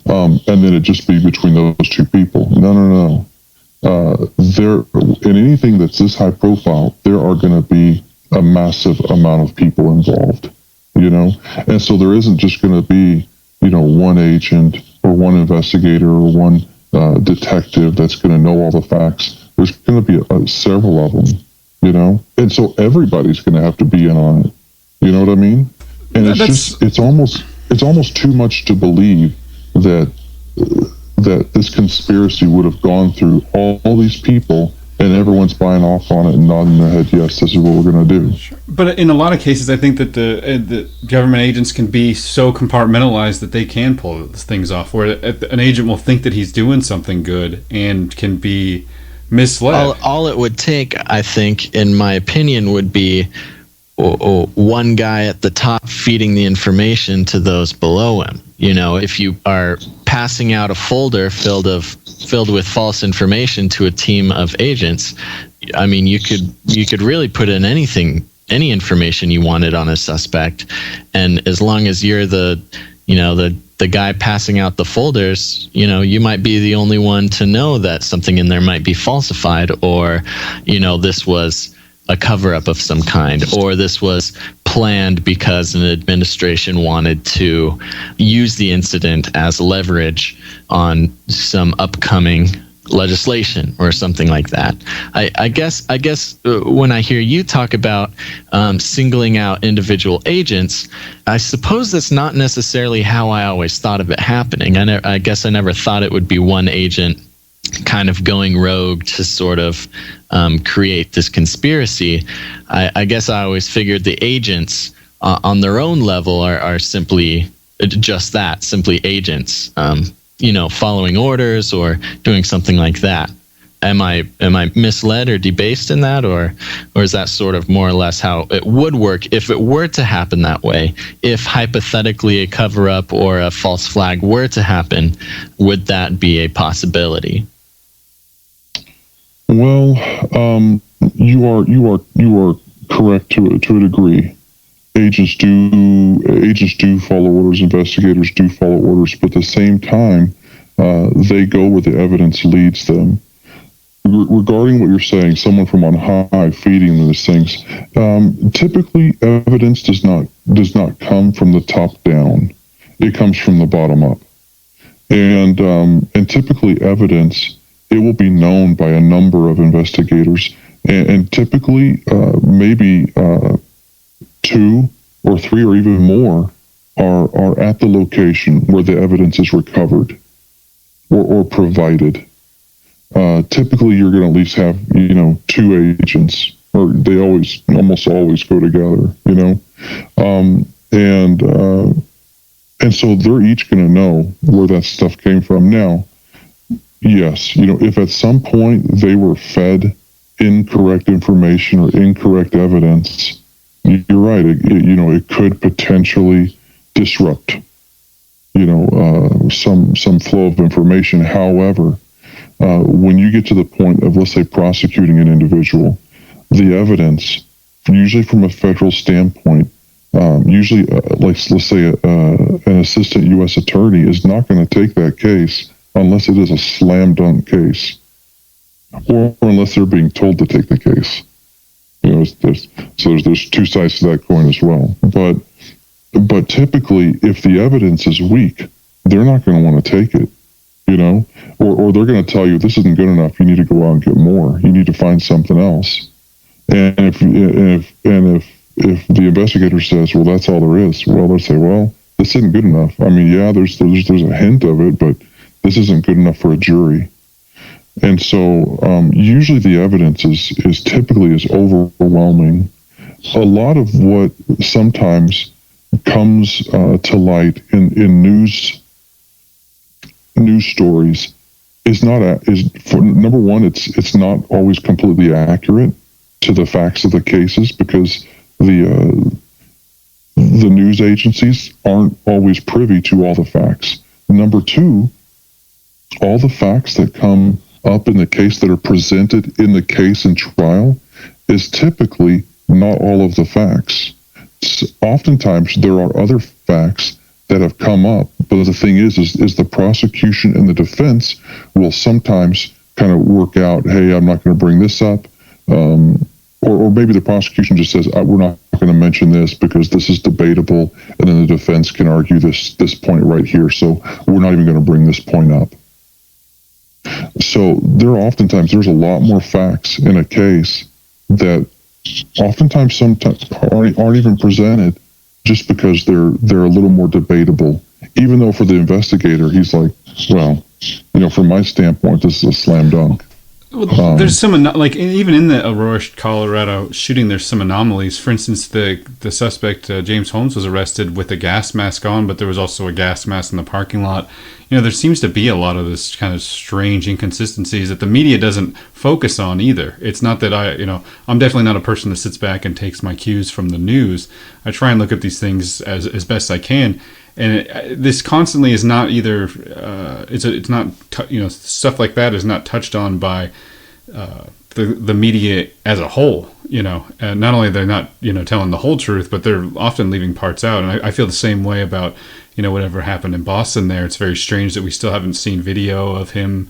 And then it just be between those two people. No. There, in anything that's this high profile, there are going to be a massive amount of people involved, and so there isn't just going to be, one agent or one investigator or one detective that's going to know all the facts. There's going to be several of them, and so everybody's going to have to be in on it. You know what I mean? And it's almost too much to believe that this conspiracy would have gone through all these people and everyone's buying off on it and nodding their head, yes, this is what we're going to do. Sure. But in a lot of cases, I think that the government agents can be so compartmentalized that they can pull things off, where an agent will think that he's doing something good and can be misled. All it would take, I think, in my opinion, would be one guy at the top feeding the information to those below him. If you are passing out a folder filled with false information to a team of agents, I mean, you could really put in any information you wanted on a suspect, and as long as you're the guy passing out the folders, you might be the only one to know that something in there might be falsified, or this was a cover-up of some kind, or this was planned because an administration wanted to use the incident as leverage on some upcoming legislation or something like that. I guess when I hear you talk about singling out individual agents, I suppose that's not necessarily how I always thought of it happening. I guess I never thought it would be one agent kind of going rogue to sort of create this conspiracy. I guess I always figured the agents on their own level are simply just that, simply agents, following orders or doing something like that. Am I misled or debased in that, or is that sort of more or less how it would work if it were to happen that way? If hypothetically a cover-up or a false flag were to happen, would that be a possibility? Well, you are correct to a degree. Agents do follow orders. Investigators do follow orders, but at the same time, they go where the evidence leads them. Regarding what you're saying, someone from on high feeding these things, typically evidence does not come from the top down. It comes from the bottom up, and typically evidence, it will be known by a number of investigators, and typically maybe 2 or 3 or even more are at the location where the evidence is recovered or provided. Typically, you're going to at least have 2 agents, or they almost always go together. And so they're each going to know where that stuff came from. Now, yes, if at some point they were fed incorrect information or incorrect evidence, you're right. It could potentially disrupt, some flow of information. However, when you get to the point of, let's say, prosecuting an individual, the evidence, usually from a federal standpoint, usually, let's say, an assistant U.S. attorney is not going to take that case unless it is a slam dunk case, or unless they're being told to take the case. There's 2 sides to that coin as well. But typically, if the evidence is weak, they're not going to want to take it, or they're going to tell you, this isn't good enough. You need to go out and get more. You need to find something else. And if the investigator says, well, that's all there is, well, they'll say, well, this isn't good enough. I mean, yeah, there's a hint of it, but this isn't good enough for a jury. And so usually the evidence is typically overwhelming. A lot of what sometimes comes to light in news stories is number one, it's not always completely accurate to the facts of the cases, because the news agencies aren't always privy to all the facts. Number 2, all the facts that come up in the case that are presented in the case and trial is typically not all of the facts. oftentimes there are other facts that have come up, but the thing is the prosecution and the defense will sometimes kind of work out, hey, I'm not going to bring this up, or maybe the prosecution just says, we're not going to mention this because this is debatable, and then the defense can argue this point right here, so we're not even going to bring this point up. So there's a lot more facts in a case that oftentimes sometimes aren't even presented just because they're a little more debatable, even though for the investigator he's like, well, from my standpoint, this is a slam dunk. Well, there's some, like, even in the Aurora, Colorado shooting, there's some anomalies. For instance, the suspect, James Holmes, was arrested with a gas mask on, but there was also a gas mask in the parking lot. There seems to be a lot of this kind of strange inconsistencies that the media doesn't focus on either. It's not that I'm definitely not a person that sits back and takes my cues from the news. I try and look at these things as best I can. And this constantly is not either. It's not. Stuff like that is not touched on by the media as a whole. And not only they're not telling the whole truth, but they're often leaving parts out. And I feel the same way about whatever happened in Boston. There, it's very strange that we still haven't seen video of him,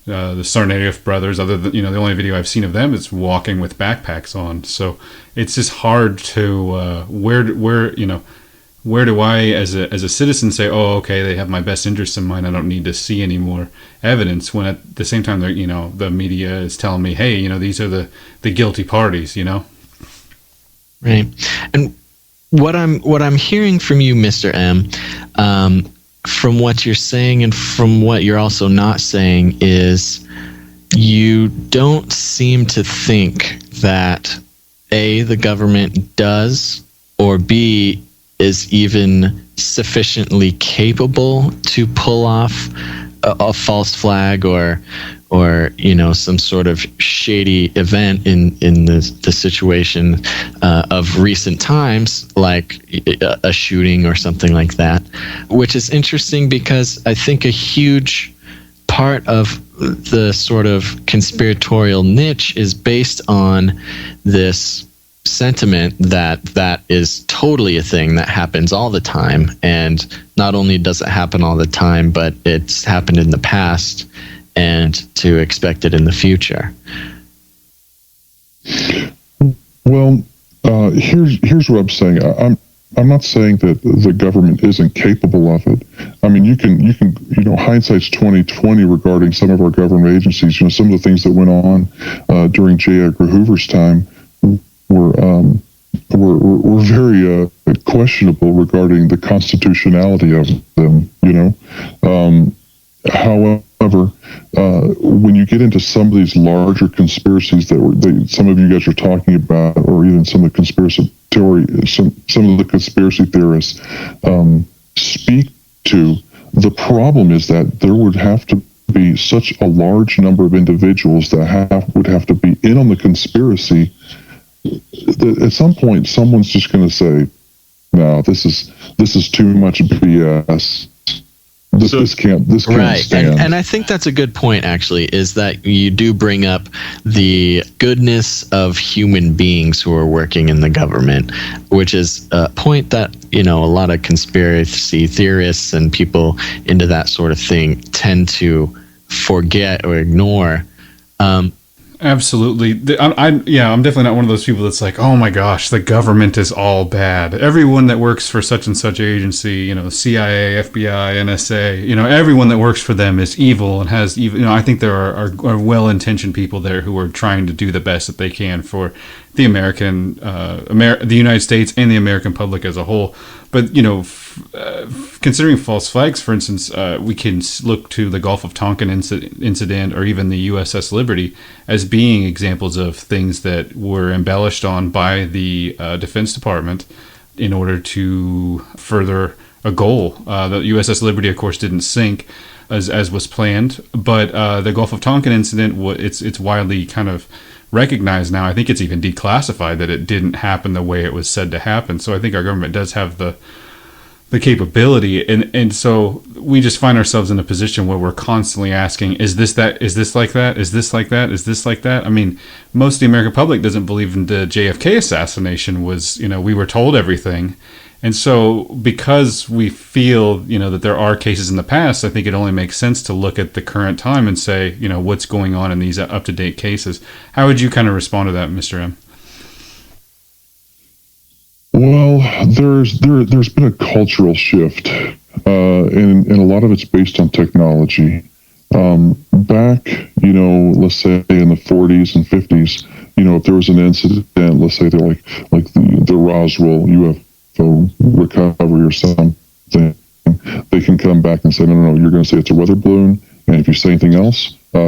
the Tsarnaev brothers. Other than the only video I've seen of them is walking with backpacks on. So it's just hard to where do I, as a citizen, say, oh, okay, they have my best interests in mind, I don't need to see any more evidence, when at the same time, the media is telling me, hey, these are the guilty parties, Right. And what I'm hearing from you, Mr. M, from what you're saying and from what you're also not saying, is you don't seem to think that A, the government does, or B, is even sufficiently capable to pull off a false flag or some sort of shady event in the situation of recent times, like a shooting or something like that, which is interesting because I think a huge part of the sort of conspiratorial niche is based on this sentiment that is totally a thing that happens all the time, and not only does it happen all the time, but it's happened in the past, and to expect it in the future. Well, here's what I'm saying. I'm not saying that the government isn't capable of it. I mean, you can hindsight's 20/20 regarding some of our government agencies. Some of the things that went on during J. Edgar Hoover's time were very questionable regarding the constitutionality of them. However, when you get into some of these larger conspiracies that some of you guys are talking about, or even some of the some of the conspiracy theorists speak to, the problem is that there would have to be such a large number of individuals that would have to be in on the conspiracy. At some point, someone's just going to say, "No, this is too much BS. This can't right. stand." And I think that's a good point, actually, is that you do bring up the goodness of human beings who are working in the government, which is a point that a lot of conspiracy theorists and people into that sort of thing tend to forget or ignore. Absolutely. I'm definitely not one of those people that's like, oh my gosh, the government is all bad. Everyone that works for such and such agency, CIA, FBI, NSA, everyone that works for them is evil and has evil. I think there are well-intentioned people there who are trying to do the best that they can for the the United States and the American public as a whole. But, considering false flags, for instance, we can look to the Gulf of Tonkin incident or even the USS Liberty as being examples of things that were embellished on by the Defense Department in order to further a goal. The USS Liberty, of course, didn't sink as was planned, but the Gulf of Tonkin incident, it's widely kind of recognized now. I think it's even declassified that it didn't happen the way it was said to happen. So I think our government does have the the capability, and so we just find ourselves in a position where we're constantly asking, is this that, is this like that, is this like that, is this like that? I mean, most of the American public doesn't believe in the JFK assassination was, we were told everything. And so because we feel, that there are cases in the past, I think it only makes sense to look at the current time and say, what's going on in these up-to-date cases. How would you kind of respond to that, Mr. M? Well, there's been a cultural shift, and a lot of it's based on technology. Back, let's say in the 40s and 50s, if there was an incident, let's say they're like the Roswell UFO recovery or something, they can come back and say, no, you're going to say it's a weather balloon, and if you say anything else, I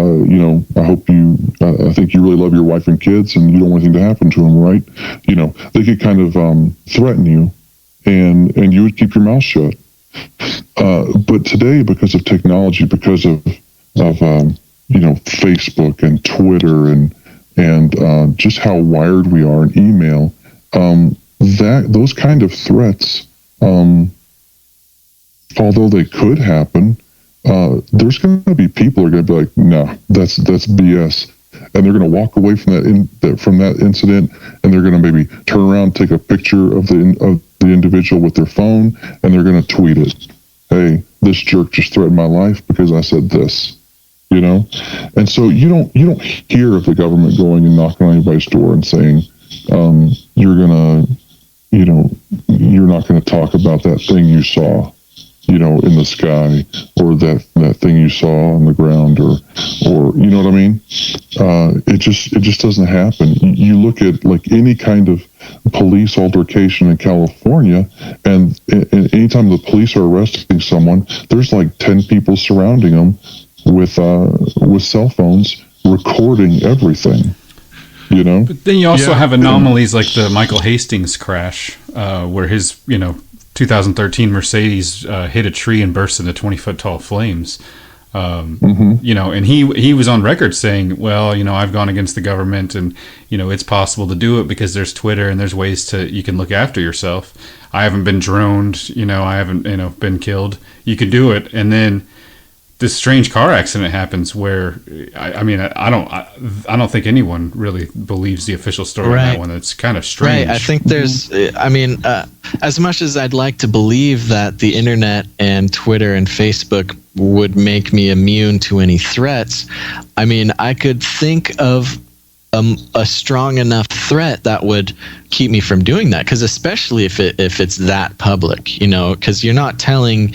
think you really love your wife and kids and you don't want anything to happen to them, right? They could kind of threaten you and you would keep your mouth shut. But today, because of technology, because of Facebook and Twitter and just how wired we are in email, those kind of threats, although they could happen, there's going to be people who are going to be like, no, that's BS, and they're going to walk away from that incident, and they're going to maybe turn around, take a picture of the individual with their phone, and they're going to tweet it. Hey, this jerk just threatened my life because I said this, And so you don't hear of the government going and knocking on anybody's door and saying, you're not going to talk about that thing you saw, in the sky, or that thing you saw on the ground, or you know what I mean? It just doesn't happen. You look at like any kind of police altercation in California, and anytime the police are arresting someone, there's like 10 people surrounding them with cell phones recording everything. But then you also have anomalies like the Michael Hastings crash, where his 2013 Mercedes hit a tree and burst into 20-foot tall flames. And he was on record saying, well, I've gone against the government, and it's possible to do it because there's Twitter and there's ways you can look after yourself. I haven't been droned, I haven't been killed. You can do it. And then this strange car accident happens where I don't think anyone really believes the official story on that one. It's kind of strange. Right. I think there's as much as I'd like to believe that the internet and Twitter and Facebook would make me immune to any threats, I could think of a strong enough threat that would keep me from doing that, because especially if it's that public, because you're not telling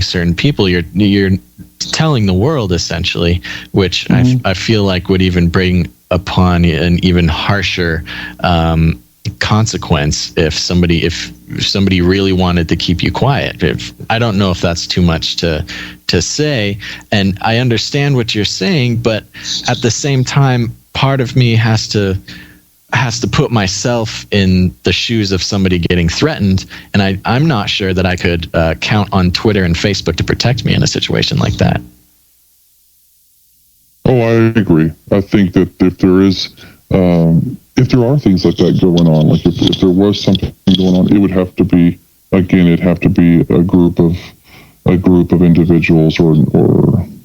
certain people, you're telling the world essentially, which I feel like would even bring upon an even harsher consequence if somebody really wanted to keep you quiet. I don't know if that's too much to say, and I understand what you're saying, but at the same time, part of me has to put myself in the shoes of somebody getting threatened, and I'm not sure that I could count on Twitter and Facebook to protect me in a situation like that. Oh, I agree. I think that if there are things like that going on, like if there was something going on, it would have to be, again, it'd have to be a group of individuals or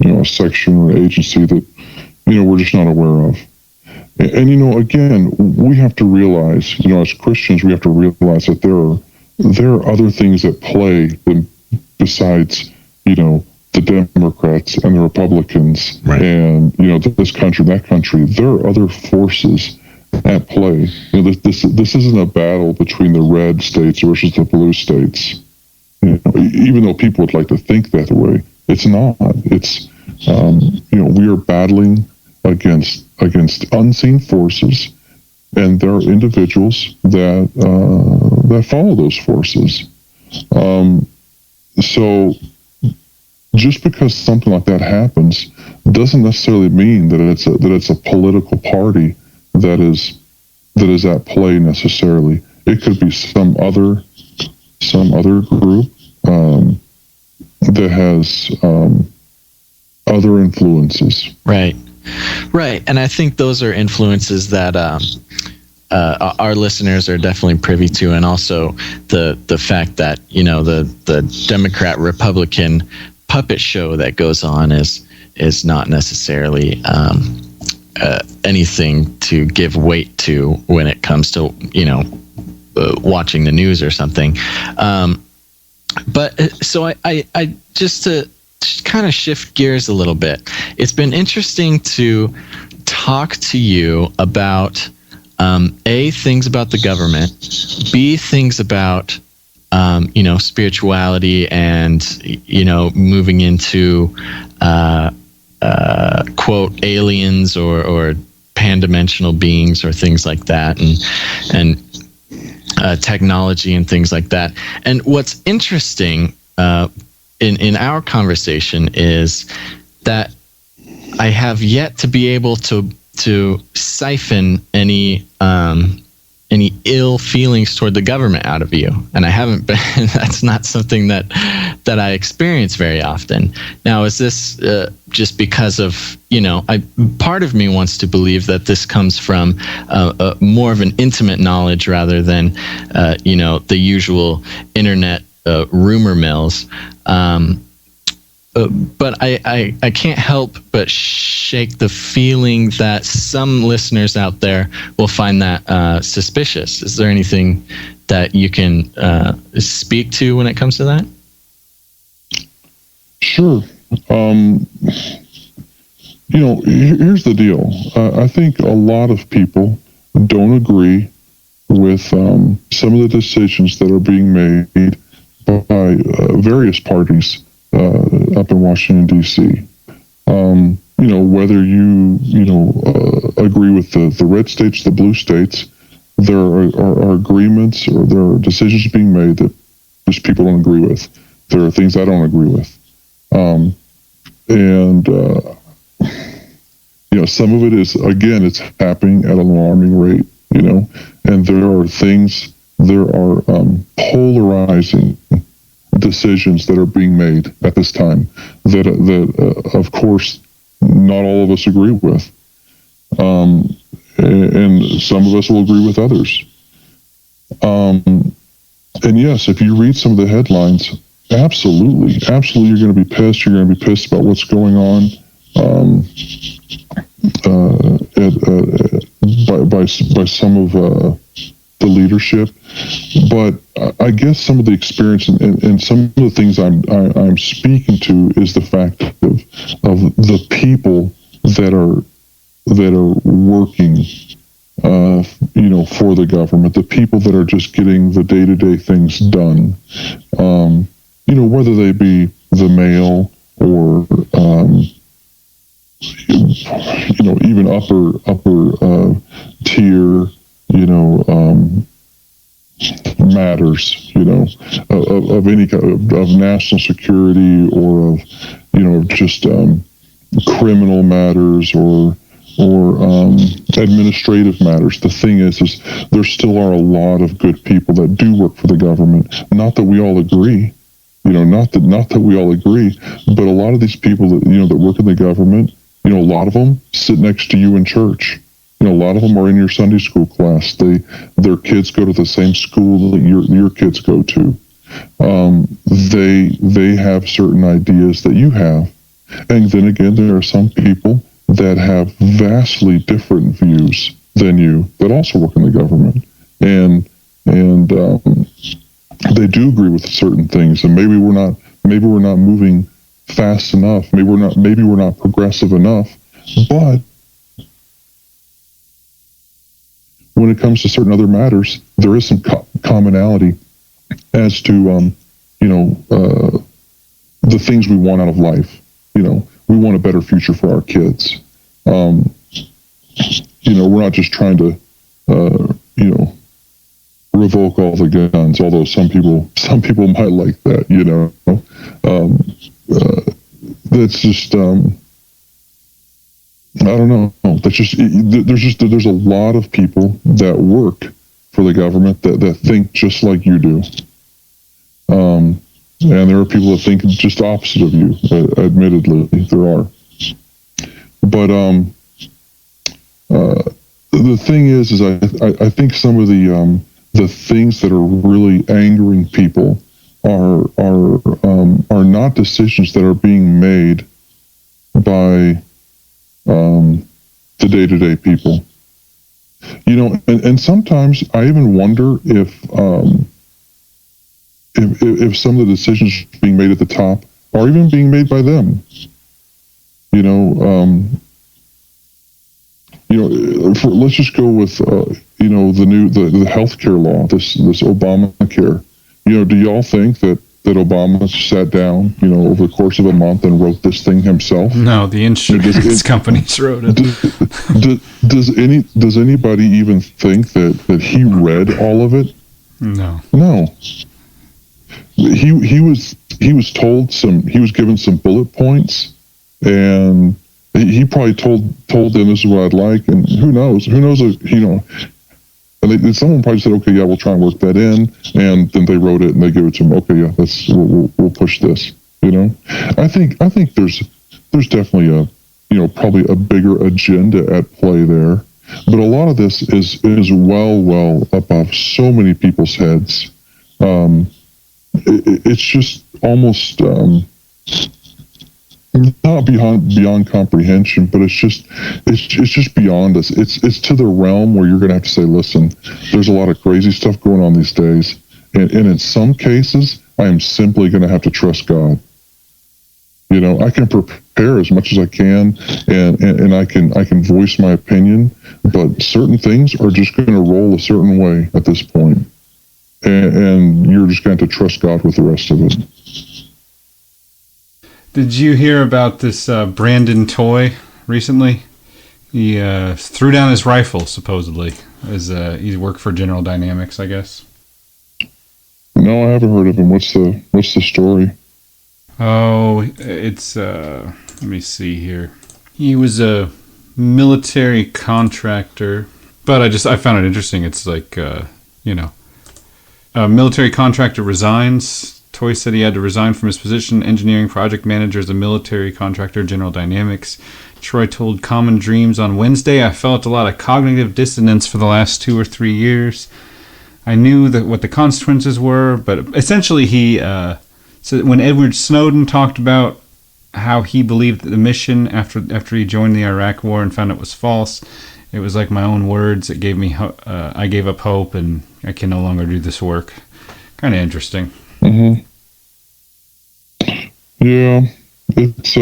a section or agency that we're just not aware of. And again, we have to realize, as Christians, we have to realize that there are other things at play besides, the Democrats and the Republicans, right, and this country, that country. There are other forces at play. This isn't a battle between the red states versus the blue states. Even though people would like to think that way, it's not. It's we are battling against unseen forces, and there are individuals that follow those forces. So just because something like that happens doesn't necessarily mean that it's a political party that is at play necessarily. It could be some other group that has other influences. Right. And I think those are influences that our listeners are definitely privy to, and also the fact that the Democrat Republican puppet show that goes on is not necessarily anything to give weight to when it comes to watching the news or something. But so I just to kind of shift gears a little bit. It's been interesting to talk to you about A, things about the government, B, things about spirituality and moving into quote aliens or pan-dimensional beings or things like that, and technology and things like that. And what's interesting in our conversation is that I have yet to be able to siphon any ill feelings toward the government out of you, and I haven't been. That's not something that I experience very often. Now, is this just because of part of me wants to believe that this comes from more of an intimate knowledge rather than the usual internet rumor mills. But I can't help but shake the feeling that some listeners out there will find that suspicious. Is there anything that you can speak to when it comes to that? Sure. Here's the deal. I think a lot of people don't agree with some of the decisions that are being made by various parties up in Washington, D.C. Whether you agree with the red states, the blue states, there are agreements or there are decisions being made that just people don't agree with. There are things I don't agree with. Some of it is, again, it's happening at an alarming rate, and there are polarizing decisions that are being made at this time that of course, not all of us agree with. And some of us will agree with others. And yes, if you read some of the headlines, absolutely, you're going to be pissed. You're going to be pissed about what's going on by some of the leadership. But I guess some of the experience and some of the things I'm speaking to is the fact of the people that are working for the government, the people that are just getting the day-to-day things done, whether they be the mail or even upper tier matters, of any kind of national security or of just criminal matters or administrative matters. The thing is there still are a lot of good people that do work for the government. Not that we all agree, not that we all agree, but a lot of these people that that work in the government, a lot of them sit next to you in church. A lot of them are in your Sunday school class. Their kids go to the same school that your kids go to. They have certain ideas that you have, and then again, there are some people that have vastly different views than you that also work in the government, and they do agree with certain things, and maybe we're not moving fast enough. Maybe we're not progressive enough, but when it comes to certain other matters, there is some commonality as to the things we want out of life. We want a better future for our kids. We're not just trying to revoke all the guns, although some people might like that. That's just I don't know. That's just there's a lot of people that work for the government that think just like you do, and there are people that think just opposite of you. Admittedly, there are, but the thing is I think some of the things that are really angering people are not decisions that are being made by the day-to-day people. You know, and sometimes I even wonder if some of the decisions being made at the top are even being made by them. You know, let's just go with the healthcare law, this Obamacare. You know, do y'all think that Obama sat down, you know, over the course of a month and wrote this thing himself? No, the insurance companies wrote it. Does anybody even think that he read all of it? No. He was given some bullet points, and he probably told them this is what I'd like, and who knows, you know. And someone probably said, okay, yeah, we'll try and work that in, and then they wrote it and they give it to him. Okay, yeah, we'll push this. You know, I think there's definitely probably a bigger agenda at play there, but a lot of this is well above so many people's heads. It's just almost not beyond comprehension, but it's just beyond us. It's to the realm where you're going to have to say, listen, there's a lot of crazy stuff going on these days, and in some cases, I am simply going to have to trust God. You know, I can prepare as much as I can, and I can voice my opinion, but certain things are just going to roll a certain way at this point, and you're just going to have to trust God with the rest of it. Did you hear about this Brandon Toy recently? He threw down his rifle, supposedly, as he worked for General Dynamics, I guess. No, I haven't heard of him. What's the story? Oh, it's let me see here. He was a military contractor, but I found it interesting. It's like a military contractor resigns. Toy said he had to resign from his position, engineering project manager as a military contractor, General Dynamics. Troy told Common Dreams on Wednesday, I felt a lot of cognitive dissonance for the last 2 or 3 years. I knew what the consequences were, but essentially he said when Edward Snowden talked about how he believed that the mission after he joined the Iraq War and found it was false, it was like my own words. It gave me I gave up hope and I can no longer do this work. Kind of interesting. Mm-hmm. Yeah, it's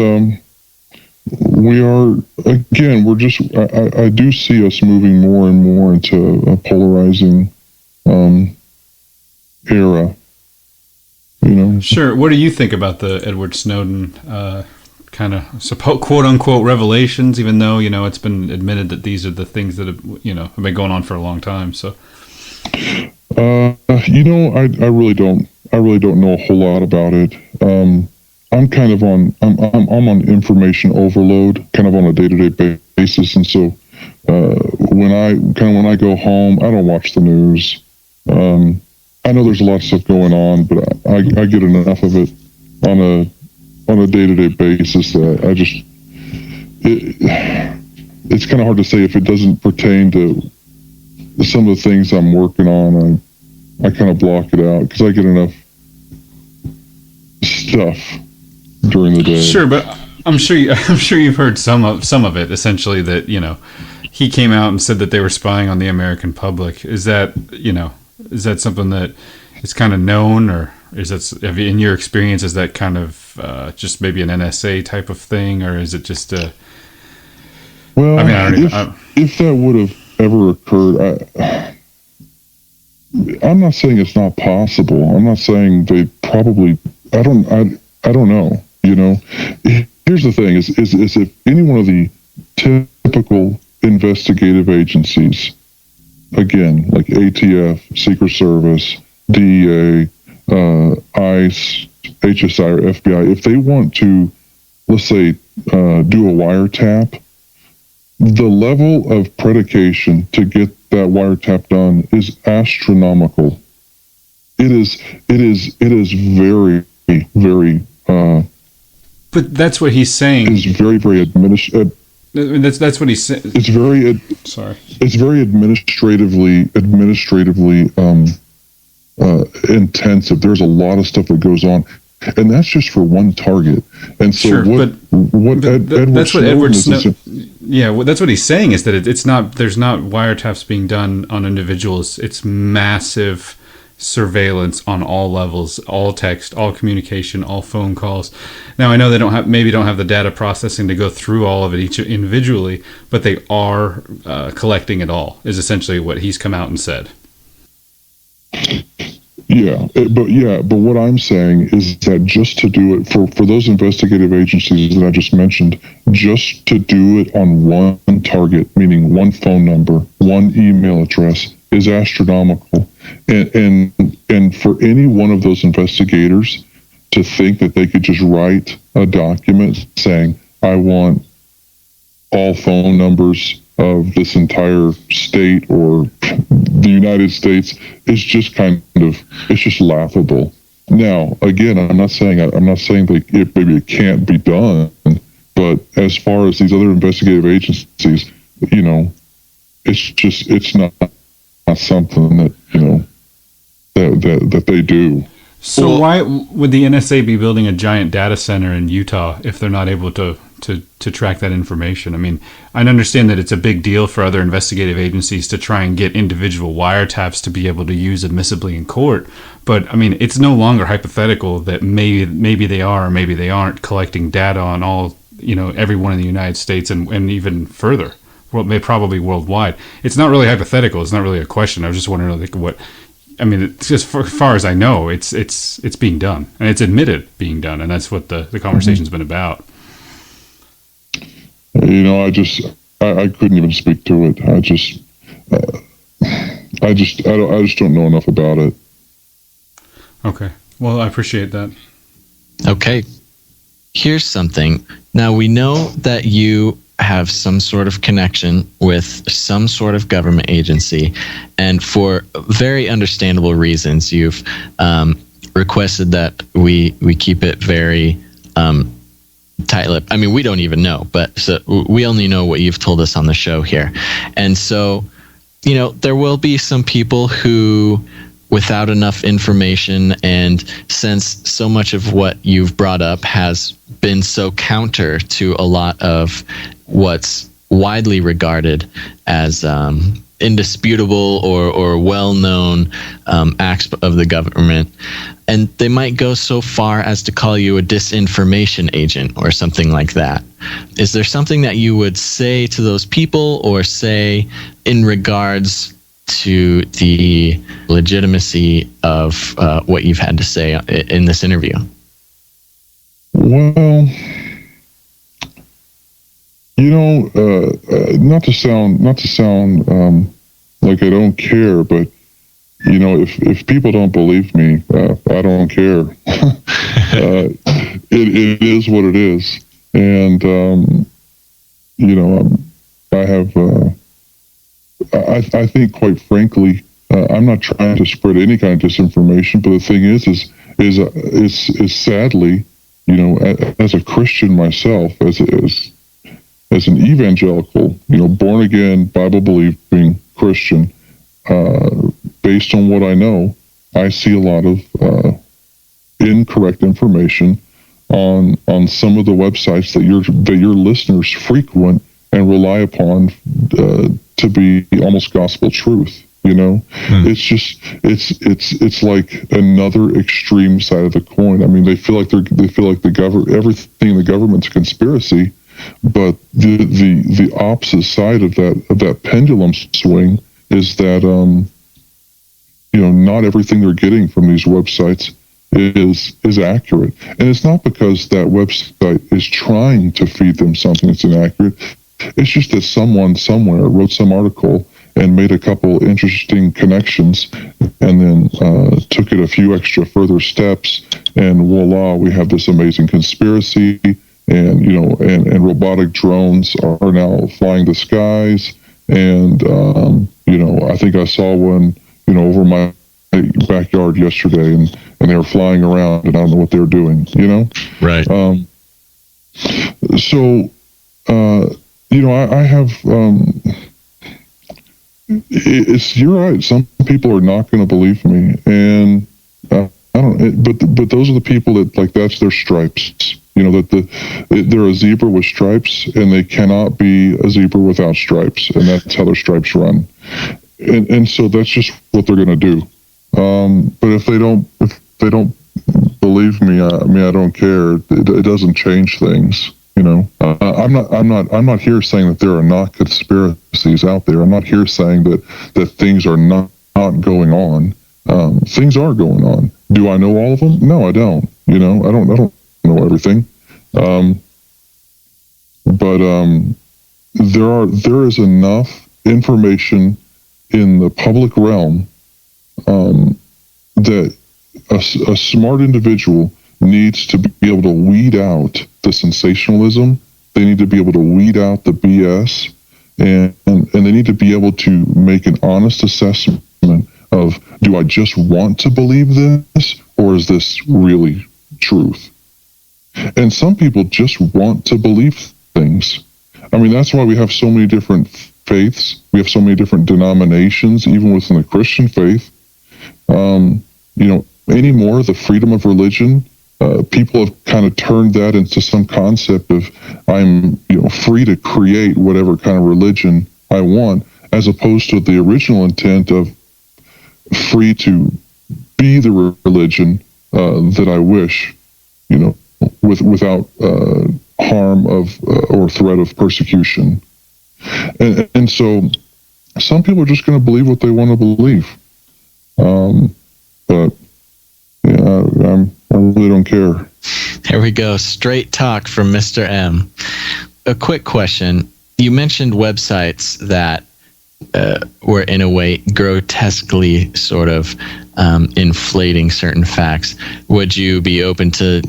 I do see us moving more and more into a polarizing era. You know. Sure. What do you think about the Edward Snowden kind of quote unquote revelations? Even though it's been admitted that these are the things that have been going on for a long time. So. I really don't know a whole lot about it. I'm kind of I'm on information overload, kind of on a day-to-day basis, and so when I go home, I don't watch the news. I know there's a lot of stuff going on, but I get enough of it on a day-to-day basis that it's kind of hard to say if it doesn't pertain to some of the things I'm working on. I kind of block it out because I get enough stuff during the day. Sure, but I'm sure you've heard some of it. Essentially, that he came out and said that they were spying on the American public. Is that something that is kind of known, or is that in your experience is that kind of just maybe an NSA type of thing, or is it just a? Well, if that would have ever occurred, I'm not saying it's not possible. I'm not saying they probably. I don't know. Here's the thing: is if any one of the typical investigative agencies, again, like ATF, Secret Service, DEA, ICE, HSI, or FBI, if they want to, let's say, do a wiretap, the level of predication to get that wiretap done is astronomical. It is very, very. But that's what he's saying. It is very, very That's what he said. It's very sorry. It's very administratively intensive. There's a lot of stuff that goes on, and that's just for one target. And so that's what Edward Snowden. Yeah, that's what he's saying is that it's not. There's not wiretaps being done on individuals. It's massive surveillance on all levels, all text, all communication, all phone calls. Now I know they don't have the data processing to go through all of it each individually, but they are collecting it all. Is essentially what he's come out and said. But what I'm saying is that just to do it for those investigative agencies that I just mentioned, just to do it on one target, meaning one phone number, one email address, is astronomical. And for any one of those investigators to think that they could just write a document saying, I want all phone numbers of this entire state or the United States, is just it's just laughable. Now, again, I'm not saying that maybe it can't be done, but as far as these other investigative agencies, it's not something that that they do. So why would the NSA be building a giant data center in Utah if they're not able to track that information? I mean, I understand that it's a big deal for other investigative agencies to try and get individual wiretaps to be able to use admissibly in court. But I mean, it's no longer hypothetical that maybe they are or maybe they aren't collecting data on all, everyone in the United States and even further. Well, probably worldwide. It's not really hypothetical. It's not really a question. I was just wondering, it's just as far as I know, it's being done, and it's admitted being done, and that's what the conversation's been about. I couldn't even speak to it. I just don't know enough about it. Okay. Well, I appreciate that. Okay. Here's something. Now, we know that you have some sort of connection with some sort of government agency, and for very understandable reasons, you've requested that we keep it very tight-lipped. I mean, we don't even know, but so we only know what you've told us on the show here. And so, there will be some people who, without enough information, and since so much of what you've brought up has been so counter to a lot of what's widely regarded as indisputable or well-known acts of the government, and they might go so far as to call you a disinformation agent or something like that. Is there something that you would say to those people, or say in regards to the legitimacy of what you've had to say in this interview? Well, not to sound like I don't care, but if people don't believe me, I don't care. It is what it is, and I think, quite frankly, I'm not trying to spread any kind of disinformation. But the thing is sadly, as a Christian myself, as an evangelical, born again, Bible believing Christian, based on what I know, I see a lot of incorrect information on some of the websites that your listeners frequent and rely upon to be almost gospel truth. It's like another extreme side of the coin. I mean, they feel like everything in the government's a conspiracy, but the opposite side of that pendulum swing is that not everything they're getting from these websites is accurate, and it's not because that website is trying to feed them something that's inaccurate. It's just that someone somewhere wrote some article and made a couple interesting connections, and then took it a few extra further steps, and voila, we have this amazing conspiracy, and and robotic drones are now flying the skies, and I think I saw one over my backyard yesterday, and they were flying around, and I don't know what they were doing, Right. I have. You're right. Some people are not going to believe me, and I don't. But those are the people that, like, that's their stripes. They're a zebra with stripes, and they cannot be a zebra without stripes, and that's how their stripes run. And so that's just what they're going to do. But if they don't believe me, I don't care. It doesn't change things. I'm not here saying that there are not conspiracies out there. I'm not here saying that things are not going on. Things are going on. Do I know all of them? No, I don't. I don't know everything. But there is enough information in the public realm that a smart individual needs to be able to weed out the sensationalism. They need to be able to weed out the BS, and they need to be able to make an honest assessment of, do I just want to believe this, or is this really truth? And some people just want to believe things. I mean, that's why we have so many different faiths. We have so many different denominations, even within the Christian faith. Anymore, the freedom of religion, people have kind of turned that into some concept of, I'm free to create whatever kind of religion I want, as opposed to the original intent of free to be the religion that I wish, without harm of or threat of persecution. And so some people are just going to believe what they want to believe. But I really don't care. Here we go. Straight talk from Mr. M. A quick question. You mentioned websites that were in a way grotesquely sort of inflating certain facts. Would you be open to,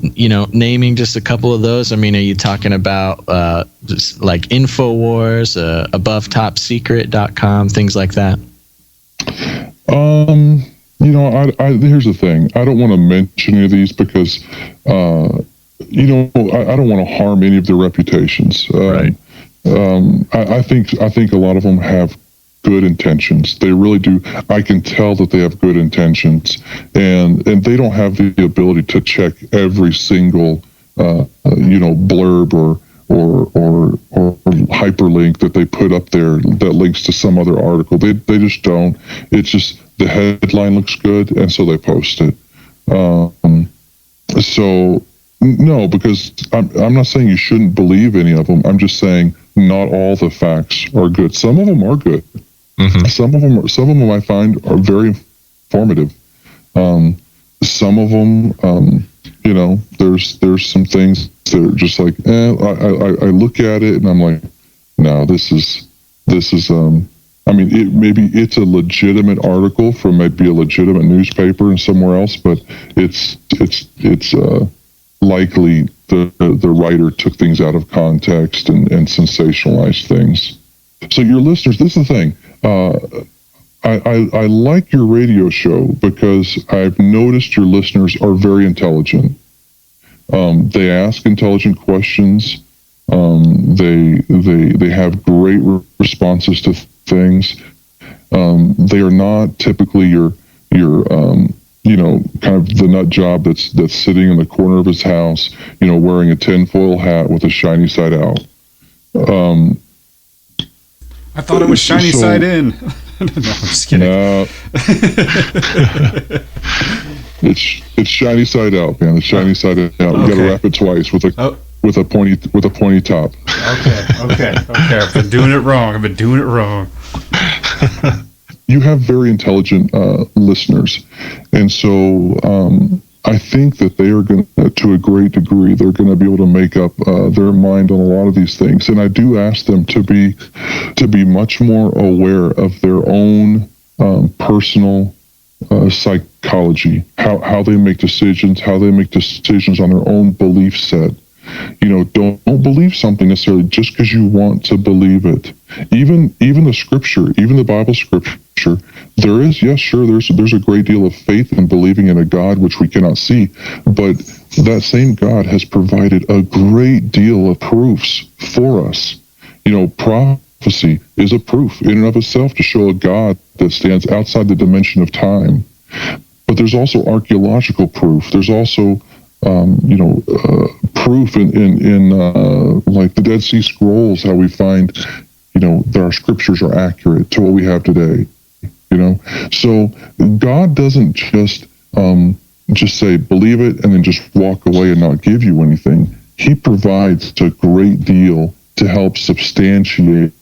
naming just a couple of those? I mean, are you talking about like InfoWars, AboveTopSecret.com, things like that? Here's the thing. I don't want to mention any of these because, I don't want to harm any of their reputations. Right. I think a lot of them have good intentions. They really do. I can tell that they have good intentions, and they don't have the ability to check every single, blurb or hyperlink that they put up there that links to some other article. They just don't. It's just the headline looks good, and so they post it. So no, because I'm not saying you shouldn't believe any of them. I'm just saying not all the facts are good. Some of them are good. Mm-hmm. Some of them I find are very informative. Some of them, there's some things that are just like, I look at it and I'm like, no, this is. Maybe it's a legitimate article from maybe a legitimate newspaper and somewhere else, but it's likely the writer took things out of context and sensationalized things. So your listeners, this is the thing. I like your radio show because I've noticed your listeners are very intelligent. They ask intelligent questions. They have great responses to things. They are not typically your kind of the nut job that's sitting in the corner of his house, wearing a tinfoil hat with a shiny side out. I thought it was shiny side in. No, I'm just kidding. It's shiny side out, man. It's shiny side out. You got to wrap it twice with a pointy top. Okay. I've been doing it wrong. You have very intelligent listeners, and so I think that they are going to a great degree, they're going to be able to make up their mind on a lot of these things. And I do ask them to be much more aware of their own personal psychology, how they make decisions on their own belief set. Don't believe something necessarily just because you want to believe it. Even the scripture, even the Bible scripture, there's a great deal of faith in believing in a God which we cannot see, but that same God has provided a great deal of proofs for us. prophecy is a proof in and of itself to show a God that stands outside the dimension of time. But there's also archaeological proof. There's also, proof in like the Dead Sea Scrolls, how we find, that our scriptures are accurate to what we have today. So God doesn't just say believe it and then just walk away and not give you anything. He provides a great deal to help substantiate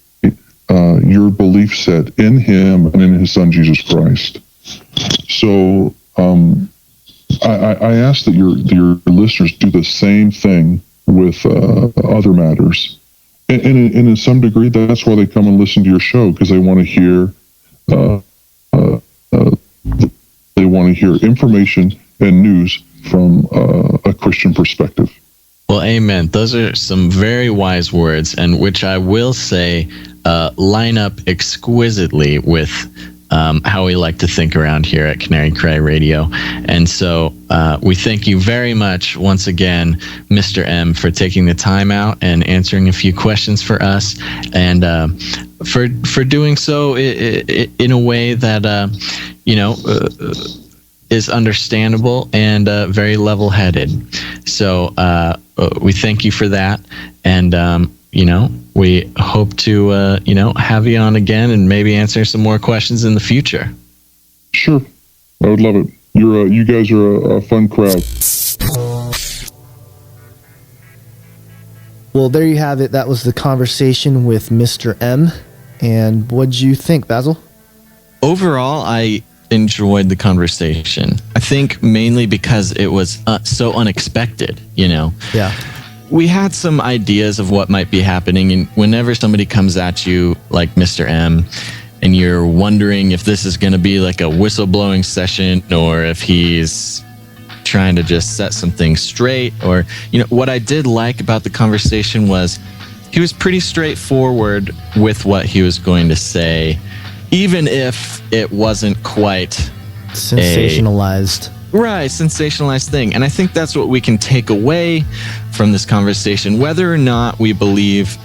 your belief set in Him and in His Son Jesus Christ. So I ask that your listeners do the same thing with other matters, and in some degree that's why they come and listen to your show, because they want to hear information and news from a Christian perspective. Well, amen. Those are some very wise words, and which I will say line up exquisitely with how we like to think around here at Canary Cry Radio. And so we thank you very much once again, Mr. M, for taking the time out and answering a few questions for us, and for doing so in a way that is understandable and very level-headed. So we thank you for that, and we hope to have you on again and maybe answer some more questions in the future. Sure, I would love it. You guys are a fun crowd. Well, there you have it. That was the conversation with Mr. M. And what'd you think, Basil? Overall, I enjoyed the conversation. I think mainly because it was so unexpected, Yeah. We had some ideas of what might be happening, and whenever somebody comes at you like Mr. M, and you're wondering if this is going to be like a whistleblowing session or if he's trying to just set some things straight, or what I did like about the conversation was he was pretty straightforward with what he was going to say, even if it wasn't quite sensationalized. Sensationalized thing. And I think that's what we can take away from this conversation, whether or not we believe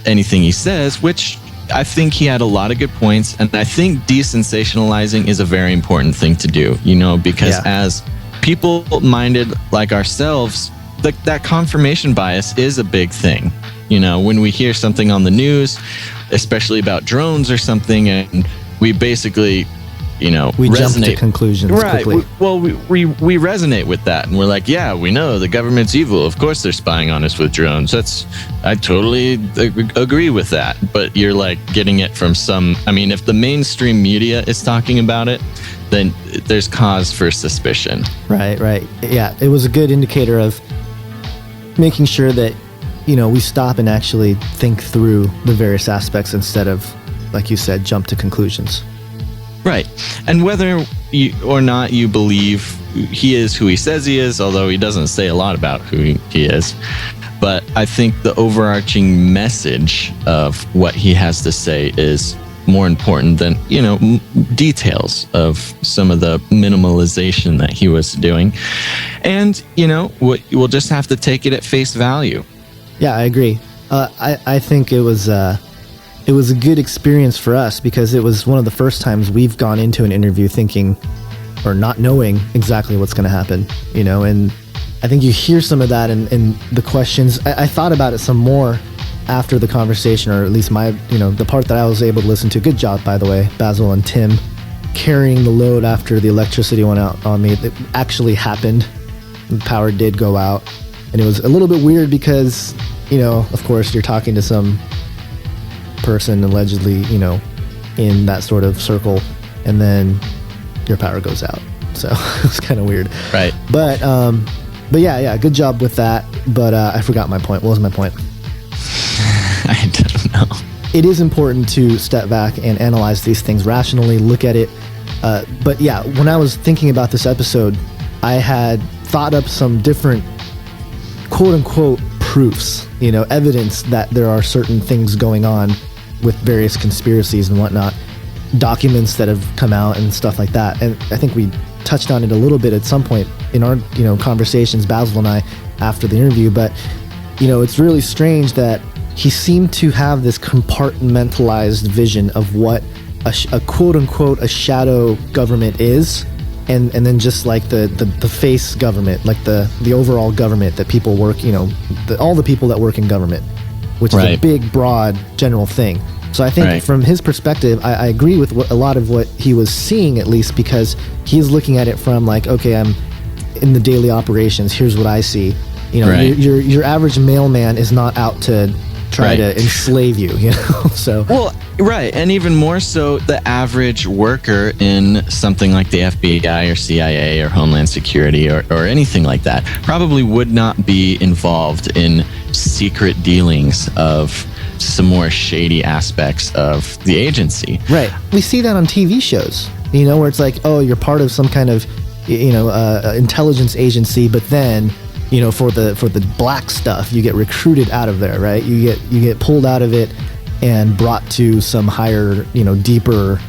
anything he says, which I think he had a lot of good points. And I think desensationalizing is a very important thing to do, because as people minded like ourselves, that confirmation bias is a big thing. When we hear something on the news, especially about drones or something, and we basically we resonate. Jump to conclusions quickly. We resonate with that, and we're like, yeah, we know the government's evil. Of course they're spying on us with drones. I totally agree with that. But you're like getting it from if the mainstream media is talking about it, then there's cause for suspicion. Right. Yeah, it was a good indicator of making sure that we stop and actually think through the various aspects instead of, like you said, jump to conclusions. Right. And whether or not you believe he is who he says he is, although he doesn't say a lot about who he is, but I think the overarching message of what he has to say is more important than, details of some of the minimalization that he was doing. And, we'll just have to take it at face value. Yeah, I agree. I think it was a good experience for us, because it was one of the first times we've gone into an interview thinking or not knowing exactly what's going to happen, and I think you hear some of that in the questions. I thought about it some more after the conversation, or at least the part that I was able to listen to. Good job, by the way, Basil and Tim, carrying the load after the electricity went out on me. It actually happened. The power did go out, and it was a little bit weird because, of course, you're talking to some person allegedly, in that sort of circle, and then your power goes out. So it's kind of weird. Right. But yeah, good job with that. But I forgot my point. What was my point? I don't know. It is important to step back and analyze these things rationally, look at it. But yeah, when I was thinking about this episode, I had thought up some different quote unquote proofs, evidence that there are certain things going on with various conspiracies and whatnot, documents that have come out and stuff like that. And I think we touched on it a little bit at some point in our, conversations, Basil and I, after the interview. But, it's really strange that he seemed to have this compartmentalized vision of what a quote unquote a shadow government is, and then just like the face government, like the overall government that people work, all the people that work in government, which is a big, broad, general thing. So I think from his perspective, I agree with a lot of what he was seeing, at least because he's looking at it from like, okay, I'm in the daily operations. Here's what I see. Your average mailman is not out to try to enslave you. So and even more so, the average worker in something like the FBI or CIA or Homeland Security or anything like that probably would not be involved in secret dealings of some more shady aspects of the agency. Right. We see that on TV shows, where it's like, oh, you're part of some kind of, intelligence agency, but then, for the black stuff, you get recruited out of there, right? You get pulled out of it and brought to some higher, deeper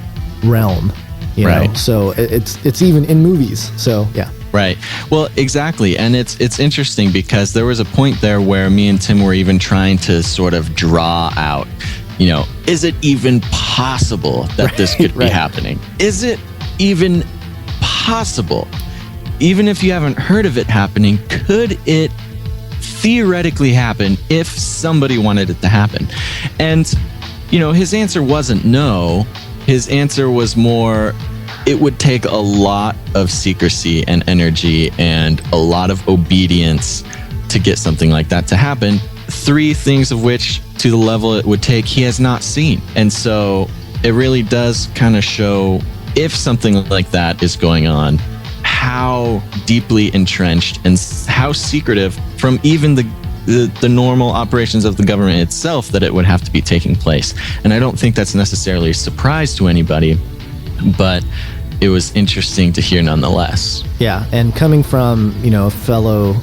realm, you know? So it's even in movies. So, yeah. Right. Well, exactly. And it's interesting because there was a point there where me and Tim were even trying to sort of draw out, is it even possible that this could be happening? Is it even possible? Even if you haven't heard of it happening, could it theoretically happen if somebody wanted it to happen? And, his answer wasn't no. His answer was more, it would take a lot of secrecy and energy and a lot of obedience to get something like that to happen. 3 things of which, to the level it would take, he has not seen. And so it really does kind of show, if something like that is going on, how deeply entrenched and how secretive from even the normal operations of the government itself that it would have to be taking place. And I don't think that's necessarily a surprise to anybody, but it was interesting to hear nonetheless. Yeah, and coming from, a fellow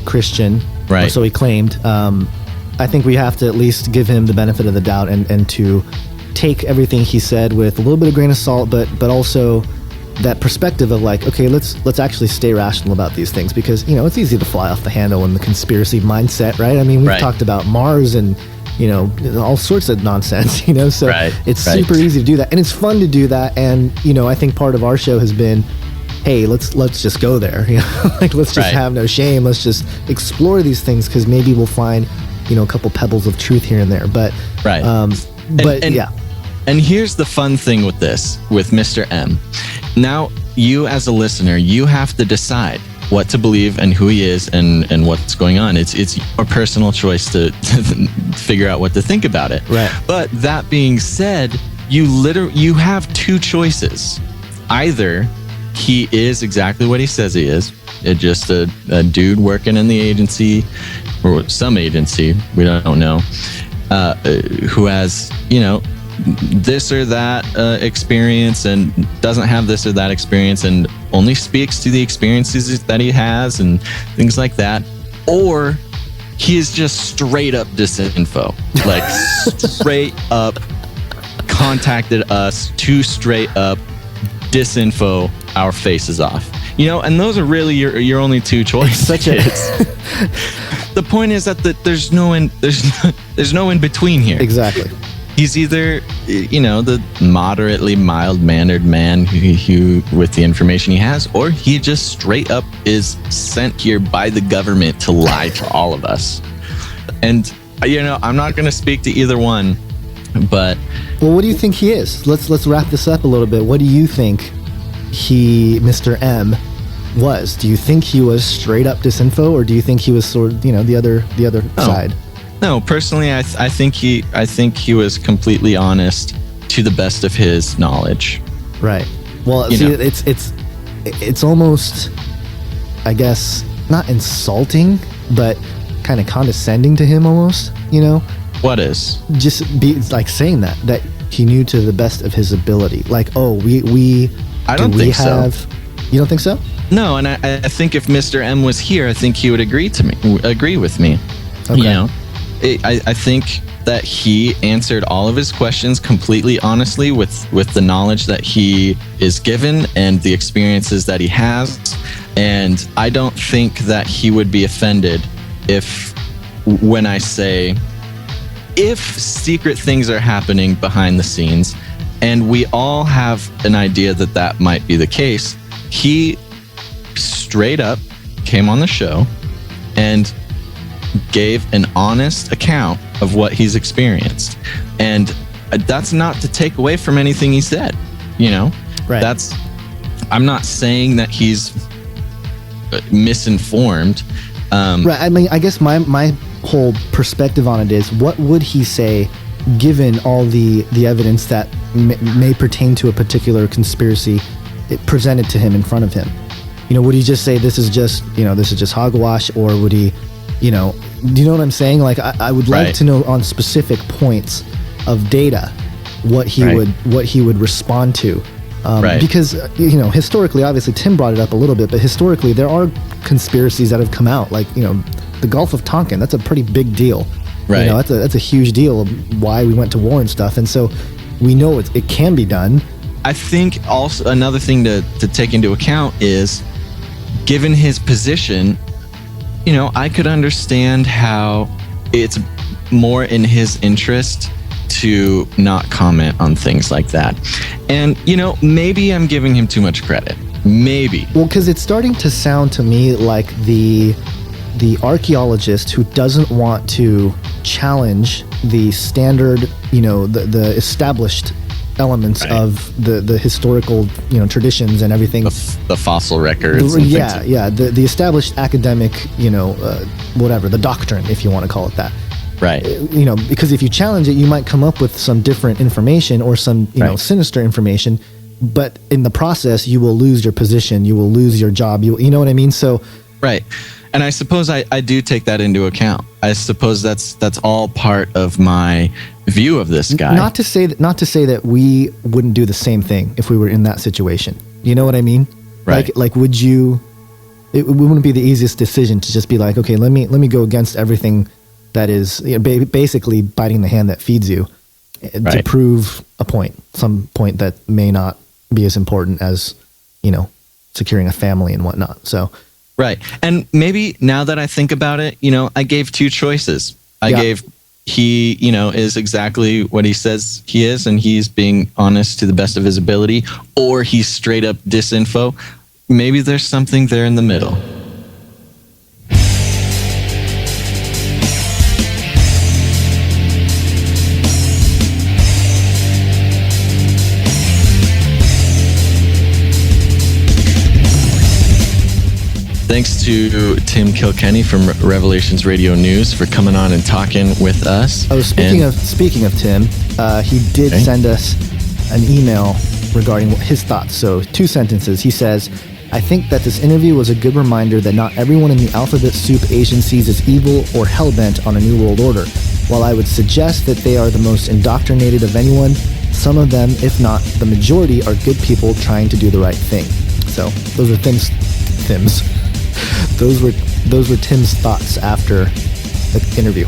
Christian, or so he claimed, I think we have to at least give him the benefit of the doubt and to take everything he said with a little bit of grain of salt, but also that perspective of like, okay, let's actually stay rational about these things, because it's easy to fly off the handle in the conspiracy mindset, right? I mean, we've talked about Mars and all sorts of nonsense, so it's super easy to do that, and it's fun to do that. And I think part of our show has been, hey, let's just go there, like let's just have no shame, let's just explore these things, because maybe we'll find a couple pebbles of truth here and there. But and here's the fun thing with this, with Mr. M. Now, you as a listener, you have to decide what to believe and who he is and what's going on. It's your personal choice to figure out what to think about it. Right. But that being said, you have 2 choices. Either he is exactly what he says he is, just a dude working in the agency, or some agency, we don't know, who has, this or that experience and doesn't have this or that experience and only speaks to the experiences that he has and things like that. Or he is just straight up disinfo, like straight up contacted us to straight up disinfo our faces off, and those are really your only 2 choices. The point is that there's no in between here. Exactly. He's either, the moderately mild-mannered man who, with the information he has, or he just straight up is sent here by the government to lie to all of us. And, I'm not going to speak to either one, but... Well, what do you think he is? Let's wrap this up a little bit. What do you think Mr. M, was? Do you think he was straight up disinfo, or do you think he was sort of, the other side? No, personally, I think he was completely honest to the best of his knowledge. Right. Well, it's almost, I guess, not insulting, but kind of condescending to him almost. What is? Just be like saying that he knew to the best of his ability. Like, oh, we. I don't think so. You don't think so? No, and I think if Mr. M was here, I think he would agree with me. Okay. I think that he answered all of his questions completely honestly with the knowledge that he is given and the experiences that he has. And I don't think that he would be offended when I say if secret things are happening behind the scenes, and we all have an idea that that might be the case, he straight up came on the show and gave an honest account of what he's experienced. And that's not to take away from anything he said, you know? Right. I'm not saying that he's misinformed. Right. I mean, I guess my whole perspective on it is, what would he say given all the evidence that may pertain to a particular conspiracy presented to him in front of him? You know, would he just say this is just hogwash, or would he, you know, do you know what I'm saying? Like, I would like to know on specific points of data what he would respond to. Because, you know, historically, obviously Tim brought it up a little bit, but historically there are conspiracies that have come out, like, you know, the Gulf of Tonkin. That's a pretty big deal. Right. You know, that's a huge deal of why we went to war and stuff. And so we know it can be done. I think also another thing to take into account is, given his position, you know, I could understand how it's more in his interest to not comment on things like that. And, you know, maybe I'm giving him too much credit. Maybe. Well, because it's starting to sound to me like the archaeologist who doesn't want to challenge the standard, you know, the established elements of the historical, you know, traditions and everything. The fossil records. The established academic, you know, whatever, the doctrine, if you want to call it that. Right. You know, because if you challenge it, you might come up with some different information or some, you know, sinister information, but in the process, you will lose your position, you will lose your job, you know what I mean? So. Right. And I suppose I do take that into account. I suppose that's all part of my view of this guy. Not to say that we wouldn't do the same thing if we were in that situation. You know what I mean? Right. Like would you? It wouldn't be the easiest decision to just be like, okay, let me go against everything that is, you know, basically biting the hand that feeds you to prove a point, some point that may not be as important as, you know, securing a family and whatnot. So. Right. And maybe now that I think about it, you know, I gave two choices. I gave, he, you know, is exactly what he says he is, and he's being honest to the best of his ability, or he's straight up disinfo. Maybe there's something there in the middle. Thanks to Tim Kilkenny from Revelations Radio News for coming on and talking with us. Oh, speaking of Tim, he did send us an email regarding his thoughts. So 2 sentences. He says, "I think that this interview was a good reminder that not everyone in the alphabet soup agencies is evil or hell-bent on a new world order. While I would suggest that they are the most indoctrinated of anyone, some of them, if not the majority, are good people trying to do the right thing." So those are Tim's. Those were Tim's thoughts after the interview.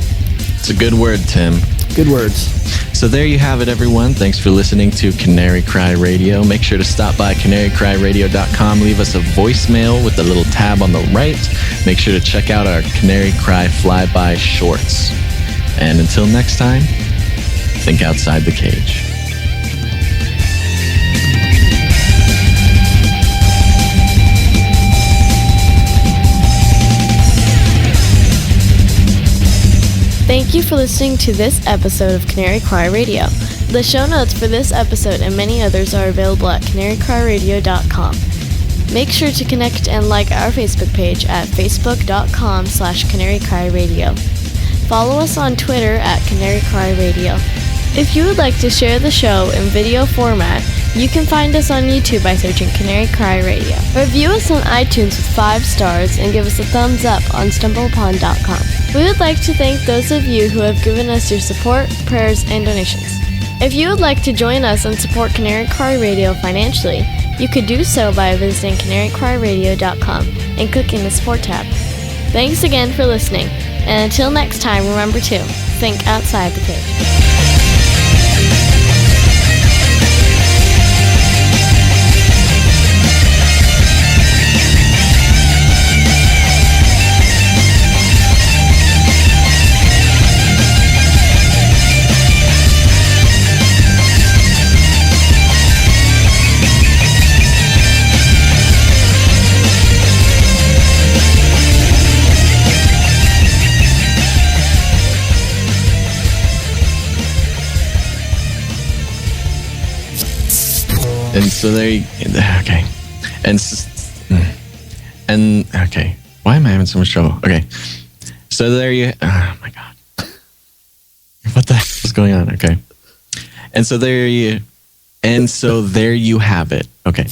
It's a good word, Tim. Good words. So there you have it, everyone. Thanks for listening to Canary Cry Radio. Make sure to stop by canarycryradio.com. Leave us a voicemail with the little tab on the right. Make sure to check out our Canary Cry Flyby shorts. And until next time, think outside the cage. Thank you for listening to this episode of Canary Cry Radio. The show notes for this episode and many others are available at canarycryradio.com. Make sure to connect and like our Facebook page at facebook.com/canarycryradio. Follow us on Twitter at Canary Cry Radio. If you would like to share the show in video format, you can find us on YouTube by searching Canary Cry Radio. Review us on iTunes with 5 stars and give us a thumbs up on StumbleUpon.com. We would like to thank those of you who have given us your support, prayers, and donations. If you would like to join us and support Canary Cry Radio financially, you could do so by visiting canarycryradio.com and clicking the support tab. Thanks again for listening, and until next time, remember to think outside the cage. And so there you, okay. And okay. Why am I having so much trouble? Okay. So there you, oh my God. What the heck is going on? Okay. And so there you have it. Okay.